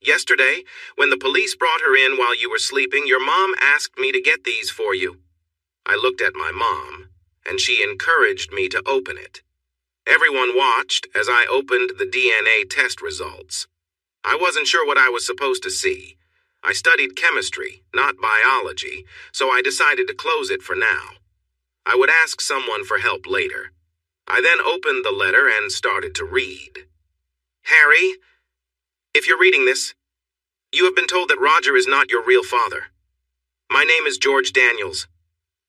"Yesterday, when the police brought her in while you were sleeping, your mom asked me to get these for you." I looked at my mom, and she encouraged me to open it. Everyone watched as I opened the DNA test results. I wasn't sure what I was supposed to see. I studied chemistry, not biology, so I decided to close it for now. I would ask someone for help later. I then opened the letter and started to read. "Harry, if you're reading this, you have been told that Roger is not your real father. My name is George Daniels,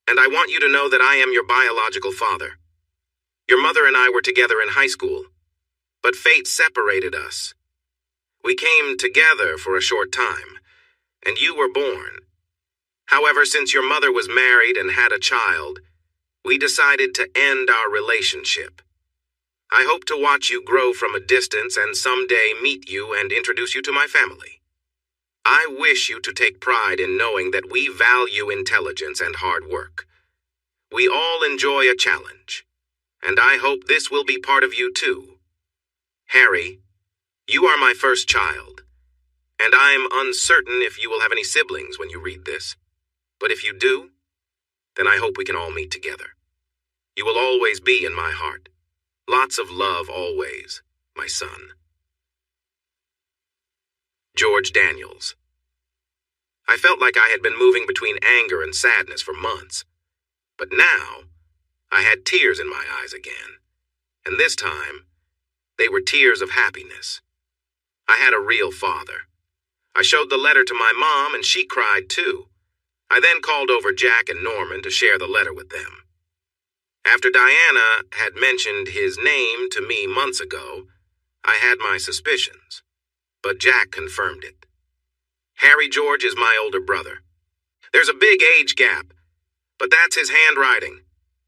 and I want you to know that I am your biological father. Your mother and I were together in high school, but fate separated us. We came together for a short time, and you were born. However, since your mother was married and had a child, we decided to end our relationship. I hope to watch you grow from a distance and someday meet you and introduce you to my family. I wish you to take pride in knowing that we value intelligence and hard work. We all enjoy a challenge, and I hope this will be part of you too. Harry, you are my first child, and I'm uncertain if you will have any siblings when you read this. But if you do, then I hope we can all meet together. You will always be in my heart. Lots of love always, my son. George Daniels. I felt like I had been moving between anger and sadness for months, but now I had tears in my eyes again, and this time they were tears of happiness. I had a real father. I showed the letter to my mom, and she cried too. I then called over Jack and Norman to share the letter with them. After Diana had mentioned his name to me months ago, I had my suspicions, but Jack confirmed it. Harry George is my older brother. There's a big age gap, but that's his handwriting,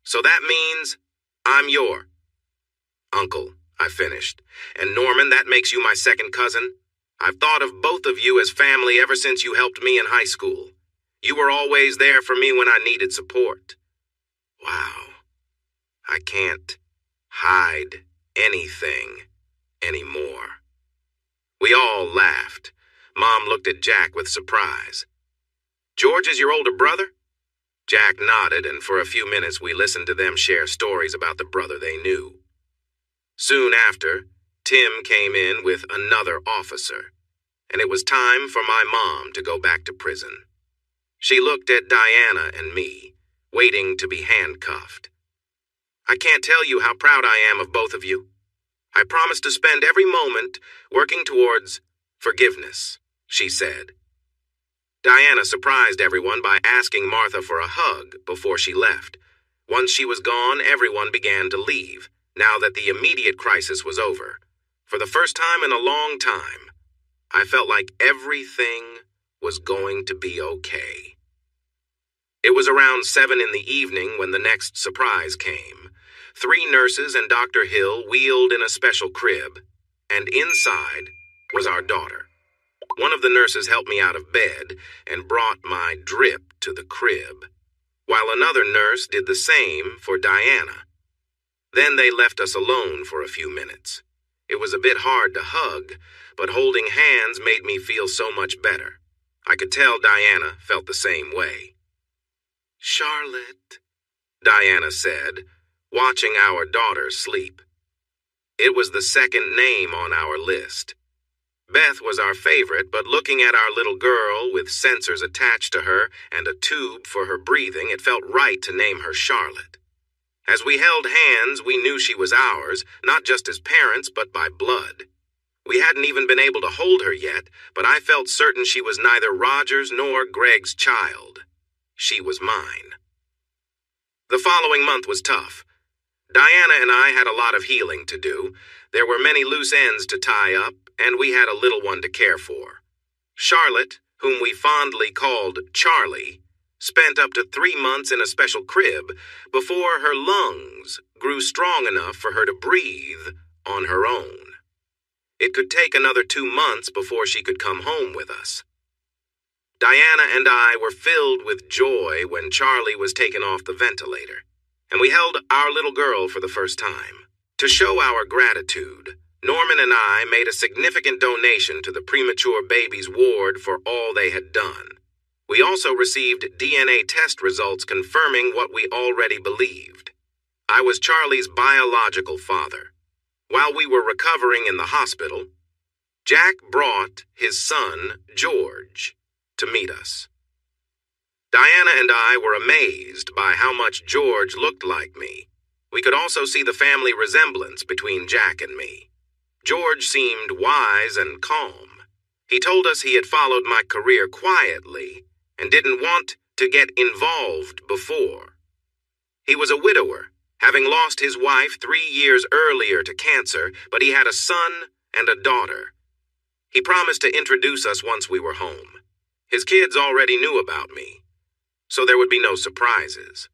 so that means I'm your uncle, I finished. And Norman, that makes you my second cousin. I've thought of both of you as family ever since you helped me in high school. You were always there for me when I needed support. Wow. I can't hide anything anymore. We all laughed. Mom looked at Jack with surprise. George is your older brother? Jack nodded, and for a few minutes we listened to them share stories about the brother they knew. Soon after, Tim came in with another officer, and it was time for my mom to go back to prison. She looked at Diana and me, waiting to be handcuffed. "I can't tell you how proud I am of both of you. I promise to spend every moment working towards forgiveness," she said. Diana surprised everyone by asking Martha for a hug before she left. Once she was gone, everyone began to leave, now that the immediate crisis was over. For the first time in a long time, I felt like everything was going to be okay. It was around 7 in the evening when the next surprise came. 3 nurses and Dr. Hill wheeled in a special crib, and inside was our daughter. One of the nurses helped me out of bed and brought my drip to the crib, while another nurse did the same for Diana. Then they left us alone for a few minutes. It was a bit hard to hug, but holding hands made me feel so much better. I could tell Diana felt the same way. "Charlotte," Diana said, watching our daughter sleep. It was the second name on our list. Beth was our favorite, but looking at our little girl with sensors attached to her and a tube for her breathing, it felt right to name her Charlotte. As we held hands, we knew she was ours, not just as parents, but by blood. We hadn't even been able to hold her yet, but I felt certain she was neither Roger's nor Greg's child. She was mine. The following month was tough. Diana and I had a lot of healing to do. There were many loose ends to tie up, and we had a little one to care for. Charlotte, whom we fondly called Charlie, spent up to 3 months in a special crib before her lungs grew strong enough for her to breathe on her own. It could take another 2 months before she could come home with us. Diana and I were filled with joy when Charlie was taken off the ventilator, and we held our little girl for the first time. To show our gratitude, Norman and I made a significant donation to the premature babies ward for all they had done. We also received DNA test results confirming what we already believed. I was Charlie's biological father. While we were recovering in the hospital, Jack brought his son, George, to meet us. Diana and I were amazed by how much George looked like me. We could also see the family resemblance between Jack and me. George seemed wise and calm. He told us he had followed my career quietly and didn't want to get involved before. He was a widower, having lost his wife 3 years earlier to cancer, but he had a son and a daughter. He promised to introduce us once we were home. His kids already knew about me, so there would be no surprises.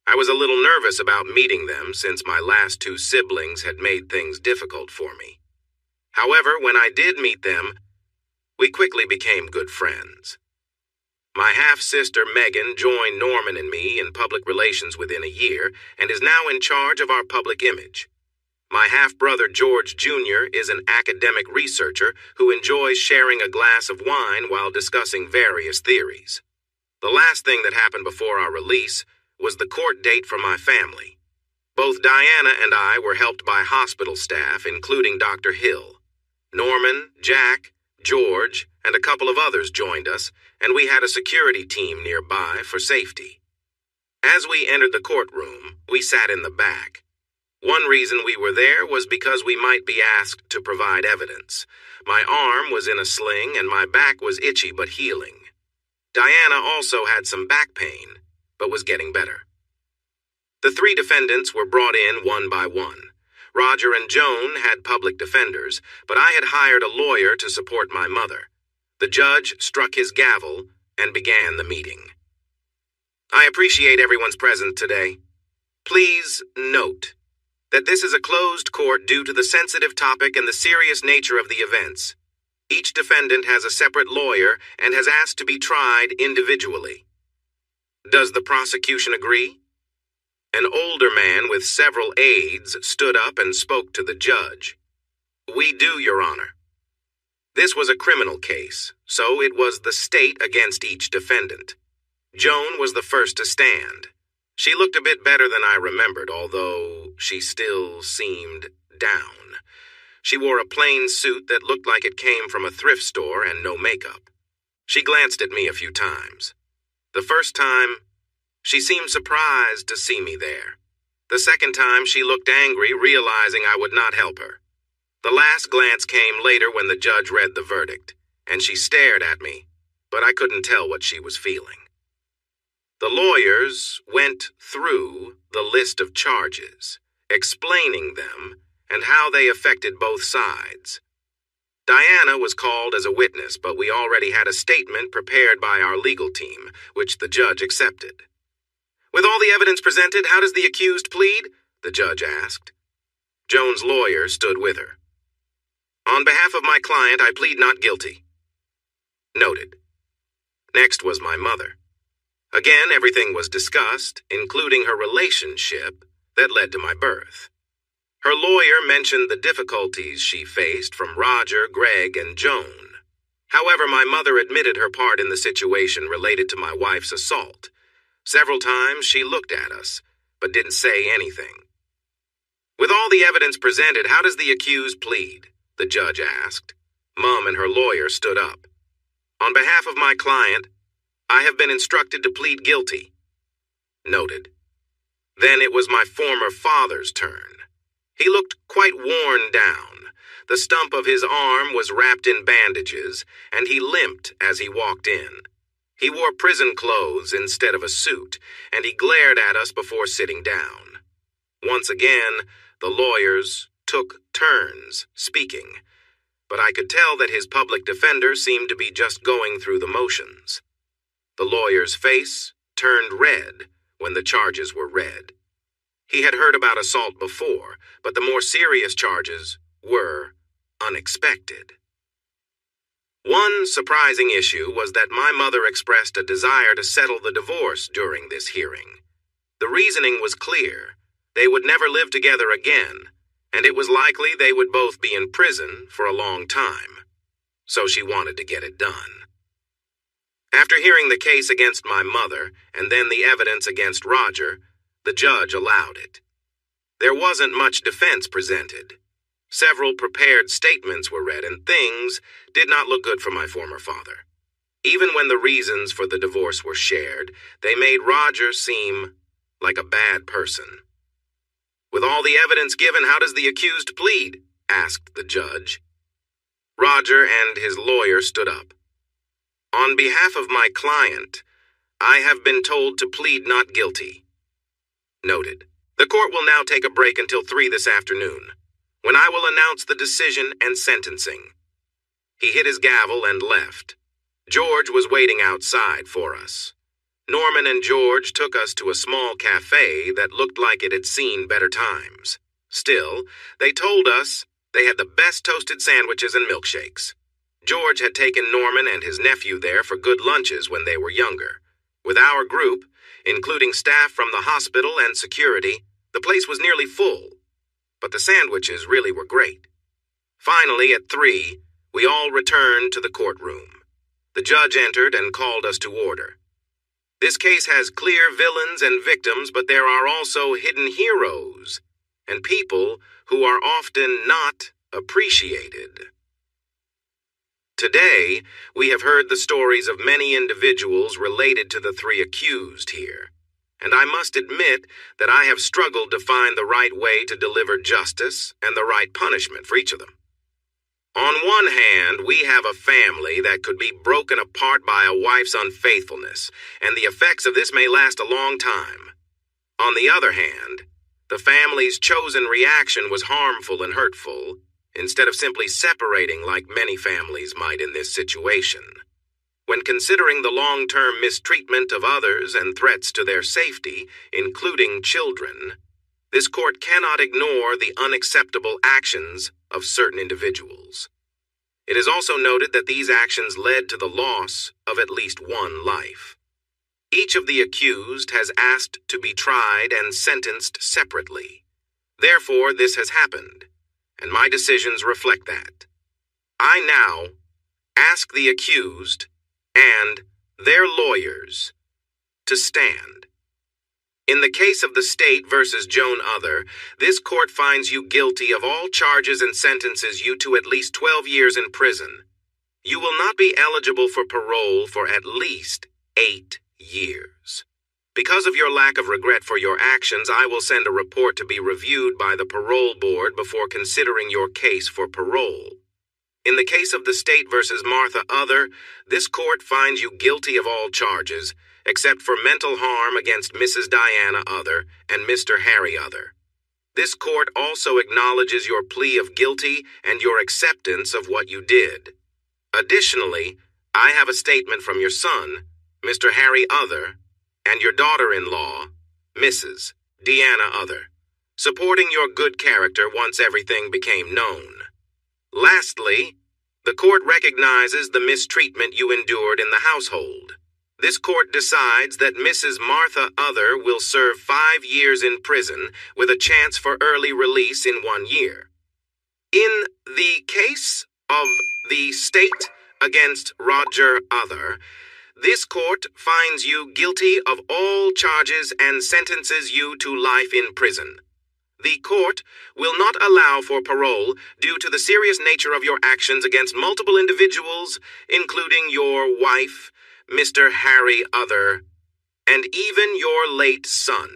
I was a little nervous about meeting them since my last 2 siblings had made things difficult for me. However, when I did meet them, we quickly became good friends. My half-sister Megan joined Norman and me in public relations within a year and is now in charge of our public image. My half-brother George Jr. is an academic researcher who enjoys sharing a glass of wine while discussing various theories. The last thing that happened before our release was the court date for my family. Both Diana and I were helped by hospital staff, including Dr. Hill. Norman, Jack, George, and a couple of others joined us, and we had a security team nearby for safety. As we entered the courtroom, we sat in the back. One reason we were there was because we might be asked to provide evidence. My arm was in a sling and my back was itchy but healing. Diana also had some back pain, but was getting better. The 3 defendants were brought in one by one. Roger and Joan had public defenders, but I had hired a lawyer to support my mother. The judge struck his gavel and began the meeting. I appreciate everyone's presence today. Please note that this is a closed court due to the sensitive topic and the serious nature of the events. Each defendant has a separate lawyer and has asked to be tried individually. Does the prosecution agree? An older man with several aides stood up and spoke to the judge. We do, Your Honor. This was a criminal case, so it was the state against each defendant. Joan was the first to stand. She looked a bit better than I remembered, although she still seemed down. She wore a plain suit that looked like it came from a thrift store and no makeup. She glanced at me a few times. The first time, she seemed surprised to see me there. The second time, she looked angry, realizing I would not help her. The last glance came later when the judge read the verdict, and she stared at me, but I couldn't tell what she was feeling. The lawyers went through the list of charges, explaining them and how they affected both sides. Diana was called as a witness, but we already had a statement prepared by our legal team, which the judge accepted. "With all the evidence presented, how does the accused plead?" the judge asked. Joan's lawyer stood with her. "On behalf of my client, I plead not guilty." Noted. Next was my mother. Again, everything was discussed, including her relationship that led to my birth. Her lawyer mentioned the difficulties she faced from Roger, Greg, and Joan. However, my mother admitted her part in the situation related to my wife's assault. Several times she looked at us, but didn't say anything. "With all the evidence presented, how does the accused plead?" the judge asked. Mom and her lawyer stood up. "On behalf of my client, I have been instructed to plead guilty." Noted. Then it was my former father's turn. He looked quite worn down. The stump of his arm was wrapped in bandages, and he limped as he walked in. He wore prison clothes instead of a suit, and he glared at us before sitting down. Once again, the lawyers took turns speaking, but I could tell that his public defender seemed to be just going through the motions. The lawyer's face turned red when the charges were read. He had heard about assault before, but the more serious charges were unexpected. One surprising issue was that my mother expressed a desire to settle the divorce during this hearing. The reasoning was clear. They would never live together again, and it was likely they would both be in prison for a long time. So she wanted to get it done. After hearing the case against my mother, and then the evidence against Roger, the judge allowed it. There wasn't much defense presented. Several prepared statements were read, and things did not look good for my former father. Even when the reasons for the divorce were shared, they made Roger seem like a bad person. "With all the evidence given, how does the accused plead?" asked the judge. Roger and his lawyer stood up. "On behalf of my client, I have been told to plead not guilty." Noted. The court will now take a break until 3 this afternoon, when I will announce the decision and sentencing. He hit his gavel and left. George was waiting outside for us. Norman and George took us to a small cafe that looked like it had seen better times. Still, they told us they had the best toasted sandwiches and milkshakes. George had taken Norman and his nephew there for good lunches when they were younger. With our group, including staff from the hospital and security, the place was nearly full. But the sandwiches really were great. Finally, at 3, we all returned to the courtroom. The judge entered and called us to order. This case has clear villains and victims, but there are also hidden heroes and people who are often not appreciated. Today, we have heard the stories of many individuals related to the 3 accused here, and I must admit that I have struggled to find the right way to deliver justice and the right punishment for each of them. On one hand, we have a family that could be broken apart by a wife's unfaithfulness, and the effects of this may last a long time. On the other hand, the family's chosen reaction was harmful and hurtful, instead of simply separating like many families might in this situation. When considering the long-term mistreatment of others and threats to their safety, including children, this court cannot ignore the unacceptable actions of certain individuals. It is also noted that these actions led to the loss of at least one life. Each of the accused has asked to be tried and sentenced separately. Therefore, this has happened, and my decisions reflect that. I now ask the accused and their lawyers to stand. In the case of the state versus Joan Other, this court finds you guilty of all charges and sentences you to at least 12 years in prison. You will not be eligible for parole for at least 8 years. Because of your lack of regret for your actions, I will send a report to be reviewed by the parole board before considering your case for parole. In the case of the state versus Martha Other, this court finds you guilty of all charges, except for mental harm against Mrs. Diana Other and Mr. Harry Other. This court also acknowledges your plea of guilty and your acceptance of what you did. Additionally, I have a statement from your son, Mr. Harry Other, and your daughter-in-law, Mrs. Deanna Other, supporting your good character once everything became known. Lastly, the court recognizes the mistreatment you endured in the household. This court decides that Mrs. Martha Other will serve 5 years in prison with a chance for early release in 1 year. In the case of the state against Roger Other, this court finds you guilty of all charges and sentences you to life in prison. The court will not allow for parole due to the serious nature of your actions against multiple individuals, including your wife, Mr. Harry Other, and even your late son.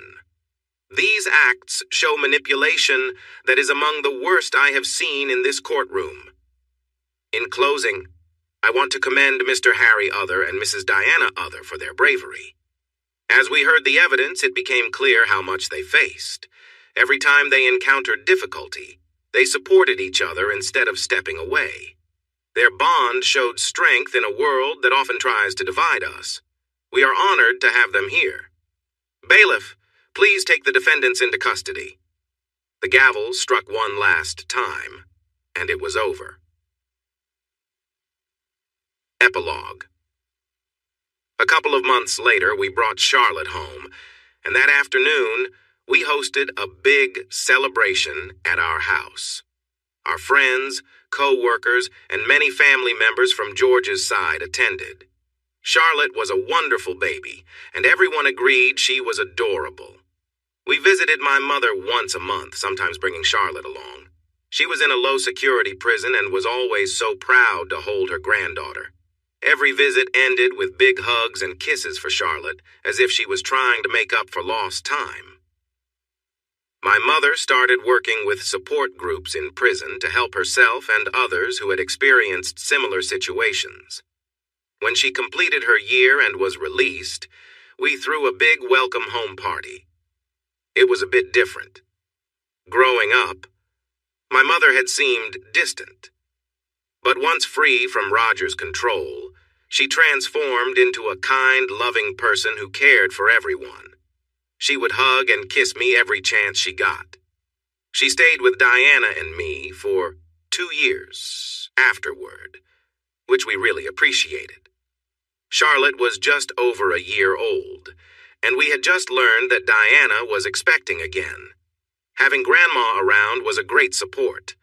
These acts show manipulation that is among the worst I have seen in this courtroom. In closing, I want to commend Mr. Harry Other and Mrs. Diana Other for their bravery. As we heard the evidence, it became clear how much they faced. Every time they encountered difficulty, they supported each other instead of stepping away. Their bond showed strength in a world that often tries to divide us. We are honored to have them here. Bailiff, please take the defendants into custody. The gavel struck one last time, and it was over. Epilogue. A couple of months later, we brought Charlotte home, and that afternoon, we hosted a big celebration at our house. Our friends, co-workers, and many family members from George's side attended. Charlotte was a wonderful baby, and everyone agreed she was adorable. We visited my mother once a month, sometimes bringing Charlotte along. She was in a low-security prison and was always so proud to hold her granddaughter. Every visit ended with big hugs and kisses for Charlotte, as if she was trying to make up for lost time. My mother started working with support groups in prison to help herself and others who had experienced similar situations. When she completed her year and was released, we threw a big welcome home party. It was a bit different. Growing up, my mother had seemed distant. But once free from Roger's control, she transformed into a kind, loving person who cared for everyone. She would hug and kiss me every chance she got. She stayed with Diana and me for 2 years afterward, which we really appreciated. Charlotte was just over a year old, and we had just learned that Diana was expecting again. Having Grandma around was a great support.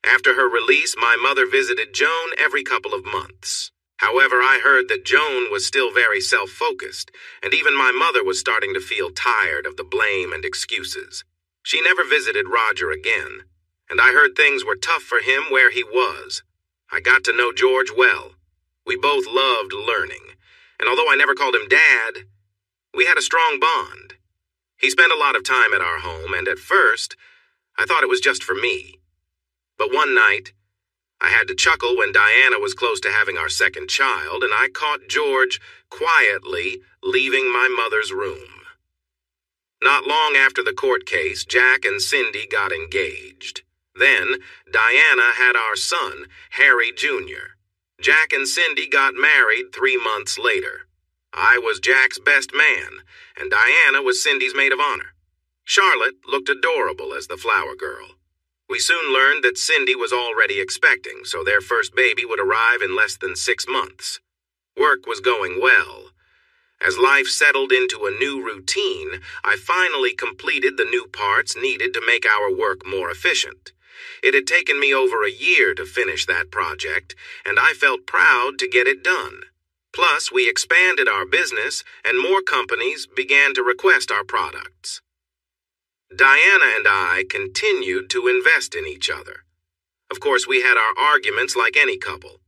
After her release, my mother visited Joan every couple of months. However, I heard that Joan was still very self-focused, and even my mother was starting to feel tired of the blame and excuses. She never visited Roger again, and I heard things were tough for him where he was. I got to know George well. We both loved learning, and although I never called him Dad, we had a strong bond. He spent a lot of time at our home, and at first, I thought it was just for me. But one night, I had to chuckle when Diana was close to having our second child, and I caught George quietly leaving my mother's room. Not long after the court case, Jack and Cindy got engaged. Then, Diana had our son, Harry Jr. Jack and Cindy got married 3 months later. I was Jack's best man, and Diana was Cindy's maid of honor. Charlotte looked adorable as the flower girl. We soon learned that Cindy was already expecting, so their first baby would arrive in less than 6 months. Work was going well. As life settled into a new routine, I finally completed the new parts needed to make our work more efficient. It had taken me over a year to finish that project, and I felt proud to get it done. Plus, we expanded our business and more companies began to request our products. Diana and I continued to invest in each other. Of course, we had our arguments like any couple.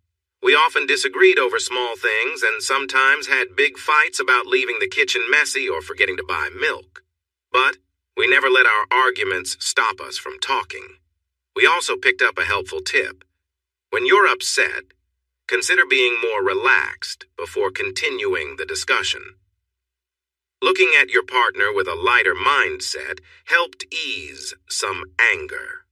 We often disagreed over small things and sometimes had big fights about leaving the kitchen messy or forgetting to buy milk. But we never let our arguments stop us from talking. We also picked up a helpful tip. When you're upset, consider being more relaxed before continuing the discussion. Looking at your partner with a lighter mindset helped ease some anger.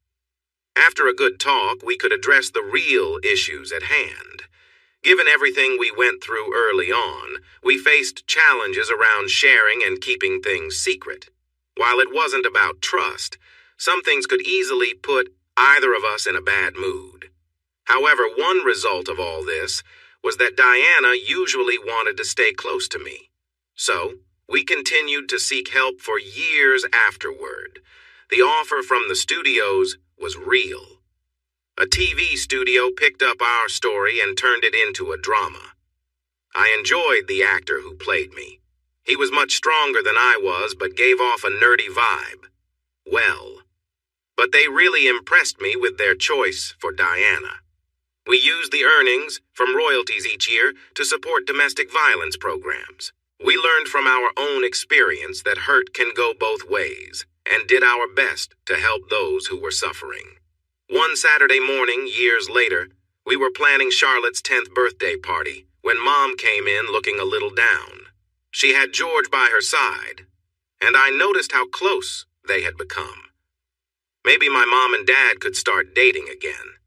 After a good talk, we could address the real issues at hand. Given everything we went through early on, we faced challenges around sharing and keeping things secret. While it wasn't about trust, some things could easily put either of us in a bad mood. However, one result of all this was that Diana usually wanted to stay close to me. So, we continued to seek help for years afterward. The offer from the studios was real. A TV studio picked up our story and turned it into a drama. I enjoyed the actor who played me. He was much stronger than I was, but gave off a nerdy vibe. But they really impressed me with their choice for Diana. We used the earnings from royalties each year to support domestic violence programs. We learned from our own experience that hurt can go both ways, and did our best to help those who were suffering. One Saturday morning, years later, we were planning Charlotte's 10th birthday party when Mom came in looking a little down. She had George by her side, and I noticed how close they had become. Maybe my mom and dad could start dating again.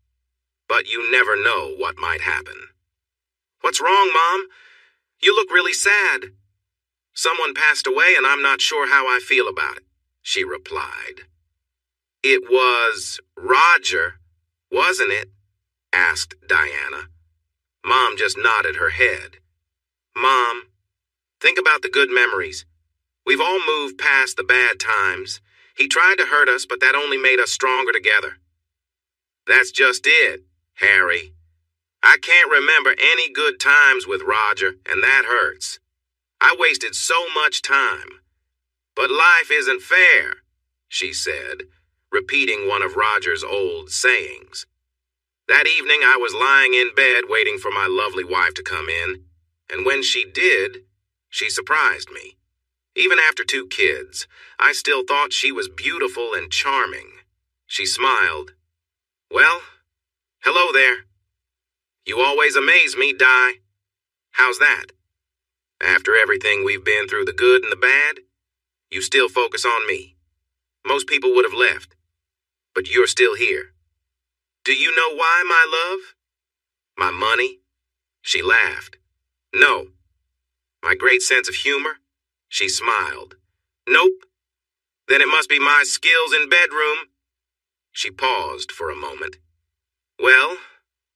But you never know what might happen. "What's wrong, Mom? You look really sad." "Someone passed away and I'm not sure how I feel about it," she replied. "It was Roger, wasn't it?" asked Diana. Mom just nodded her head. "Mom, think about the good memories. We've all moved past the bad times. He tried to hurt us, but that only made us stronger together." "That's just it, Harry. I can't remember any good times with Roger, and that hurts. I wasted so much time. But life isn't fair," she said, repeating one of Roger's old sayings. That evening, I was lying in bed waiting for my lovely wife to come in, and when she did, she surprised me. Even after 2 kids, I still thought she was beautiful and charming. She smiled. "Well, hello there. You always amaze me, Di. How's that? After everything we've been through, the good and the bad, you still focus on me. Most people would have left, but you're still here. Do you know why, my love? My money?" She laughed. "No. My great sense of humor?" She smiled. "Nope. Then it must be my skills in bedroom." She paused for a moment. "Well,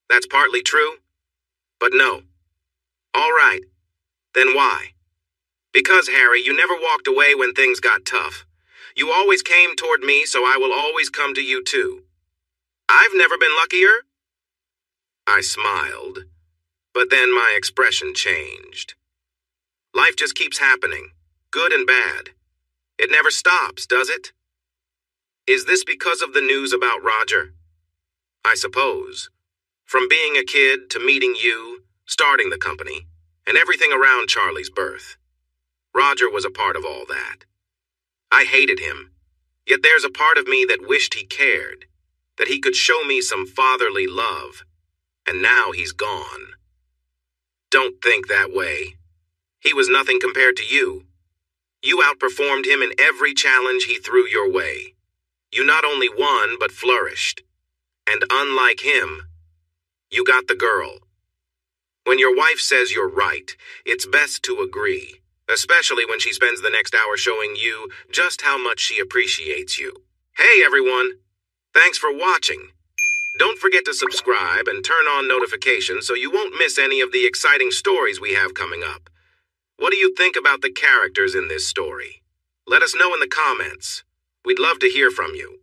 that's partly true, but no." "All right. Then why?" "Because, Harry, you never walked away when things got tough. You always came toward me, so I will always come to you too. I've never been luckier." I smiled, but then my expression changed. Life just keeps happening, good and bad. It never stops, does it? Is this because of the news about Roger? I suppose. From being a kid to meeting you, starting the company, and everything around Charlie's birth. Roger was a part of all that. I hated him, yet there's a part of me that wished he cared, that he could show me some fatherly love, and now he's gone. Don't think that way. He was nothing compared to you. You outperformed him in every challenge he threw your way. You not only won, but flourished. And unlike him, you got the girl. When your wife says you're right, it's best to agree, especially when she spends the next hour showing you just how much she appreciates you. Hey everyone, thanks for watching. Don't forget to subscribe and turn on notifications so you won't miss any of the exciting stories we have coming up. What do you think about the characters in this story? Let us know in the comments. We'd love to hear from you.